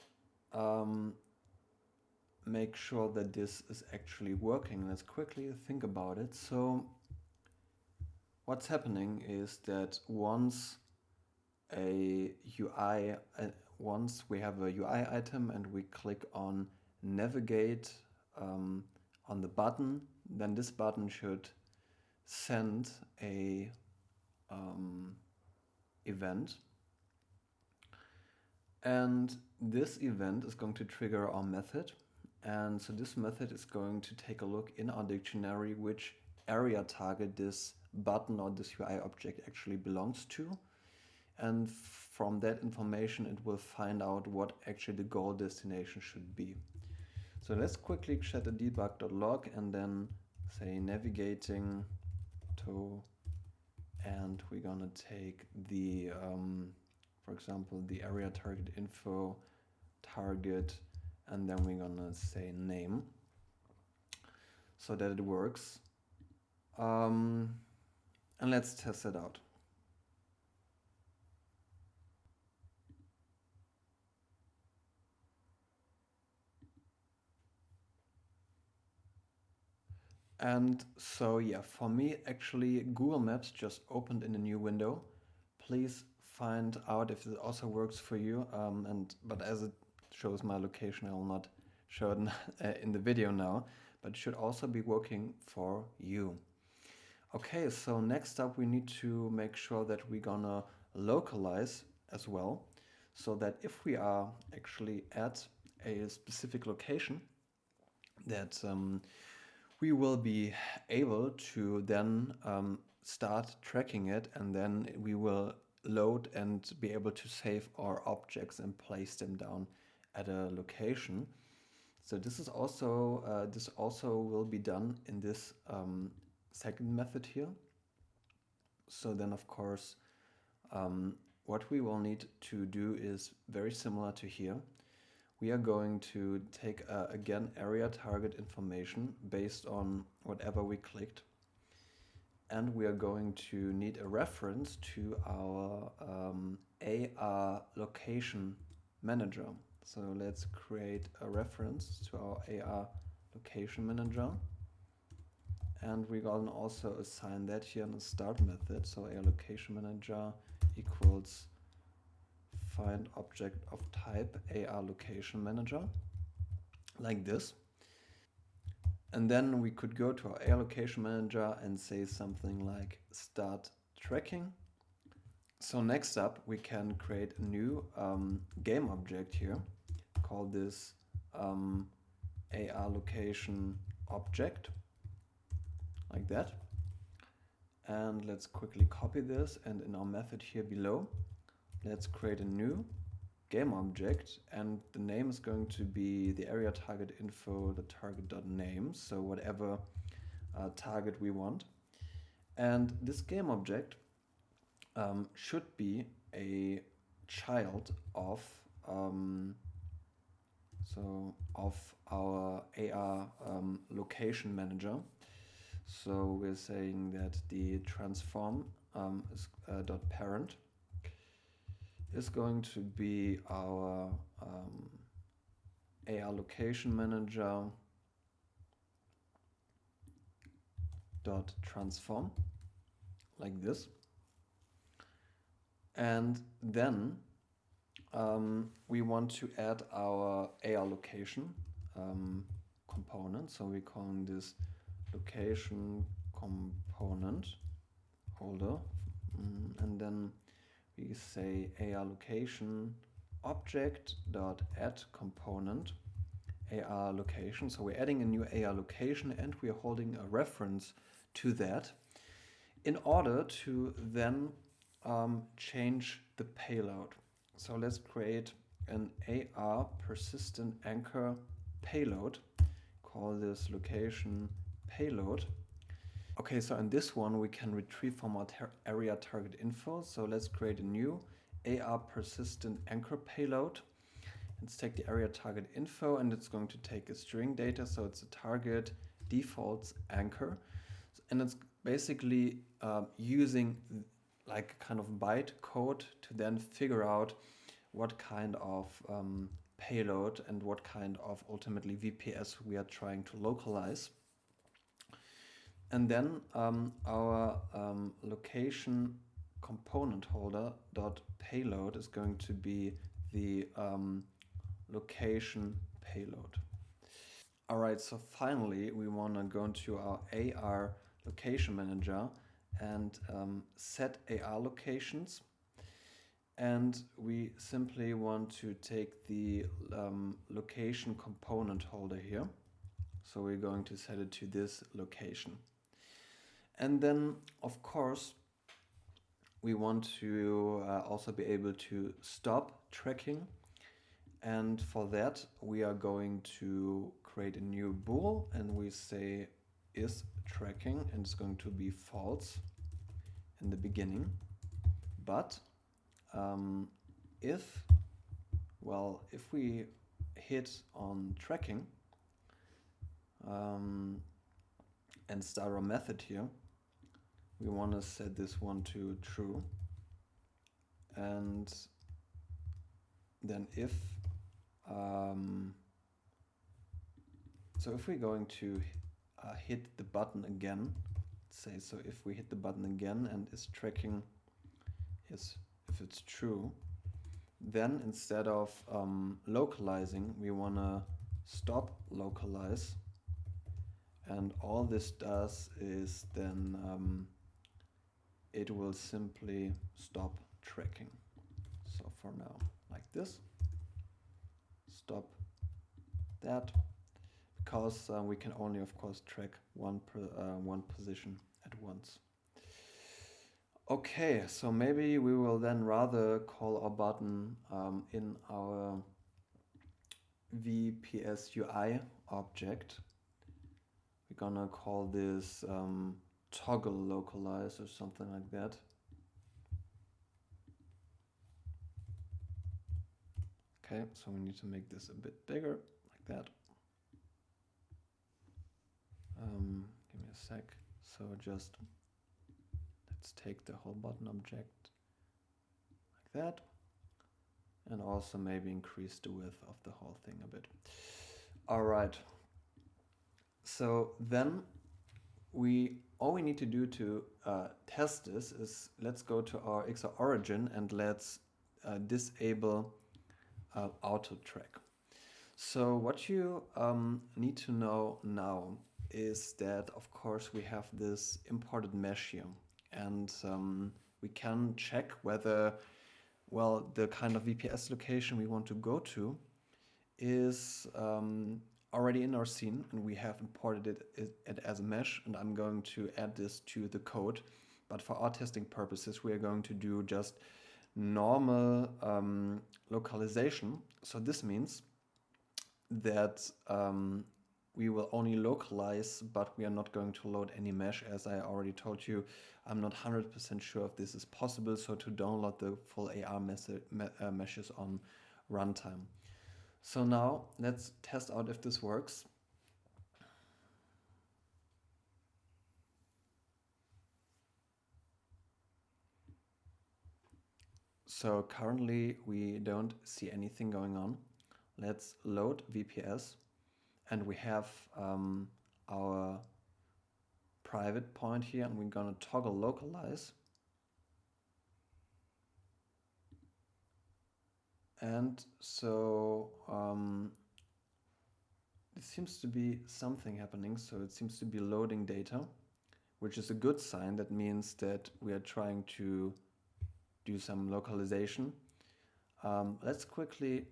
make sure that this is actually working. Let's quickly think about it. So what's happening is that once we have a UI item and we click on navigate on the button, then this button should send a event, and this event is going to trigger our method. And so this method is going to take a look in our dictionary which area target this button or this UI object actually belongs to, and from that information it will find out what actually the goal destination should be. So let's quickly set a debug.log and then say navigating to, and we're gonna take the for example the area target info target, and then we're gonna say name so that it works. And let's test it out. And so yeah, for me actually Google Maps just opened in a new window. Please find out if it also works for you. But as it shows my location, I will not show it in the video now, but it should also be working for you. Okay, so next up we need to make sure that we're gonna localize as well, so that if we are actually at a specific location, that we will be able to then start tracking it, and then we will load and be able to save our objects and place them down at a location. So this is also this also will be done in this second method here. So then of course what we will need to do is very similar to here. We are going to take again area target information based on whatever we clicked, and we are going to need a reference to our AR location manager. So let's create a reference to our AR location manager, and we're going to also assign that here in the start method. So AR location manager equals find object of type AR location manager, like this. And then we could go to our AR location manager and say something like start tracking. So next up we can create a new game object here, call this AR location object, like that. And let's quickly copy this, and in our method here below let's create a new game object, and the name is going to be the area target info, the target.name, so whatever target we want. And this game object should be a child of our AR location manager. So we're saying that the transform is dot parent is going to be our AR location manager dot transform, like this. And then we want to add our AR location component. So we're calling this location component holder, and then we say AR location object.add component AR location. So we're adding a new AR location and we are holding a reference to that in order to then change the payload. So let's create an AR persistent anchor payload. Call this location payload. Okay, so in this one we can retrieve from our area target info. So let's create a new AR persistent anchor payload. Let's take the area target info and it's going to take a string data. So it's a target defaults anchor. And it's basically using like kind of byte code to then figure out what kind of payload and what kind of ultimately VPS we are trying to localize. And then our location component holder dot payload is going to be the location payload. All right, so finally we want to go into our AR location manager and set AR locations. And we simply want to take the location component holder here. So we're going to set it to this location. And then, of course, we want to also be able to stop tracking. And for that, we are going to create a new bool and we say is tracking and it's going to be false in the beginning. But if we hit on tracking and start our method here, we want to set this one to true. And then if so if we're going to hit the button again, say so if we hit the button again and is tracking is if it's true, then instead of localizing, we want to stop localize. And all this does is then it will simply stop tracking. So for now, like this, stop that, because we can only, of course, track one position at once. Okay, so maybe we will then rather call our button in our VPS UI object. We're gonna call this toggle localize or something like that. Okay, so we need to make this a bit bigger, like that. Give me a sec. So just let's take the whole button object like that, and also maybe increase the width of the whole thing a bit. All right. So then all we need to do to test this is let's go to our XR origin and let's disable auto track. So what you need to know now is that, of course, we have this imported mesh here, and we can check whether, well, the kind of VPS location we want to go to is already in our scene, and we have imported it as a mesh, and I'm going to add this to the code. But for our testing purposes, we are going to do just normal localization. So this means that we will only localize, but we are not going to load any mesh. As I already told you, I'm not 100% sure if this is possible, so to download the full AR meshes on runtime. So now let's test out if this works. So currently we don't see anything going on. Let's load VPS, and we have our private point here, and we're gonna toggle localize. And so it seems to be something happening. So it seems to be loading data, which is a good sign. That means that we are trying to do some localization. Let's quickly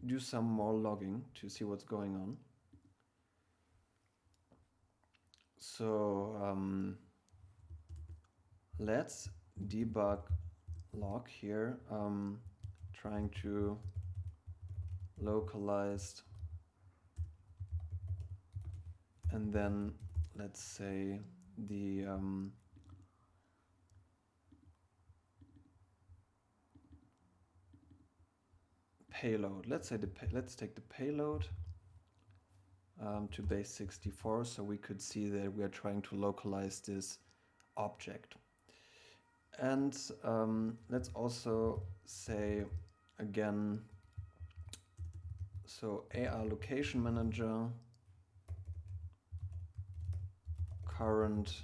do some more logging to see what's going on. So let's debug log here, trying to localize, and then let's say the payload. Let's take the payload to base 64, so we could see that we are trying to localize this object. And let's also say again, so AR location manager, current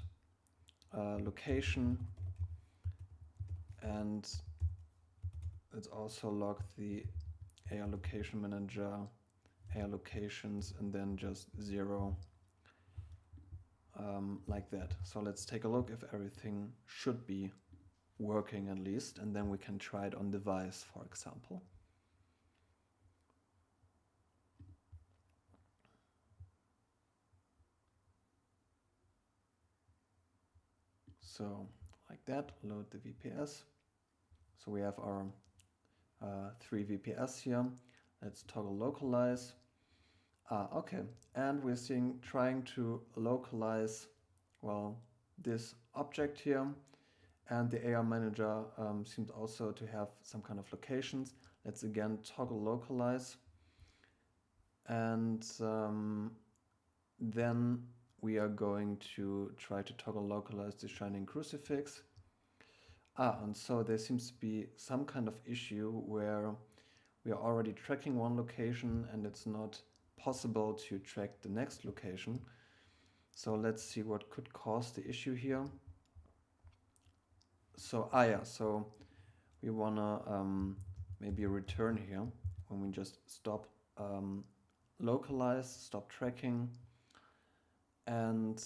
location, and let's also log the AR location manager, AR locations, and then just 0, like that. So let's take a look if everything should be working at least, and then we can try it on device, for example. So like that, load the VPS. So we have our 3 VPS here. Let's toggle localize. Okay, and we're trying to localize, well, this object here, and the AR manager seems also to have some kind of locations. Let's again toggle localize, and then we are going to try to toggle localize the shining crucifix. And so there seems to be some kind of issue where we are already tracking one location and it's not possible to track the next location. So let's see what could cause the issue here. So, so we wanna maybe return here when we just stop localize, stop tracking, and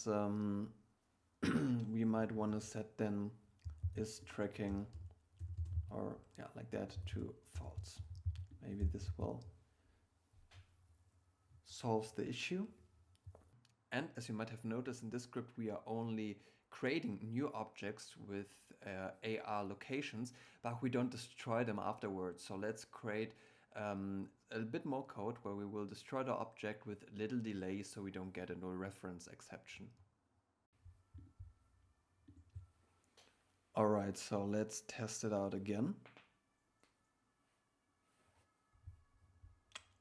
we might want to set then is tracking, or yeah, like that, to false. Maybe this will solve the issue. And as you might have noticed, in this script we are only creating new objects with AR locations, but we don't destroy them afterwards. So let's create a bit more code where we will destroy the object with little delay so we don't get a null reference exception. Alright, so let's test it out again.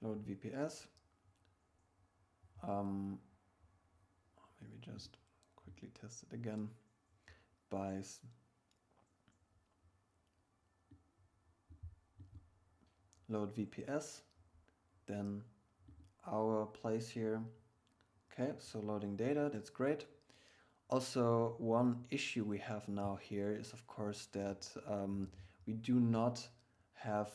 Load VPS. Maybe just quickly test it again by load VPS, then our place here. Okay, so loading data, that's great. Also, one issue we have now here is, of course, that we do not have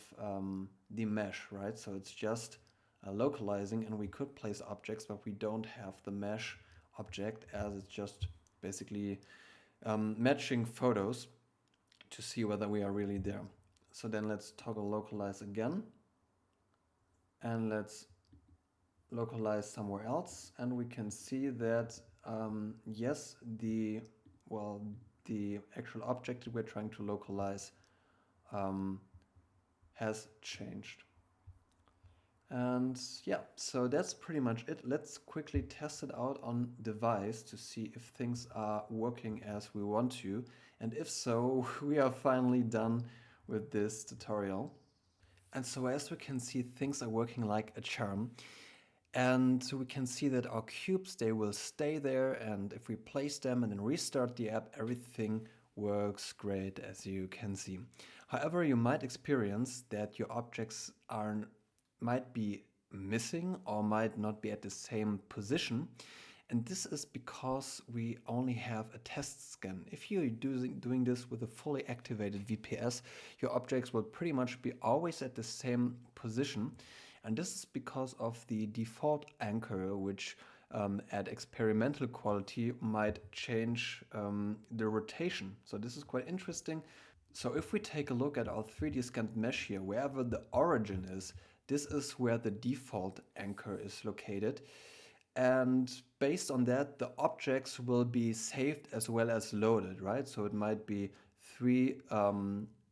the mesh, right? So it's just localizing, and we could place objects, but we don't have the mesh object, as it's just basically matching photos to see whether we are really there. So then let's toggle localize again, and let's localize somewhere else, and we can see that yes, the actual object that we're trying to localize has changed. And yeah, so that's pretty much it. Let's quickly test it out on device to see if things are working as we want to, and if so, we are finally done with this tutorial. And so as we can see, things are working like a charm. And we can see that our cubes, they will stay there, and if we place them and then restart the app, everything works great, as you can see. However, you might experience that your objects might be missing or might not be at the same position. And this is because we only have a test scan. If you're doing this with a fully activated VPS, your objects will pretty much be always at the same position. And this is because of the default anchor, which at experimental quality might change the rotation. So this is quite interesting. So if we take a look at our 3D scanned mesh here, wherever the origin is, this is where the default anchor is located. And based on that, the objects will be saved as well as loaded, right? So it might be 3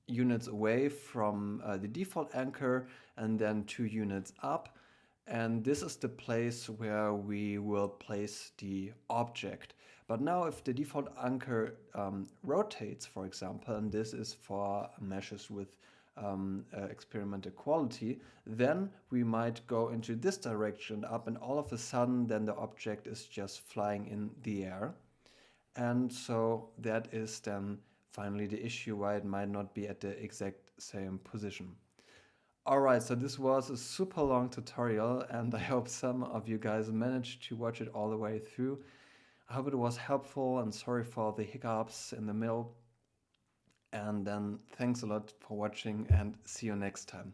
units away from the default anchor and then 2 units up. And this is the place where we will place the object. But now if the default anchor rotates, for example, and this is for meshes with experimental quality, then we might go into this direction up, and all of a sudden then the object is just flying in the air. And so that is then finally the issue why it might not be at the exact same position. Alright, so this was a super long tutorial, and I hope some of you guys managed to watch it all the way through. I hope it was helpful, and sorry for the hiccups in the middle. And then thanks a lot for watching, and see you next time.